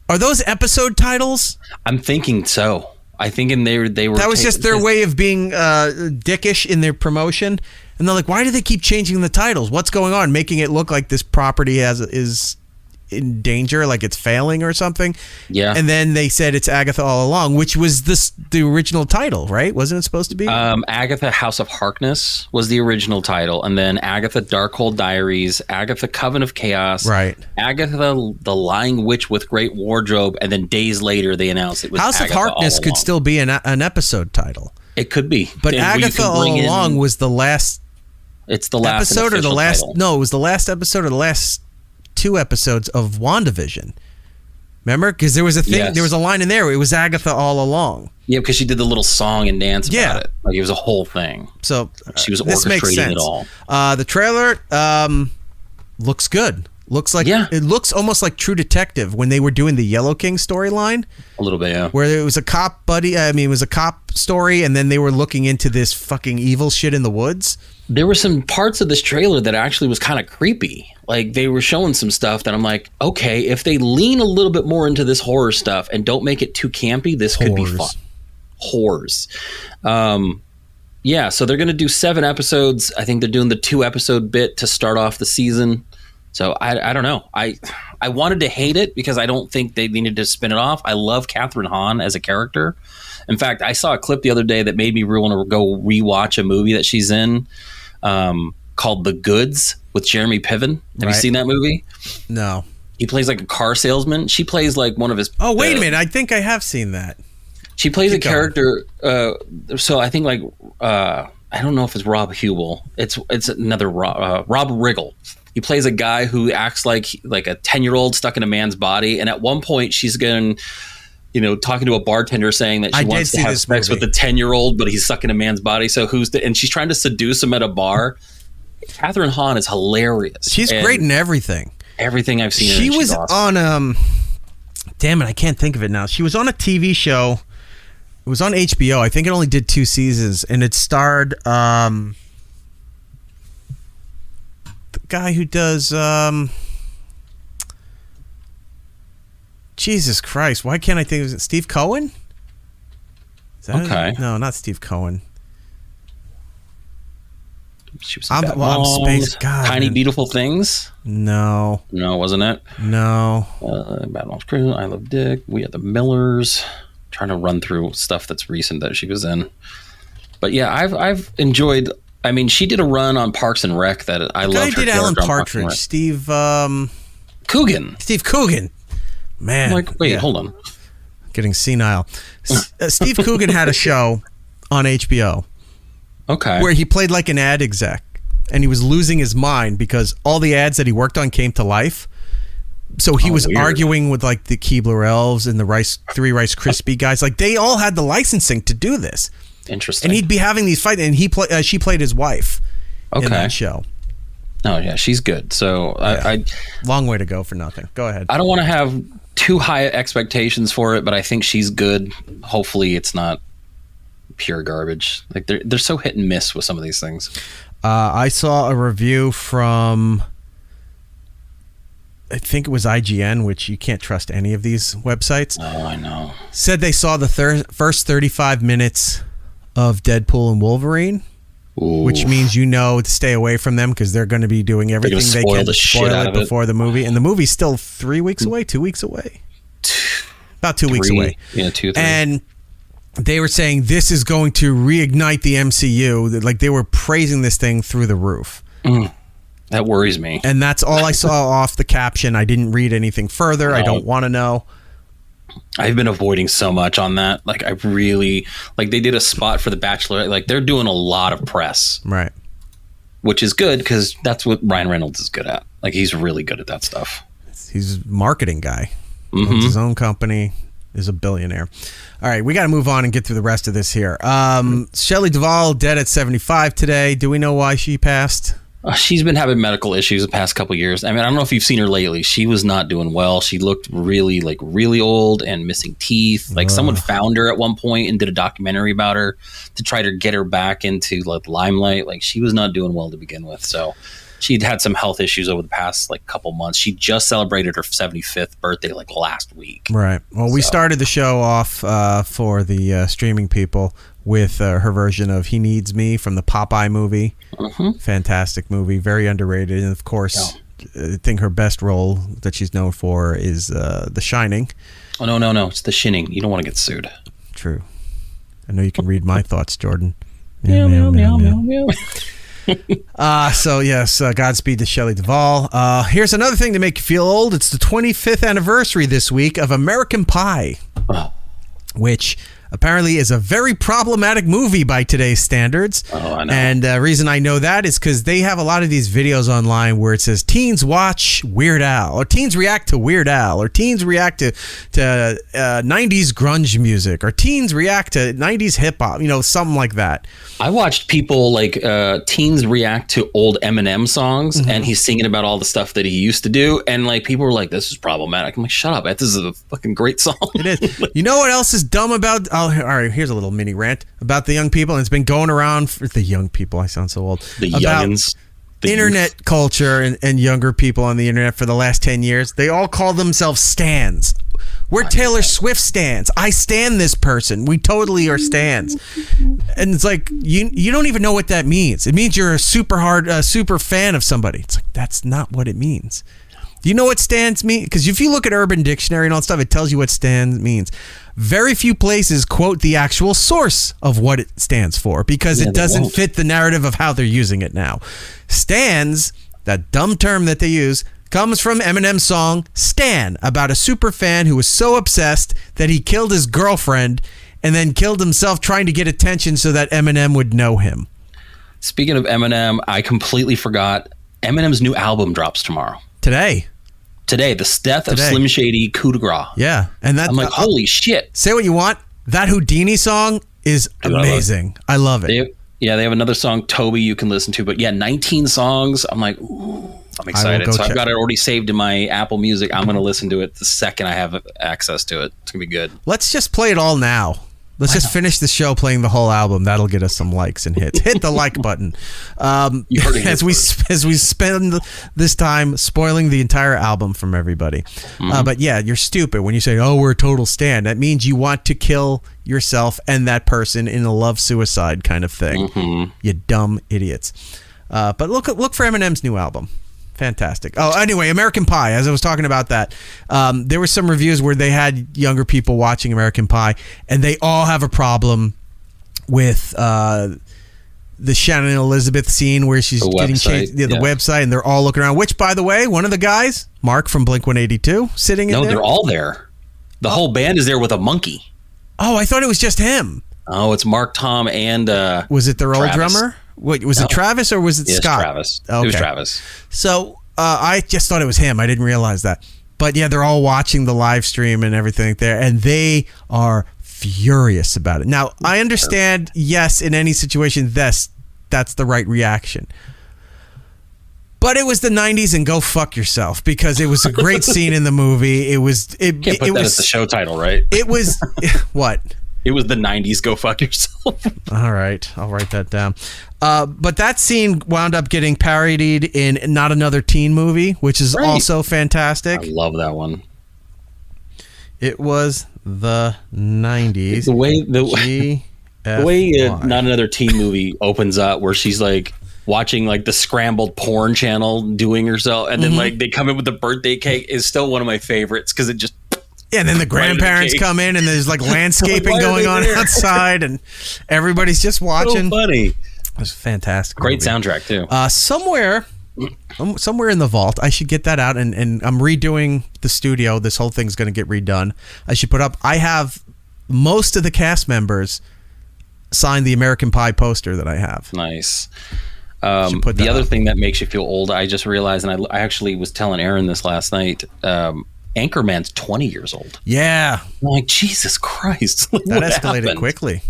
Are those episode titles? I'm thinking so. I think they were. That was just their way of being dickish in their promotion. And they're like, why do they keep changing the titles? What's going on? Making it look like this property is in danger, like it's failing or something. Yeah. And then they said it's Agatha all along, which was the original title, right? Wasn't it supposed to be? Agatha House of Harkness was the original title, and then Agatha Darkhold Diaries, Agatha Coven of Chaos, right? Agatha the Lying Witch with Great Wardrobe, and then days later they announced it was House Agatha of Harkness could still be an episode title. It could be. But Agatha all along was the last. It's the last episode or the last title. No, it was the last episode or the last 2 episodes of WandaVision. Remember? Because there was a thing, there was a line in there. It was Agatha all along. Yeah, because she did the little song and dance about it. Like it was a whole thing. So she was this makes orchestrating sense. it all. The trailer looks good. Looks like it looks almost like True Detective when they were doing the Yellow King storyline. A little bit, yeah. Where it was a cop buddy. I mean, it was a cop story, and then they were looking into this fucking evil shit in the woods. There were some parts of this trailer that actually was kind of creepy. Like they were showing some stuff that I'm like, okay, if they lean a little bit more into this horror stuff and don't make it too campy, this could be fun. Horrors. Yeah, so they're going to do 7 episodes. I think they're doing the 2-episode bit to start off the season. So I don't know. I wanted to hate it because I don't think they needed to spin it off. I love Catherine Hahn as a character. In fact, I saw a clip the other day that made me want to go rewatch a movie that she's in called The Goods with Jeremy Piven. Have you seen that movie? No. He plays like a car salesman. She plays like one of his... Oh, wait a minute. I think I have seen that. She plays a character... so I think like... I don't know if it's Rob Hubel. It's another Rob Riggle. He plays a guy who acts like a 10-year-old stuck in a man's body. And at one point, she's going... talking to a bartender saying that she wants to have sex with a 10-year-old, but he's stuck in a man's body. So and she's trying to seduce him at a bar. Catherine Hahn is hilarious. She's great in everything. Everything I've seen. She was on damn it, I can't think of it now. She was on a TV show. It was on HBO. I think it only did 2 seasons, and it starred the guy who does Jesus Christ, why can't I think of it? Steve Cohen? Is that okay. No, not Steve Cohen. She was Space. God, Tiny Beautiful Things? No. No, wasn't it? No. Bad Moms Crew, I Love Dick, We Are the Millers. I'm trying to run through stuff that's recent that she was in. But yeah, I've enjoyed... I mean, she did a run on Parks and Rec that I love. Who did Alan Partridge? Steve... Coogan. Steve Coogan. Man. I'm like, wait, hold on. Getting senile. Steve Coogan had a show on HBO. Okay. Where he played like an ad exec, and he was losing his mind because all the ads that he worked on came to life, So he was arguing with like the Keebler Elves and the Three Rice Krispie guys. Like they all had the licensing to do this. Interesting. And he'd be having these fights, and she played his wife in that show. Oh yeah, she's good. So I long way to go for nothing. Go ahead. I don't want to have too high expectations for it, but I think she's good. Hopefully, it's not pure garbage. Like they're so hit and miss with some of these things. I saw a review from, I think it was IGN, which you can't trust any of these websites. Oh, I know. Said they saw the first 35 minutes of Deadpool and Wolverine, which means to stay away from them because they're going to be doing everything they can to spoil it before the movie. And the movie's still 3 weeks away, 2 weeks away. About 2 weeks away. Yeah, 2 or 3. And they were saying this is going to reignite the MCU. Like they were praising this thing through the roof. That worries me. And that's all I saw off the caption. I didn't read anything further. I don't want to know. I've been avoiding so much on that. Like I really they did a spot for The Bachelor. Like they're doing a lot of press, right? Which is good because that's what Ryan Reynolds is good at. Like he's really good at that stuff. He's a marketing guy. Owns his own company. Is a billionaire. All right, we got to move on and get through the rest of this here. Shelley Duvall dead at 75 today. Do we know why she passed? She's been having medical issues the past couple years. I mean, I don't know if you've seen her lately. She was not doing well. She looked really old and missing teeth. Like someone found her at one point and did a documentary about her to try to get her back into like limelight. Like she was not doing well to begin with. So she'd had some health issues over the past like couple months. She just celebrated her 75th birthday like last week. Right. Well, we started the show off for the streaming people with her version of He Needs Me from the Popeye movie. Fantastic movie, very underrated. And of course, I think her best role that she's known for is The Shining. Oh, no. It's The Shining. You don't want to get sued. True. I know you can read my thoughts, Jordan. Meow, meow, meow, meow, meow. So yes, Godspeed to Shelley Duvall. Here's another thing to make you feel old. It's the 25th anniversary this week of American Pie, which apparently is a very problematic movie by today's standards. Oh, I know. And the reason I know that is because they have a lot of these videos online where it says teens watch Weird Al, or teens react to Weird Al, or teens react to 90s grunge music, or teens react to 90s hip hop, something like that. I watched people like teens react to old Eminem songs, and he's singing about all the stuff that he used to do, and like people were like, "This is problematic." I'm like, "Shut up! This is a fucking great song." It is. You know what else is dumb about? All right, here's a little mini rant about the young people, and it's been going around for the young people. I sound so old. The youngins. Internet culture and younger people on the internet for the last 10 years. They all call themselves stans. We're Taylor Swift stans. I stan this person. We totally are stans. And it's like, you don't even know what that means. It means you're a super fan of somebody. It's like, that's not what it means. Do you know what stans mean? Because if you look at Urban Dictionary and all that stuff, it tells you what stans means. Very few places quote the actual source of what it stands for because it doesn't fit the narrative of how they're using it now. Stans, that dumb term that they use, comes from Eminem's song Stan, about a super fan who was so obsessed that he killed his girlfriend and then killed himself trying to get attention so that Eminem would know him. Speaking of Eminem, I completely forgot Eminem's new album drops tomorrow. Today, The Death of Slim Shady Coup de Grace. Yeah. And that, I'm like, holy shit. Say what you want. That Houdini song is amazing. I love it. They have another song, Toby, you can listen to. But yeah, 19 songs. I'm like, ooh, I'm excited. So I've got it already saved in my Apple Music. I'm going to listen to it the second I have access to it. It's going to be good. Let's just play it all now. Let's just finish the show playing the whole album. That'll get us some likes and hits. Hit the like button. As we spend this time spoiling the entire album from everybody. But yeah, you're stupid when you say, "Oh, we're a total stan." That means you want to kill yourself and that person in a love suicide kind of thing. You dumb idiots. But look for Eminem's new album. Fantastic. Oh, anyway, American Pie, as I was talking about that, there were some reviews where they had younger people watching American Pie, and they all have a problem with the Shannon Elizabeth scene where she's getting chased, the website, and they're all looking around, which, by the way, one of the guys, Mark from Blink-182, sitting in there. No, they're all there. The whole band is there with a monkey. Oh, I thought it was just him. Oh, it's Mark, Tom, and was it their old Travis. drummer? Wait, was it Travis or was it Scott? Travis. Okay. It was Travis. So I just thought it was him. I didn't realize that. But yeah, they're all watching the live stream and everything there, and they are furious about it. Now, I understand, yes, in any situation, that's the right reaction. But it was the 90s, and go fuck yourself, because it was a great scene in the movie. It was. Can't put that as the show title, right? It was what? It was the 90s. Go fuck yourself. All right, I'll write that down. But that scene wound up getting parodied in Not Another Teen Movie, which is also fantastic. I love that one. It was the 90s. The way Not Another Teen Movie opens up, where she's like watching like the scrambled porn channel doing herself, and then like they come in with the birthday cake, is still one of my favorites, because it just. Yeah, and then the grandparents come in, and there's like landscaping going on outside, and everybody's just watching. So funny. It was fantastic. Great soundtrack too. Somewhere in the vault, I should get that out, and I'm redoing the studio. This whole thing's going to get redone. I should put up. I have most of the cast members sign the American Pie poster that I have. Nice. The other thing that makes you feel old, I just realized, and I actually was telling Aaron this last night. Anchorman's 20 years old. Yeah. I'm like, Jesus Christ. That escalated quickly.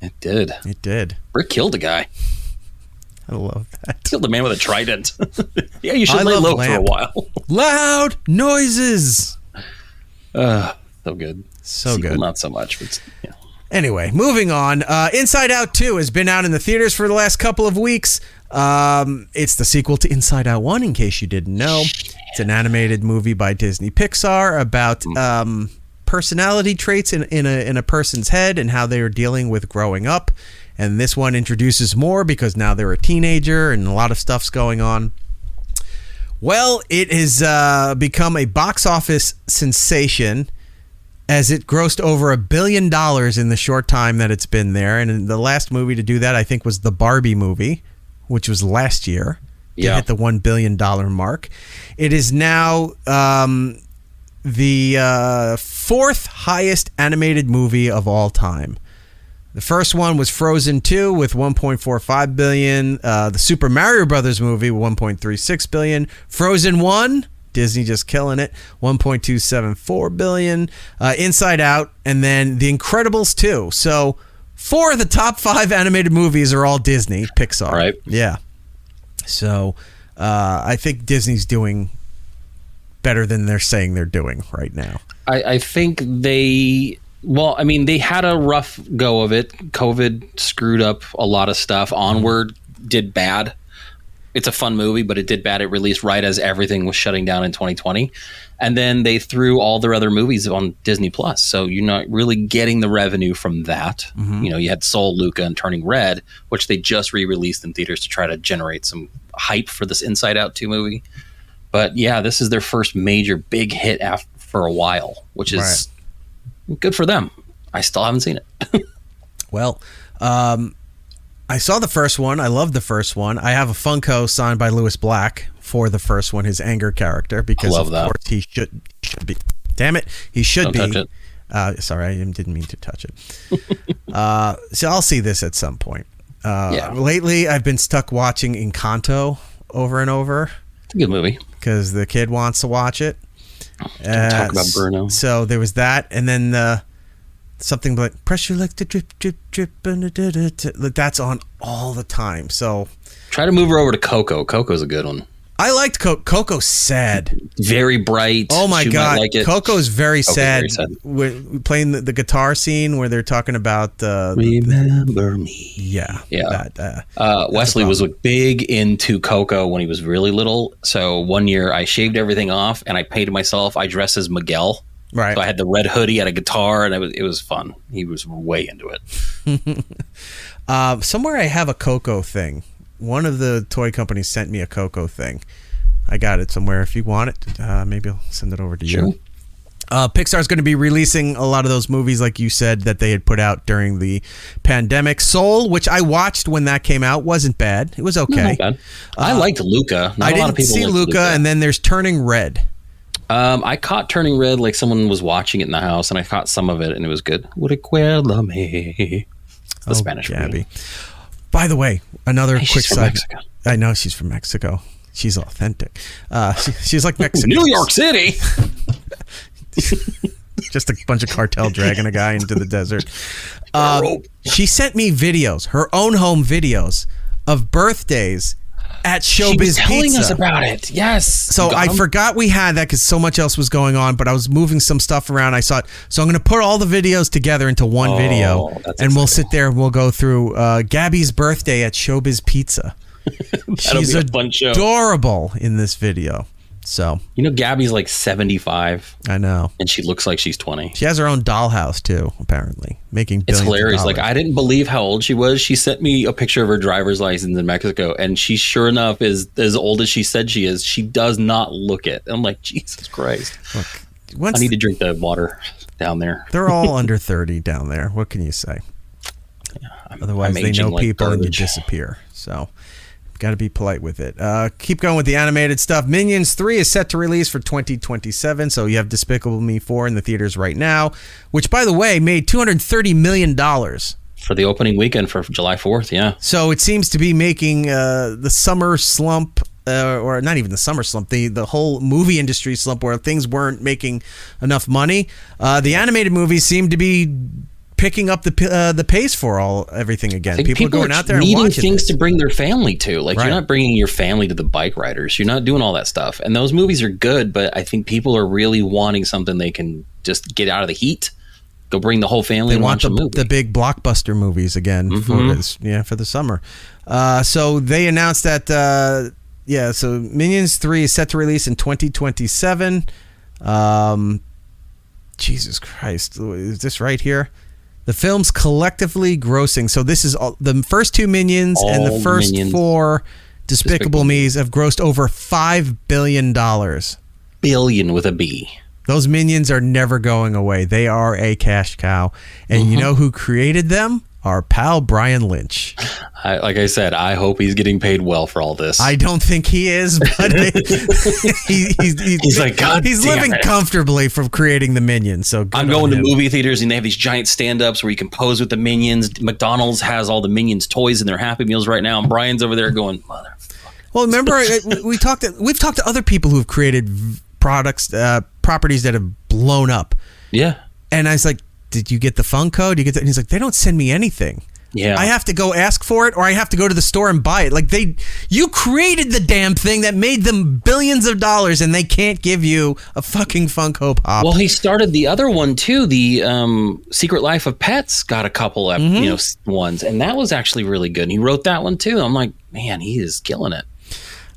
It did. It did. Rick killed a guy. I love that. Killed a man with a trident. Yeah, you should lay low for a while. Loud noises. So good. So Sequel, good. Not so much. But yeah. Anyway, moving on. Inside Out 2 has been out in the theaters for the last couple of weeks. It's the sequel to Inside Out 1, in case you didn't know. It's an animated movie by Disney Pixar about personality traits in a person's head and how they are dealing with growing up. And this one introduces more, because now they're a teenager and a lot of stuff's going on. Well, it has become a box office sensation, as it grossed over $1 billion in the short time that it's been there. And the last movie to do that, I think, was the Barbie movie, which was last year. To hit the $1 billion mark. It is now the fourth highest animated movie of all time. The first one was Frozen 2 with $1.45 billion. The Super Mario Brothers movie, $1.36 billion. Frozen 1, Disney just killing it, $1.274 billion. Inside Out, and then The Incredibles 2. So 4 of the top 5 animated movies are all Disney, Pixar. Right. Yeah. So I think Disney's doing better than they're saying they're doing right now. I think they had a rough go of it. COVID screwed up a lot of stuff. Onward did bad. It's a fun movie, but it did bad. It released right as everything was shutting down in 2020. And then they threw all their other movies on Disney Plus. So you're not really getting the revenue from that. You know, you had Soul, Luca, and Turning Red, which they just re-released in theaters to try to generate some hype for this Inside Out 2 movie. But yeah, this is their first major big hit for a while, which is good for them. I still haven't seen it. Well, I saw the first one. I loved the first one. I have a Funko signed by Lewis Black for the first one, his anger character, because of course he should be. Damn it, he should be. Touch it. Sorry, I didn't mean to touch it. So I'll see this at some point. Lately, I've been stuck watching Encanto over and over. It's a good movie because the kid wants to watch it. Don't talk about Bruno. So there was that, and then something like pressure like the drip, drip, drip, that's on all the time. So try to move her over to Coco. Coco's a good one. I liked Coco's sad. Very bright. Oh my God. Like Coco's very sad. We're playing the guitar scene where they're talking about Remember Me. Yeah. Wesley was big into Coco when he was really little. So one year I shaved everything off and I painted myself. I dressed as Miguel. Right. So I had the red hoodie, had a guitar, and it was fun. He was way into it. Somewhere I have a Coco thing. One of the toy companies sent me a Coco thing. I got it somewhere. If you want it, maybe I'll send it over to you. Pixar's going to be releasing a lot of those movies, like you said, that they had put out during the pandemic. Soul, which I watched when that came out, wasn't bad. It was okay. Not bad. I liked Luca. I didn't see Luca, and then there's Turning Red. I caught Turning Red, like someone was watching it in the house, and I caught some of it, and it was good. Recuérdame. It's the Spanish Gabby. By the way, another quick side. I know she's from Mexico. She's authentic. She's like Mexican. New York City. Just a bunch of cartel dragging a guy into the desert. She sent me videos, her own home videos of birthdays at Showbiz Pizza. She was telling us about it. Yes. So I forgot we had that because so much else was going on, but I was moving some stuff around. I saw it. So I'm going to put all the videos together into one video, and we'll sit there and we'll go through Gabby's birthday at Showbiz Pizza. She's adorable in this video. So Gabby's like 75. I know, and she looks like she's 20. She has her own dollhouse too, apparently, making billions. It's hilarious. Of dollars. Like I didn't believe how old she was. She sent me a picture of her driver's license in Mexico, and she sure enough is as old as she said she is. She does not look it. I'm like, Jesus Christ! Look, I need to drink the water down there. They're all under 30 down there. What can you say? Yeah, Otherwise, they know people and you disappear. So. Got to be polite with it. Keep going with the animated stuff. Minions 3 is set to release for 2027. So you have Despicable Me 4 in the theaters right now, which, by the way, made $230 million. For the opening weekend for July 4th, yeah. So it seems to be making the summer slump, or not even the summer slump, the whole movie industry slump where things weren't making enough money. The animated movies seem to be picking up the pace for everything again. People are going out there and watching things to bring their family to. Like You're not bringing your family to the bike riders. You're not doing all that stuff. And those movies are good, but I think people are really wanting something they can just get out of the heat, go bring the whole family and watch a movie. The big blockbuster movies again for the summer. So they announced that so Minions 3 is set to release in 2027. Jesus Christ, is this right here? The film's collectively grossing. So this is the first two Minions and the first four Despicable Me's have grossed over $5 billion. Billion with a B. Those Minions are never going away. They are a cash cow. And you know who created them? Our pal Brian Lynch. Like I said, I hope he's getting paid well for all this. I don't think he is, but he's like, God, he's living comfortably from creating the Minions. So I'm going to movie theaters and they have these giant stand-ups where you can pose with the Minions. McDonald's has all the Minions toys in their Happy Meals right now, and Brian's over there going, motherfucker. Well, remember we've talked to other people who have created properties that have blown up. Yeah, and I was like, did you get the Funko? Do you get that? And he's like, they don't send me anything. Yeah. I have to go ask for it, or I have to go to the store and buy it. Like you created the damn thing that made them billions of dollars, and they can't give you a fucking Funko Pop. Well, he started the other one too. The Secret Life of Pets got a couple of ones, and that was actually really good. And he wrote that one too. I'm like, man, he is killing it.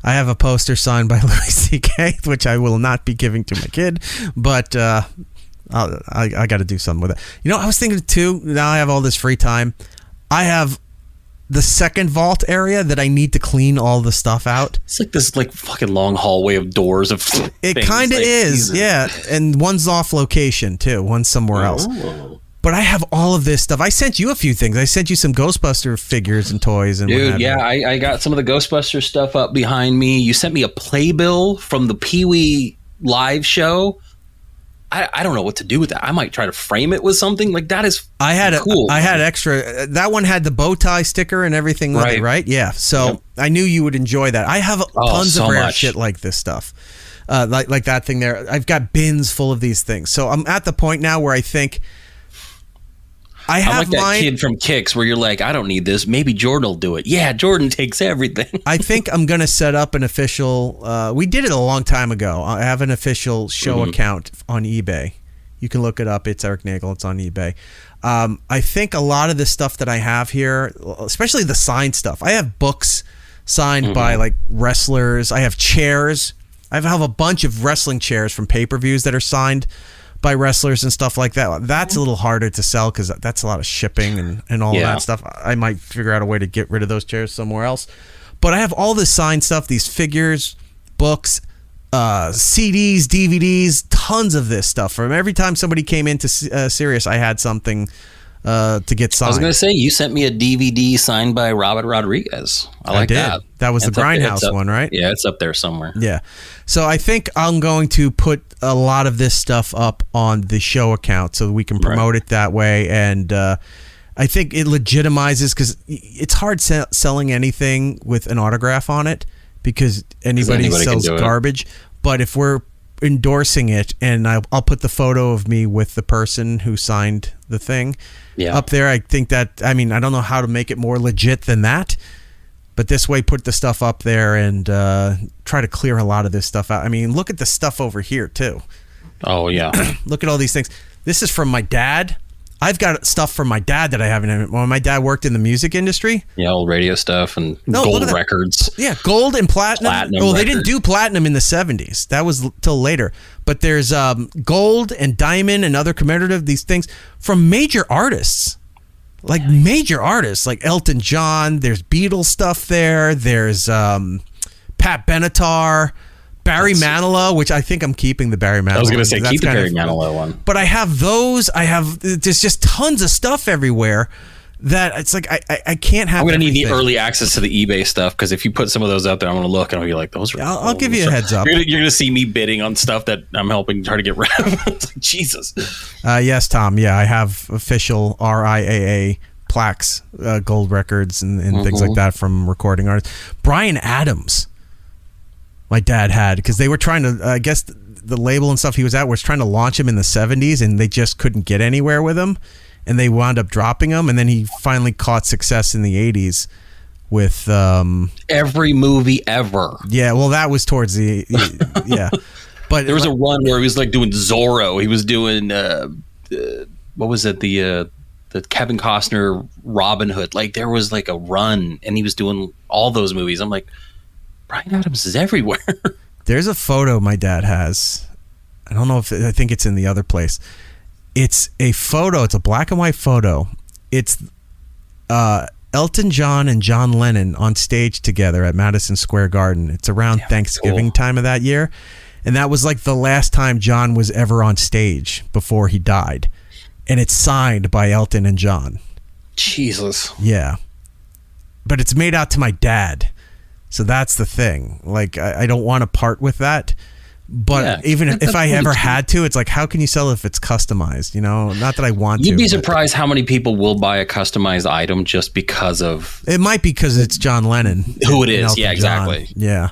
I have a poster signed by Louis C.K., which I will not be giving to my kid, but I got to do something with it. I was thinking too, now I have all this free time. I have the second vault area that I need to clean all the stuff out. It's like this fucking long hallway of doors of It kind of is, yeah. And one's off location too. One's somewhere else. But I have all of this stuff. I sent you a few things. I sent you some Ghostbuster figures and toys and dude, yeah, I got some of the Ghostbuster stuff up behind me. You sent me a playbill from the Pee-wee live show. I don't know what to do with that. I might try to frame it with something. Like that is cool. I had extra. That one had the bow tie sticker and everything with it, right? Yeah. So I knew you would enjoy that. I have tons of rare shit like this stuff. Like that thing there. I've got bins full of these things. So I'm at the point now where I think I have I'm like that kid from Kicks where you're like, I don't need this. Maybe Jordan will do it. Yeah, Jordan takes everything. I think I'm going to set up an official... we did it a long time ago. I have an official show account on eBay. You can look it up. It's Eric Nagel. It's on eBay. I think a lot of the stuff that I have here, especially the signed stuff, I have books signed by like wrestlers. I have chairs. I have a bunch of wrestling chairs from pay-per-views that are signed by wrestlers and stuff like that. That's a little harder to sell because that's a lot of shipping and all of that stuff. I might figure out a way to get rid of those chairs somewhere else. But I have all this signed stuff, these figures, books, CDs, DVDs, tons of this stuff. From every time somebody came into Sirius, I had something to get signed. I was going to say, you sent me a DVD signed by Robert Rodriguez. I like that. That was the Grindhouse one, right? Yeah, it's up there somewhere. Yeah. So I think I'm going to put a lot of this stuff up on the show account so we can promote it that way. And I think it legitimizes, because it's hard selling anything with an autograph on it, because anybody sells garbage. But if we're endorsing it, and I'll put the photo of me with the person who signed the thing up there. I think that, I mean, I don't know how to make it more legit than that, but this way, put the stuff up there and try to clear a lot of this stuff out. I mean, look at the stuff over here too. Oh yeah. Look at all these things. This is from my dad. I've got stuff from my dad that I haven't. When my dad worked in the music industry. Yeah, old radio stuff and gold records. Yeah, gold and platinum. Well, they didn't do platinum in the 70s. That was till later. But there's gold and diamond and other commemorative, these things from major artists. Like major artists, like Elton John. There's Beatles stuff there. There's Pat Benatar. Barry Manilow, which I think I'm keeping the Barry Manilow. I was going to say, keep the Barry Manilow one. But I have those. There's just tons of stuff everywhere that it's like, I can't have. I'm going to need the early access to the eBay stuff, because if you put some of those out there, I'm going to look and I'll be like, those are. I'll give you a heads up. You're going to see me bidding on stuff that I'm helping try to get rid of. It's like, Jesus. Yes, Tom. Yeah, I have official RIAA plaques, gold records, and things like that from recording artists. Bryan Adams. My dad had, because they were trying to, I guess the label and stuff he was at was trying to launch him in the 70s, and they just couldn't get anywhere with him, and they wound up dropping him, and then he finally caught success in the 80s with every movie ever. Yeah, well, that was towards the yeah, but there was a run where he was like doing Zorro. He was doing what was it, the Kevin Costner Robin Hood. Like there was like a run, and he was doing all those movies. I'm like, Bryan Adams is everywhere. There's a photo my dad has. I don't know I think it's in the other place. It's a photo. It's a black and white photo. It's Elton John and John Lennon on stage together at Madison Square Garden. It's around Thanksgiving time of that year. And that was like the last time John was ever on stage before he died. And it's signed by Elton and John. Jesus. Yeah. But it's made out to my dad. So that's the thing. Like, I don't want to part with that. But even if I ever had to, it's like, how can you sell it if it's customized? You know, not that I want to. You'd be surprised how many people will buy a customized item just because of... It might be because it's John Lennon. Who it is. Yeah, exactly. John. Yeah.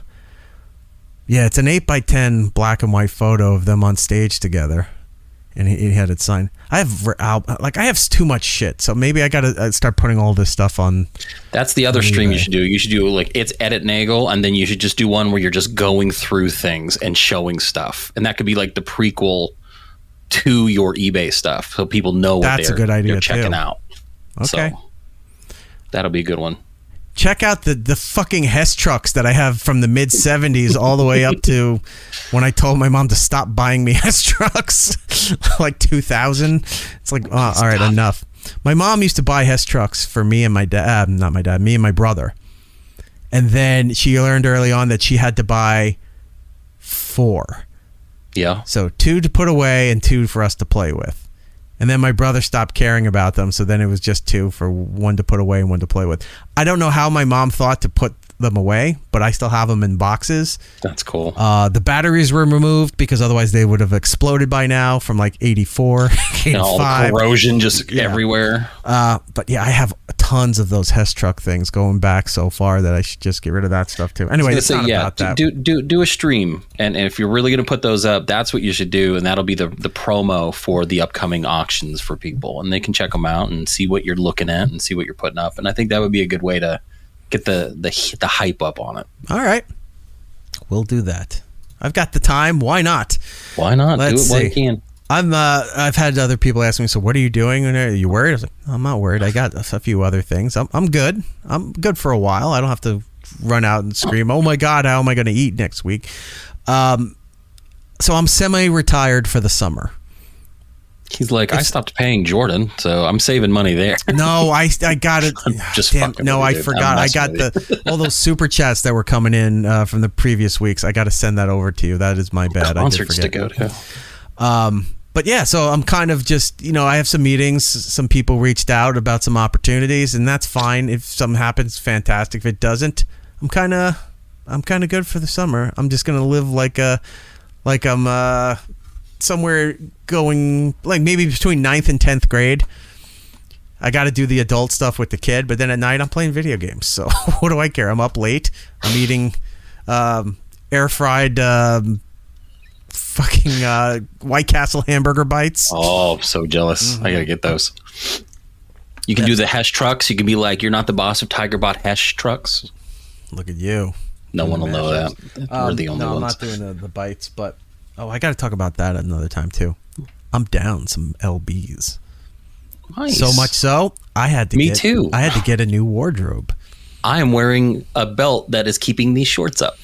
Yeah, it's an 8x10 black and white photo of them on stage together. And he had it signed. I have too much shit, so maybe I gotta start putting all this stuff on. That's the other stream you should do. You should do like It's Edit Nagel, and then you should just do one where you're just going through things and showing stuff, and that could be like the prequel to your eBay stuff, so people know what they're checking out. Okay, so that'll be a good one. Check out the fucking Hess trucks that I have from the mid 70s all the way up to when I told my mom to stop buying me Hess trucks, like 2000. It's like, all right, enough. My mom used to buy Hess trucks for me and my dad, not my dad, me and my brother. And then she learned early on that she had to buy 4. Yeah. So 2 to put away and 2 for us to play with. And then my brother stopped caring about them, so then it was just 2 for 1 to put away and 1 to play with. I don't know how my mom thought to put them away, but I still have them in boxes. That's cool. The batteries were removed because otherwise they would have exploded by now from like 84, 85. All the corrosion just everywhere. But yeah, I have tons of those Hess truck things going back so far that I should just get rid of that stuff too. Anyway, it's not about that. Do a stream, and if you're really going to put those up, that's what you should do, and that'll be the promo for the upcoming auctions for people, and they can check them out and see what you're looking at and see what you're putting up. And I think that would be a good way to get the hype up on it. All right, we'll do that. I've got the time. Why not? Why not? Let's do it while you can. I've had other people ask me, so what are you doing? Are you worried? I was like, I'm not worried. I got a few other things. I'm good. I'm good for a while. I don't have to run out and scream, oh my God, how am I going to eat next week? So I'm semi-retired for the summer. He's like, I stopped paying Jordan, so I'm saving money there. No, I got it. Just damn, no, I forgot. I got all those super chats that were coming in from the previous weeks. I got to send that over to you. That is my bad. Concerts to go to. But yeah, so I'm kind of just, I have some meetings. Some people reached out about some opportunities, and that's fine. If something happens, fantastic. If it doesn't, I'm kind of good for the summer. I'm just gonna live like I'm somewhere going like maybe between 9th and 10th grade. I got to do the adult stuff with the kid, but then at night I'm playing video games. So what do I care? I'm up late. I'm eating air fried fucking White Castle hamburger bites. Oh, I'm so jealous. I gotta get those. You can do the Hesh trucks. You can be like, you're not the boss of Tiger Bought Hesh trucks. Look at you. No one will know that. We're the only ones. I'm not doing the bites, but I got to talk about that another time too. I'm down some LBs. Nice. So much so, I had to get a new wardrobe. I am wearing a belt that is keeping these shorts up.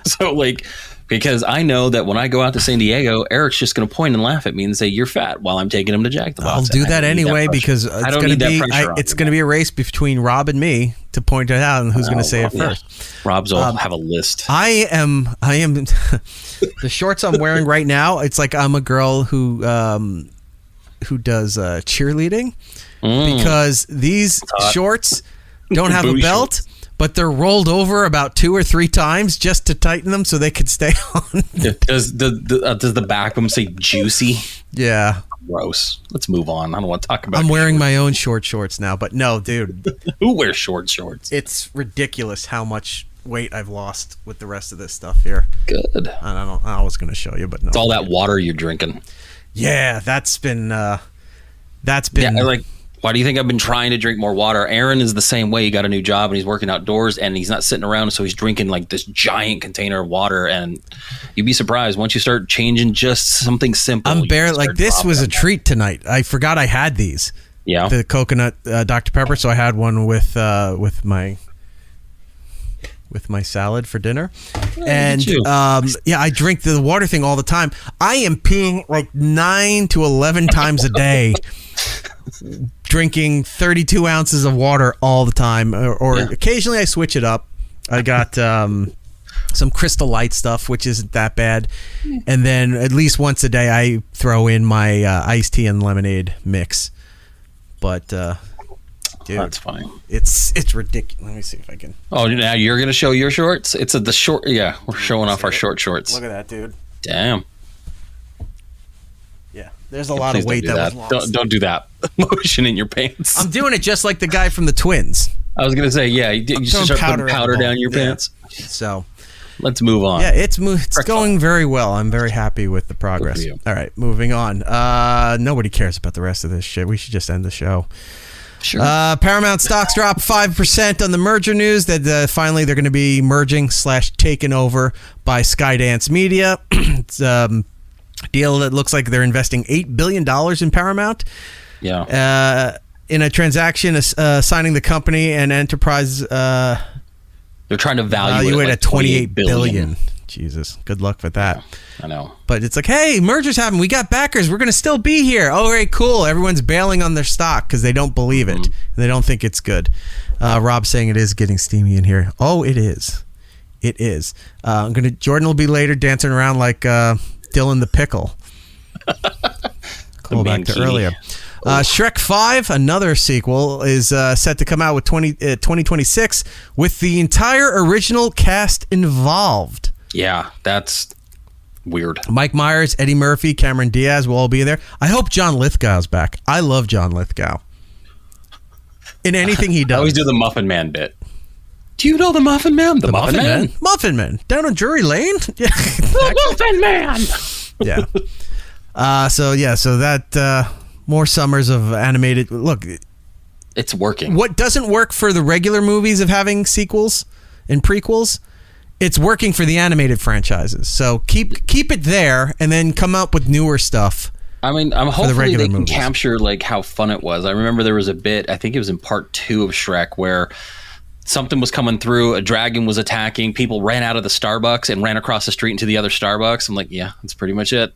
So like, because I know that when I go out to San Diego, Eric's just going to point and laugh at me and say, "You're fat," while I'm taking him to Jack the Box. I'll do that anyway because it's going to be a race between Rob and me to point it out and who's going to say it first. Rob's will have a list. I am the shorts I'm wearing right now. It's like I'm a girl who does cheerleading because these shorts don't have a belt. But they're rolled over about 2 or 3 times just to tighten them so they could stay on. Does the back of them say juicy? Yeah. Gross. Let's move on. I don't want to talk about I'm wearing my own short shorts now, but no, dude. Who wears short shorts? It's ridiculous how much weight I've lost with the rest of this stuff here. Good. I was going to show you, but no. It's all that water you're drinking. Yeah, that's been... Yeah, like... Why do you think I've been trying to drink more water? Aaron is the same way. He got a new job and he's working outdoors and he's not sitting around. So he's drinking like this giant container of water. And you'd be surprised once you start changing just something simple. I'm barely like this was a treat tonight. I forgot I had these. Yeah. The coconut Dr. Pepper. So I had one with my salad for dinner. And I drink the water thing all the time. I am peeing like 9 to 11 times a day. Drinking 32 ounces of water all the time, or occasionally I switch it up. I got some Crystal Light stuff, which isn't that bad, and then at least once a day I throw in my iced tea and lemonade mix. But dude, that's fine. It's ridiculous. Let me see if I can. Oh, now you're gonna show your shorts? It's the short. Yeah, we're showing off our short shorts. Look at that, dude. Damn. There's a lot of weight that was lost. Don't do that. Motion in your pants. I'm doing it just like the guy from the Twins. I was going to say, yeah, you should start putting powder down your pants. So let's move on. Yeah, it's going very well. I'm very happy with the progress. All right, moving on. Nobody cares about the rest of this shit. We should just end the show. Sure. Paramount stocks dropped 5% on the merger news that finally they're going to be merging / taken over by Skydance Media. It's deal that looks like they're investing $8 billion in Paramount. Yeah. In a transaction signing the company and enterprise. They're trying to value it at $28 billion. Jesus, good luck with that. Yeah, I know. But it's like, hey, mergers happen. We got backers. We're going to still be here. Oh, right, cool. Everyone's bailing on their stock because they don't believe it. And they don't think it's good. Rob's saying it is getting steamy in here. Oh, it is. It is. Jordan will be later dancing around like... Dylan the Pickle. Call back to earlier. Shrek 5, another sequel, is set to come out with 2026 with the entire original cast involved. Yeah, that's weird. Mike Myers, Eddie Murphy, Cameron Diaz will all be there. I hope John Lithgow's back. I love John Lithgow. In anything he does. I always do the Muffin Man bit. Do you know the Muffin Man? The Muffin Man? Muffin Man. Down on Drury Lane? Yeah. The Muffin Man! Yeah. So that more summers of animated... Look. It's working. What doesn't work for the regular movies of having sequels and prequels, it's working for the animated franchises. So keep it there and then come up with newer stuff. I mean, hopefully they can capture like how fun it was. I remember there was a bit, I think it was in part 2 of Shrek, where... something was coming through, a dragon was attacking, people ran out of the Starbucks and ran across the street into the other Starbucks. I'm like, yeah, that's pretty much it.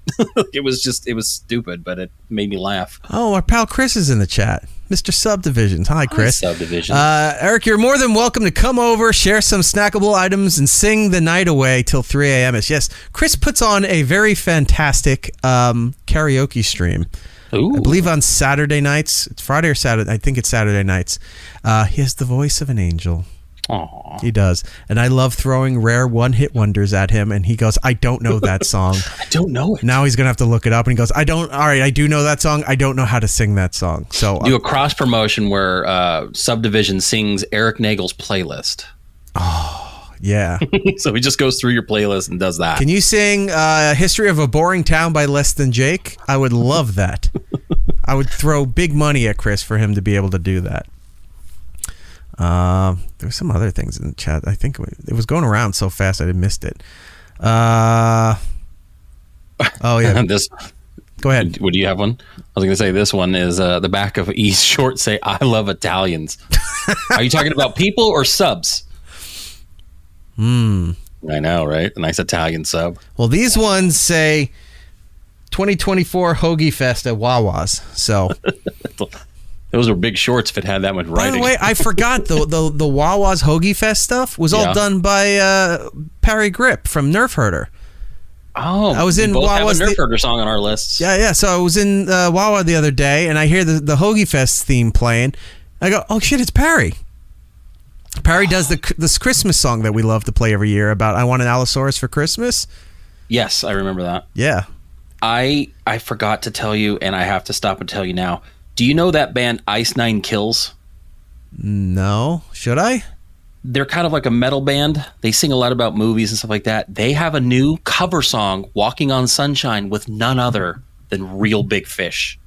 It was stupid, but it made me laugh. Oh, our pal Chris is in the chat. Mr. Subdivisions. Hi, Chris. Hi, Subdivisions. Eric, you're more than welcome to come over, share some snackable items, and sing the night away till 3 a.m. Yes, Chris puts on a very fantastic karaoke stream. Ooh. I believe on Saturday nights. It's Friday or Saturday. I think it's Saturday nights. He has the voice of an angel. Aww. He does. And I love throwing rare one-hit wonders at him. And he goes, I don't know that song. I don't know it. Now he's going to have to look it up. And he goes, all right, I do know that song. I don't know how to sing that song. So do a cross-promotion where Subdivision sings Eric Nagel's playlist. Oh, Yeah. So he just goes through your playlist and does that. Can you sing History of a Boring Town by Less Than Jake? I would love that. I would throw big money at Chris for him to be able to do that. There were some other things in the chat. I think it was going around so fast I missed it. Oh, yeah. Go ahead. Would you have one? I was going to say this one is the back of E's shorts say, I love Italians. Are you talking about people or subs? I know, right? A nice Italian sub. Well, these ones say 2024 Hoagie Fest at Wawa's. So those were big shorts if it had that much writing. By the way, I forgot the Wawa's Hoagie Fest stuff was all done by Parry Grip from Nerf Herder. Oh, I was in Wawa's. Have a Nerf Herder song on our lists. Yeah. So I was in Wawa the other day, and I hear the Hoagie Fest theme playing. I go, oh shit, it's Parry. Parry does this Christmas song that we love to play every year about I want an Allosaurus for Christmas. Yes, I remember that. Yeah. I forgot to tell you, and I have to stop and tell you now. Do you know that band Ice Nine Kills? No. Should I? They're kind of like a metal band. They sing a lot about movies and stuff like that. They have a new cover song, Walking on Sunshine, with none other than Real Big Fish.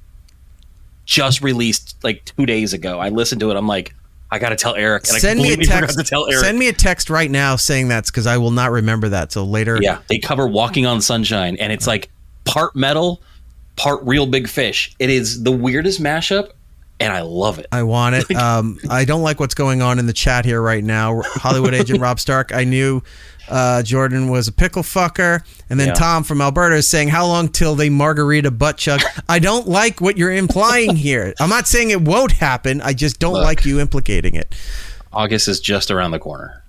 Just released like 2 days ago. I listened to it. I'm like, I got to tell Eric. And Send I me a completely text. forgot to tell Eric. Send me a text right now saying that's because I will not remember that till later. Yeah, they cover Walking on Sunshine, and it's like part metal, part Real Big Fish. It is the weirdest mashup, and I love it. I want it. I don't like what's going on in the chat here right now. Hollywood agent Rob Stark. I knew Jordan was a pickle fucker. And then Tom from Alberta is saying, how long till they margarita butt chug? I don't like what you're implying here. I'm not saying it won't happen. I just don't like you implicating it. August is just around the corner.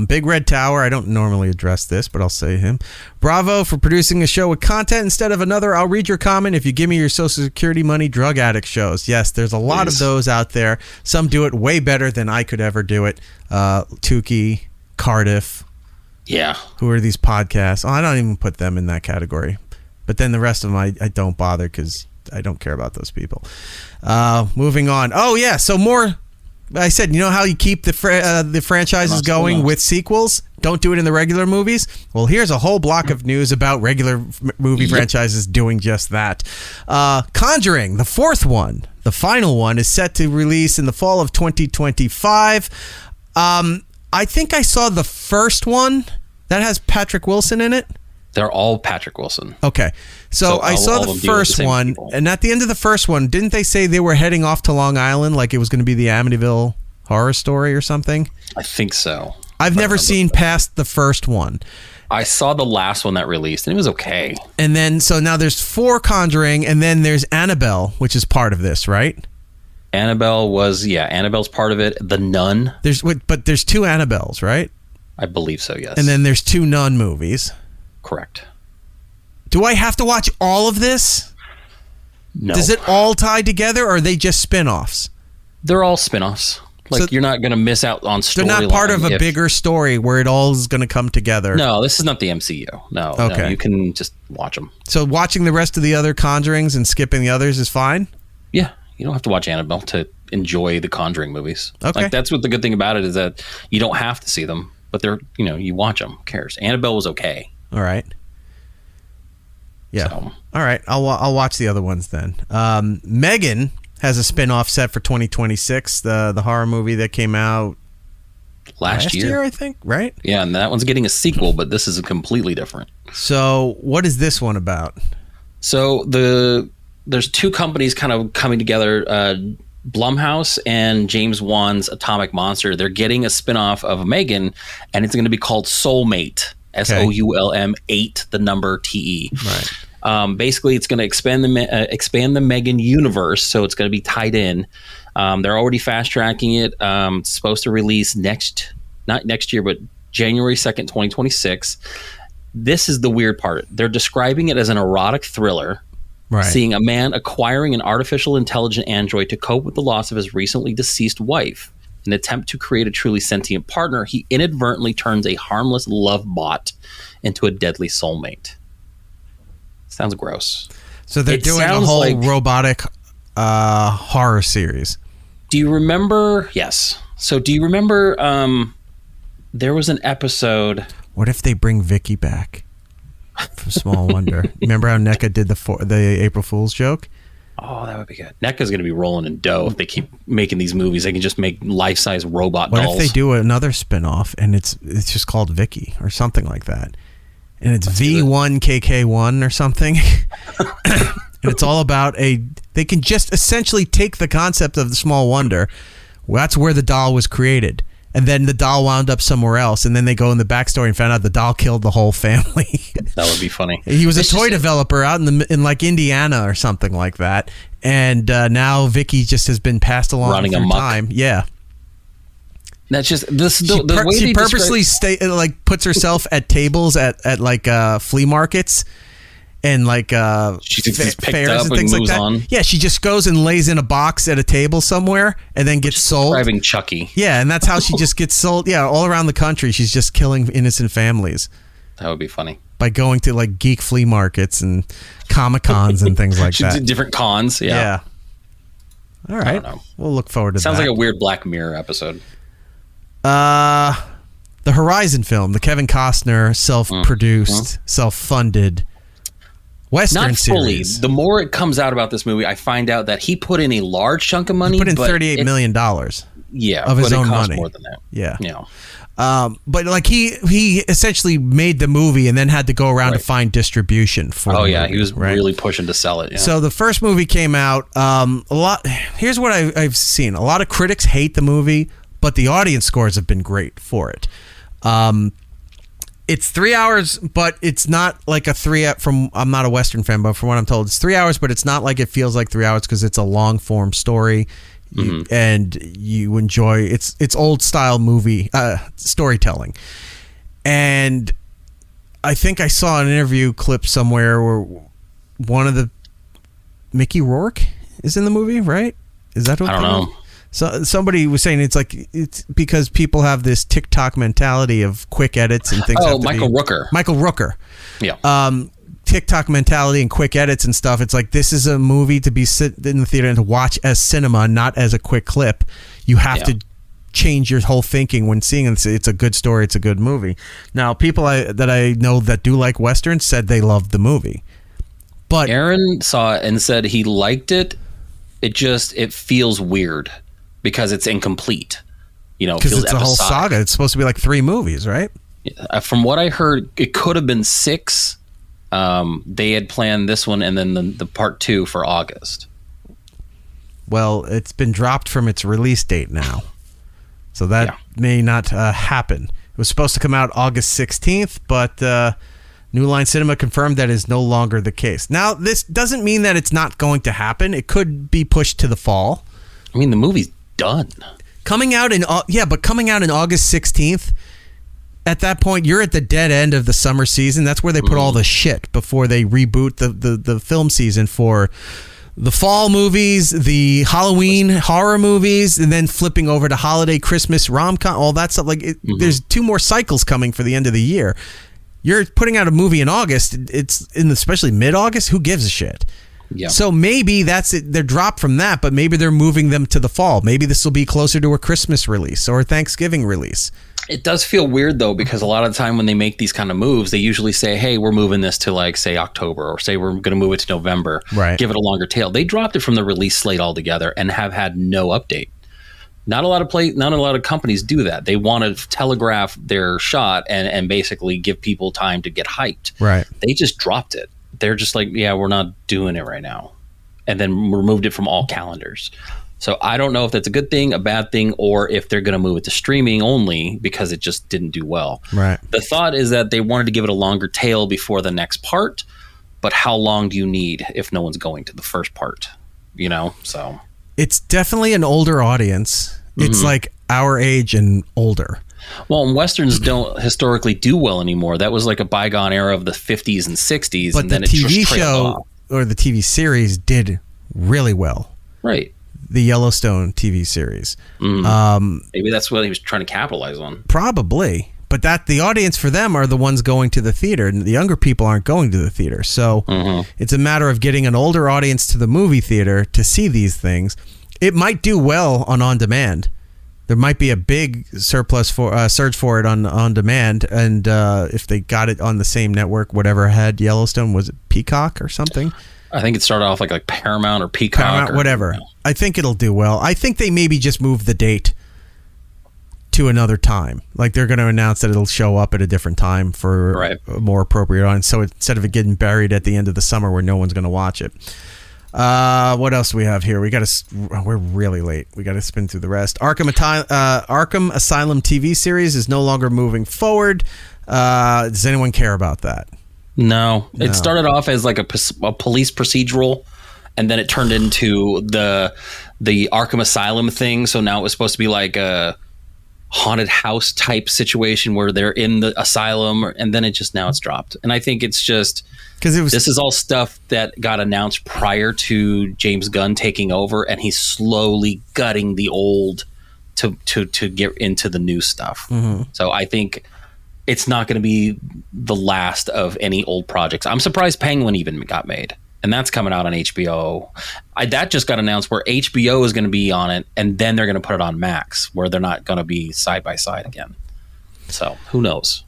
Big Red Tower. I don't normally address this, but I'll say him. Bravo for producing a show with content instead of another. I'll read your comment if you give me your Social Security money drug addict shows. Yes, there's a lot of those out there. Some do it way better than I could ever do it. Tukey, Cardiff. Yeah. Who are these podcasts? Oh, I don't even put them in that category. But then the rest of them, I don't bother because I don't care about those people. Moving on. Oh, yeah. So more... I said, you know how you keep the franchises going with sequels? Don't do it in the regular movies? Well, here's a whole block of news about regular movie franchises doing just that. Conjuring, the fourth one, the final one, is set to release in the fall of 2025. I think I saw the first one that has Patrick Wilson in it. They're all Patrick Wilson. Okay. So I saw the first one, and at the end of the first one, didn't they say they were heading off to Long Island like it was going to be the Amityville Horror Story or something? I think so. I've never seen past the first one. I saw the last one that released, and it was okay. And then, so now there's 4 Conjuring, and then there's Annabelle, which is part of this, right? Annabelle's part of it. The Nun. But there's 2 Annabelles, right? I believe so, yes. And then there's 2 Nun movies. Correct. Do I have to watch all of this? No. Does it all tie together, or are they just spin-offs? They're all spin-offs. Like, you're not going to miss out on story. They're not part of a bigger story where it all is going to come together. No, this is not the MCU. No, okay. No, you can just watch them. So watching the rest of the other Conjurings and skipping the others is fine? Yeah, you don't have to watch Annabelle to enjoy the Conjuring movies. Okay. Like, that's what the good thing about it is that you don't have to see them, but they're, you watch them. Who cares? Annabelle was okay. All right. Yeah. So. All right. I'll watch the other ones then. Megan has a spin-off set for 2026, the horror movie that came out last year, I think, right? Yeah, and that one's getting a sequel, but this is completely different. So what is this one about? So there's 2 companies kind of coming together, Blumhouse and James Wan's Atomic Monster. They're getting a spin-off of Megan, and it's going to be called Soulmate. SOULM 8, the number TE. Right. Basically, it's going to expand the Megan universe, so it's going to be tied in. They're already fast tracking it. It's supposed to release not next year, but January 2nd, 2026. This is the weird part. They're describing it as an erotic thriller. Right. Seeing a man acquiring an artificial intelligent android to cope with the loss of his recently deceased wife. In an attempt to create a truly sentient partner, he inadvertently turns a harmless love bot into a deadly soulmate. Sounds gross. So they're doing a whole robotic horror series. Do you remember? Yes. So do you remember there was an episode. What if they bring Vicky back from Small Wonder? Remember how NECA did the April Fool's joke? Oh, that would be good. NECA's going to be rolling in dough if they keep making these movies. They can just make life-size robot dolls. What if they do another spin-off and it's just called Vicky or something like that? And it's V1KK1 or something. And it's all about they can just essentially take the concept of the Small Wonder. Well, that's where the doll was created. And then the doll wound up somewhere else. And then they go in the backstory and found out the doll killed the whole family. That would be funny. He was a toy developer out in like Indiana or something like that. And now Vicky just has been passed along running through amok. time. Yeah. That's just the way she purposely puts herself at tables at like flea markets and like she just fairs up and things like that. On. Yeah, she just goes and lays in a box at a table somewhere and then gets sold. Driving Chucky. Yeah, and that's how she just gets sold. Yeah, all around the country, she's just killing innocent families. That would be funny. By going to like geek flea markets and Comic-Cons and things like that. Different cons. Yeah. All right. We'll look forward to Sounds that. like a weird Black Mirror episode. The Horizon film, the Kevin Costner self-produced, self-funded Western Not fully. series. The more it comes out about this movie, I find out that he put in a large chunk of money. He put in but $38 million. Yeah, of his but own it costs money. more than that. Yeah. But like he essentially made the movie and then had to go around to find distribution for. Oh the yeah, movie, he was right? really pushing to sell it. Yeah. So the first movie came out. Here's what I've seen. A lot of critics hate the movie, but the audience scores have been great for it. It's 3 hours, but it's not like a 3 from. I'm not a Western fan, but from what I'm told, it's 3 hours, but it's not like it feels like 3 hours because it's a long form story. And you enjoy it's old style movie storytelling. And I think I saw an interview clip somewhere where one of the Mickey Rourke is in the movie, right? Is that what I don't know? So somebody was saying it's because people have this TikTok mentality of quick edits and things. Oh, Michael Rooker. Michael Rooker. Yeah. TikTok mentality and quick edits and stuff. It's like this is a movie to be sit in the theater and to watch as cinema, not as a quick clip. You have to change your whole thinking when seeing it. It's a good story. It's a good movie. Now, people that I know that do like Westerns said they loved the movie. But Aaron saw it and said he liked it. It feels weird because it's incomplete. Because it's a whole saga. It's supposed to be like 3 movies, right? From what I heard, it could have been 6. They had planned this one and then the part 2 for August. Well, it's been dropped from its release date now. So that may not happen. It was supposed to come out August 16th, but New Line Cinema confirmed that is no longer the case. Now, this doesn't mean that it's not going to happen. It could be pushed to the fall. I mean, the movie's done. Coming out in August 16th, at that point, you're at the dead end of the summer season. That's where they put all the shit before they reboot the film season for the fall movies, the Halloween horror movies, and then flipping over to holiday, Christmas, rom-com, all that stuff. There's 2 more cycles coming for the end of the year. You're putting out a movie in August. It's especially mid-August. Who gives a shit? Yeah. So maybe that's it. They're dropped from that, but maybe they're moving them to the fall. Maybe this will be closer to a Christmas release or a Thanksgiving release. It does feel weird, though, because a lot of the time when they make these kind of moves, they usually say, hey, we're moving this to, like, say, October, or say we're going to move it to November. Right. Give it a longer tail. They dropped it from the release slate altogether and have had no update. Not a lot of companies do that. They want to telegraph their shot and basically give people time to get hyped. Right. They just dropped it. They're just like, yeah, we're not doing it right now. And then removed it from all calendars. So I don't know if that's a good thing, a bad thing, or if they're going to move it to streaming only because it just didn't do well. Right. The thought is that they wanted to give it a longer tail before the next part, but how long do you need if no one's going to the first part? So it's definitely an older audience. It's like our age and older. Well, and Westerns don't historically do well anymore. That was like a bygone era of the 50s and 60s. But and then the it just TV trailed show off. or the TV series did really well. Right. The Yellowstone TV series. Maybe that's what he was trying to capitalize on. Probably. But the audience for them are the ones going to the theater, and the younger people aren't going to the theater. So it's a matter of getting an older audience to the movie theater to see these things. It might do well on demand. there might be a big surge for it on demand, and if they got it on the same network, whatever had Yellowstone, was it Peacock or something? I think it started off like Paramount or Peacock. Paramount, whatever. You know. I think it'll do well. I think they maybe just move the date to another time. Like they're going to announce that it'll show up at a different time for a more appropriate audience. So instead of it getting buried at the end of the summer where no one's going to watch it. What else do we have here? We're really late. We got to spin through the rest. Arkham Asylum TV series is no longer moving forward. Does anyone care about that? No. It started off as like a police procedural, and then it turned into the Arkham Asylum thing. So now it was supposed to be like a haunted house type situation where they're in the asylum, and then now it's dropped. And I think it's just because this is all stuff that got announced prior to James Gunn taking over, and he's slowly gutting the old to get into the new stuff. Mm-hmm. So I think it's not going to be the last of any old projects. I'm surprised Penguin even got made, and that's coming out on HBO. That just got announced where HBO is going to be on it, and then they're going to put it on Max, where they're not going to be side by side again. So who knows?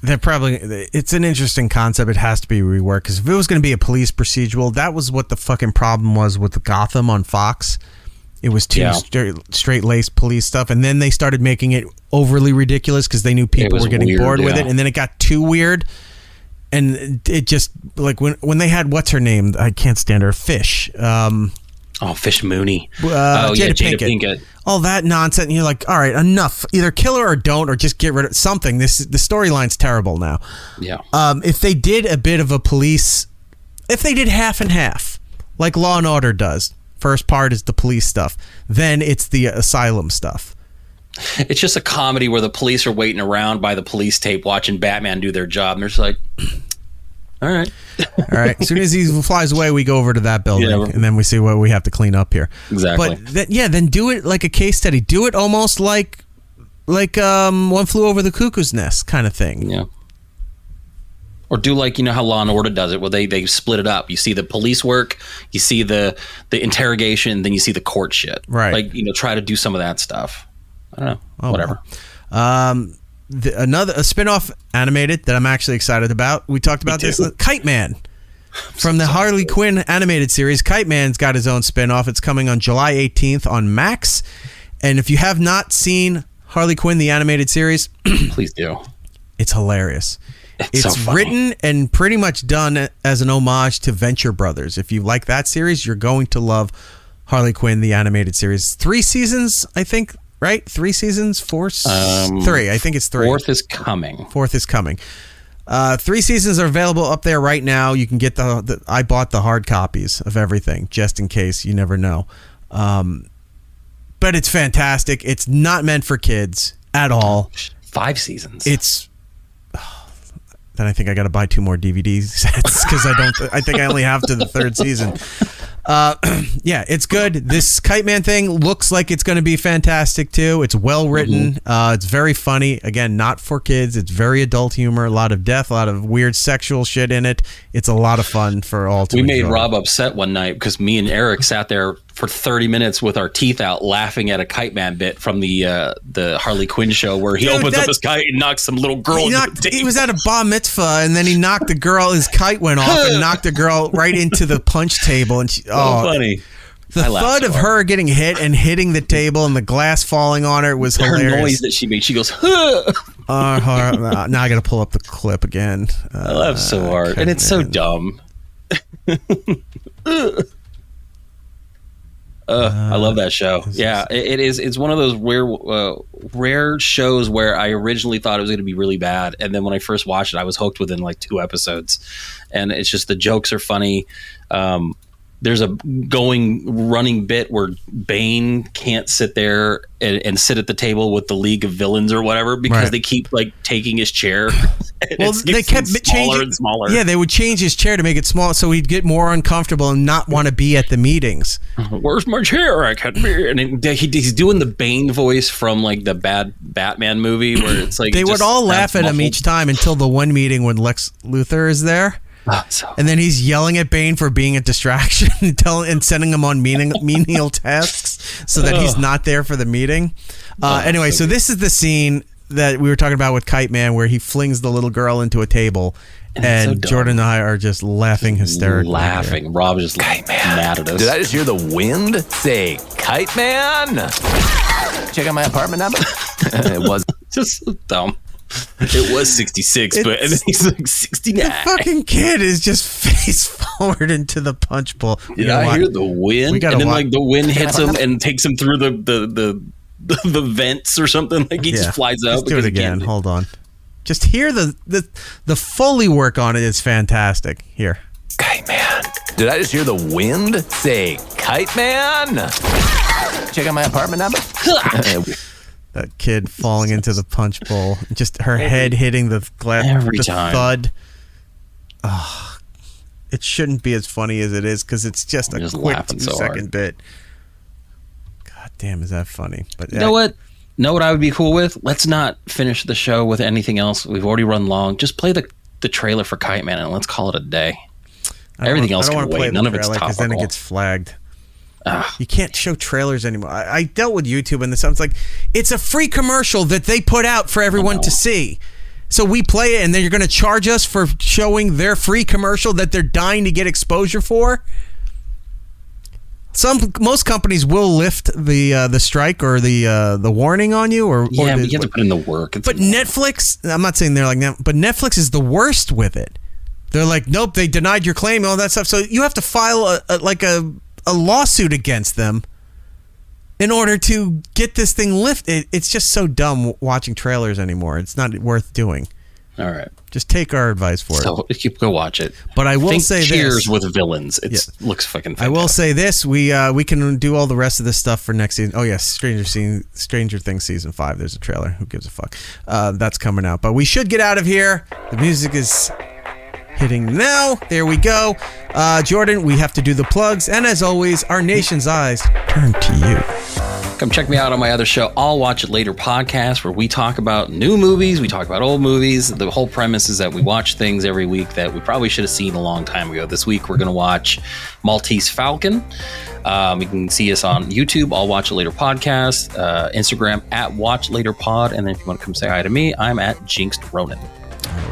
It's an interesting concept. It has to be reworked, because if it was going to be a police procedural, that was what the fucking problem was with Gotham on Fox. It was too straight-laced police stuff, and then they started making it overly ridiculous because they knew people were getting bored with it, and then it got too weird, and it just, like, when they had, what's her name? I can't stand her. Fish. Fish Mooney. Jada Pinkett. All that nonsense, and you're like, all right, enough. Either kill her or don't, or just get rid of something. The storyline's terrible now. Yeah. If they did a bit of a police, if they did half and half, like Law and Order does, first part is the police stuff, then it's the asylum stuff. It's just a comedy where the police are waiting around by the police tape watching Batman do their job, and they're just like, all right. As soon as he flies away, we go over to that building, and then we see what we have to clean up here. Exactly. But then do it like a case study. Do it almost like One Flew Over the Cuckoo's Nest kind of thing. Yeah. Or do like, how Law and Order does it, where they split it up. You see the police work, you see the interrogation, then you see the court shit. Right. Like, try to do some of that stuff. I don't know. Whatever. A spin-off animated that I'm actually excited about. We talked about this. Kite Man. From the Harley Quinn animated series, Kite Man's got his own spin-off. It's coming on July 18th on Max. And if you have not seen Harley Quinn, the animated series, please do. It's hilarious. It's so written and pretty much done as an homage to Venture Brothers. If you like that series, you're going to love Harley Quinn, the animated series. 3 seasons, I think, right? 3 seasons? 4? 3. I think it's 3. 4th is coming. 3 seasons are available up there right now. You can get I bought the hard copies of everything, just in case. You never know. But it's fantastic. It's not meant for kids at all. 5 seasons. Then I think I got to buy 2 more DVD sets because I think I only have to the 3rd season. Yeah, it's good. This Kite Man thing looks like it's going to be fantastic too. It's well written. It's very funny. Again, not for kids. It's very adult humor. A lot of death. A lot of weird sexual shit in it. It's a lot of fun for all to enjoy. We made Rob upset one night because me and Eric sat there for 30 minutes with our teeth out laughing at a Kite Man bit from the Harley Quinn show where he opens up his kite and knocks some little girl into the table. He was at a bar mitzvah and then he knocked the girl, his kite went off and knocked the girl right into the punch table. And funny. The thud of her getting hit and hitting the table and the glass falling on her was hilarious. Her noise that she made, she goes, now I got to pull up the clip again. I laugh so hard. And it's so dumb. I love that show. Yeah, it is. It's one of those rare shows where I originally thought it was going to be really bad, and then when I first watched it, I was hooked within like 2 episodes. And it's just the jokes are funny. There's a running bit where Bane can't sit there and sit at the table with the League of Villains or whatever because they keep like taking his chair. Well, they kept changing and smaller. Yeah, they would change his chair to make it small so he'd get more uncomfortable and not want to be at the meetings. Where's my chair? I can't be. And he's doing the Bane voice from like the bad Batman movie where it's like they would all laugh at him each time until the one meeting when Lex Luthor is there. And then he's yelling at Bane for being a distraction and sending him on menial tasks. so that he's not there for the meeting. Anyway, so this is the scene that we were talking about with Kite Man, where he flings the little girl into a table, and Jordan and I are just laughing hysterically. Laughing. Rob is just mad at us. Did I just hear the wind say Kite Man? Check out my apartment number. It was just so dumb. It was 66, but and then he's like 69. The fucking kid is just face forward into the punch bowl. Did I hear the wind? And then like the wind hits him and takes him through the vents or something. Like he just flies out. Let's do it again. Hold on. Just hear the Foley work on it is fantastic. Here. Kite Man. Did I just hear the wind say Kite Man? Check out my apartment number. That kid falling into the punch bowl. Just her head hitting the glass. Every time. Thud. Oh, it shouldn't be as funny as it is because it's just a quick 2-second bit. God damn, is that funny? But you know what? Know what I would be cool with? Let's not finish the show with anything else. We've already run long. Just play the trailer for Kite Man and let's call it a day. Everything else can wait. None of it's topical. Because then it gets flagged. You can't show trailers anymore. I dealt with YouTube and this. I was like, it's a free commercial that they put out for everyone to see. So we play it and then you're going to charge us for showing their free commercial that they're dying to get exposure for? Most companies will lift the strike or the warning on you, but you have to put in the work. But Netflix, I'm not saying they're like that, but Netflix is the worst with it. They're like, nope, they denied your claim, all that stuff. So you have to file a lawsuit against them in order to get this thing lifted. It's just so dumb watching trailers anymore. It's not worth doing. All right. Just take our advice for it. Go watch it. But I will say Cheers this. with villains. It looks fucking fantastic. I will say this. We can do all the rest of this stuff for next season. Oh, yes. Stranger Things Season 5. There's a trailer. Who gives a fuck? That's coming out. But we should get out of here. The music is hitting now. There we go. Jordan, we have to do the plugs. And as always, our nation's eyes turn to you. Come check me out on my other show, I'll Watch It Later podcast, where we talk about new movies, we talk about old movies. The whole premise is that we watch things every week that we probably should have seen a long time ago. This week, we're going to watch Maltese Falcon. You can see us on YouTube, I'll Watch It Later podcast, Instagram at Watch Later Pod, and then if you want to come say hi to me, I'm at Jinxed Ronan.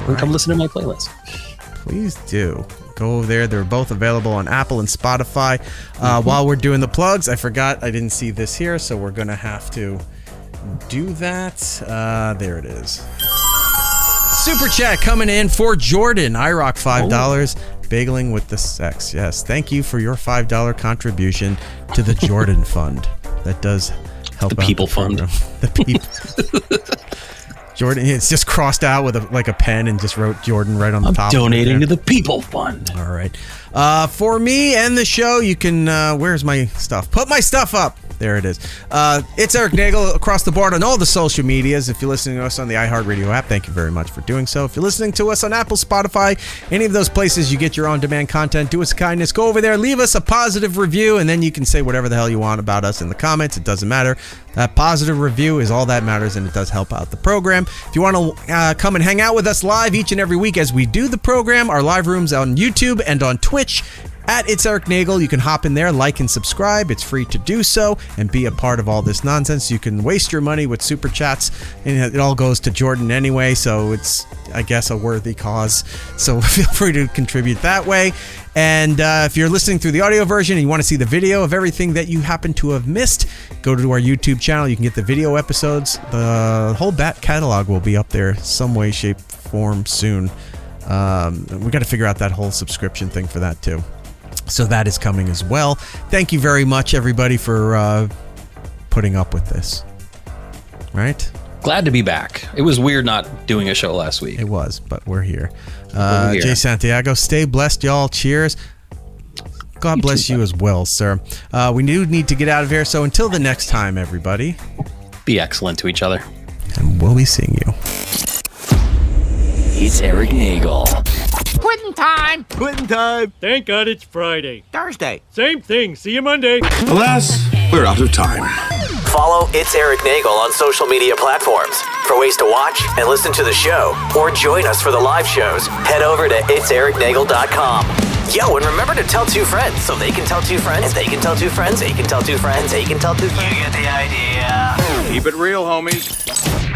Right. Come listen to my playlist. Please do. Go over there. They're both available on Apple and Spotify. While we're doing the plugs, I forgot I didn't see this here, so we're going to have to do that. There it is. Super chat coming in for Jordan. I rock $5. Bageling with the sex. Yes. Thank you for your $5 contribution to the Jordan Fund. That does help the out People the Fund. The people. Jordan, it's just crossed out with a pen and just wrote Jordan right on the top. I'm donating to the People Fund. All right. For me and the show, you can, where's my stuff? Put my stuff up. There it is. It's Eric Nagel across the board on all the social medias. If you're listening to us on the iHeartRadio app, thank you very much for doing so. If you're listening to us on Apple, Spotify, any of those places you get your on-demand content, do us a kindness. Go over there, leave us a positive review, and then you can say whatever the hell you want about us in the comments. It doesn't matter. That positive review is all that matters, and it does help out the program. If you want to come and hang out with us live each and every week as we do the program, our live rooms on YouTube and on Twitch at It's Eric Nagel. You can hop in there, like and subscribe. It's free to do so and be a part of all this nonsense. You can waste your money with super chats, and it all goes to Jordan anyway, so it's, I guess, a worthy cause. So feel free to contribute that way. And if you're listening through the audio version and you want to see the video of everything that you happen to have missed, go to our YouTube channel. You can get the video episodes. The whole back catalog will be up there some way, shape, form soon. We got to figure out that whole subscription thing for that too. So that is coming as well. Thank you very much, everybody, for putting up with this. Right? Glad to be back. It was weird not doing a show last week. It was, but we're here. Jay Santiago, stay blessed, y'all. Cheers. God bless you as well, sir. We do need to get out of here, so until the next time, everybody. Be excellent to each other. And we'll be seeing you. It's Eric Nagel. Quitting time! Quitting time! Thank God it's Friday. Thursday. Same thing. See you Monday. Alas, we're out of time. Follow It's Eric Nagel on social media platforms. For ways to watch and listen to the show, or join us for the live shows, head over to itsericnagel.com. Yo, and remember to tell 2 friends so they can tell 2 friends, and they can tell 2 friends, they can tell 2 friends, they can tell 2 friends. You get the idea. Keep it real, homies.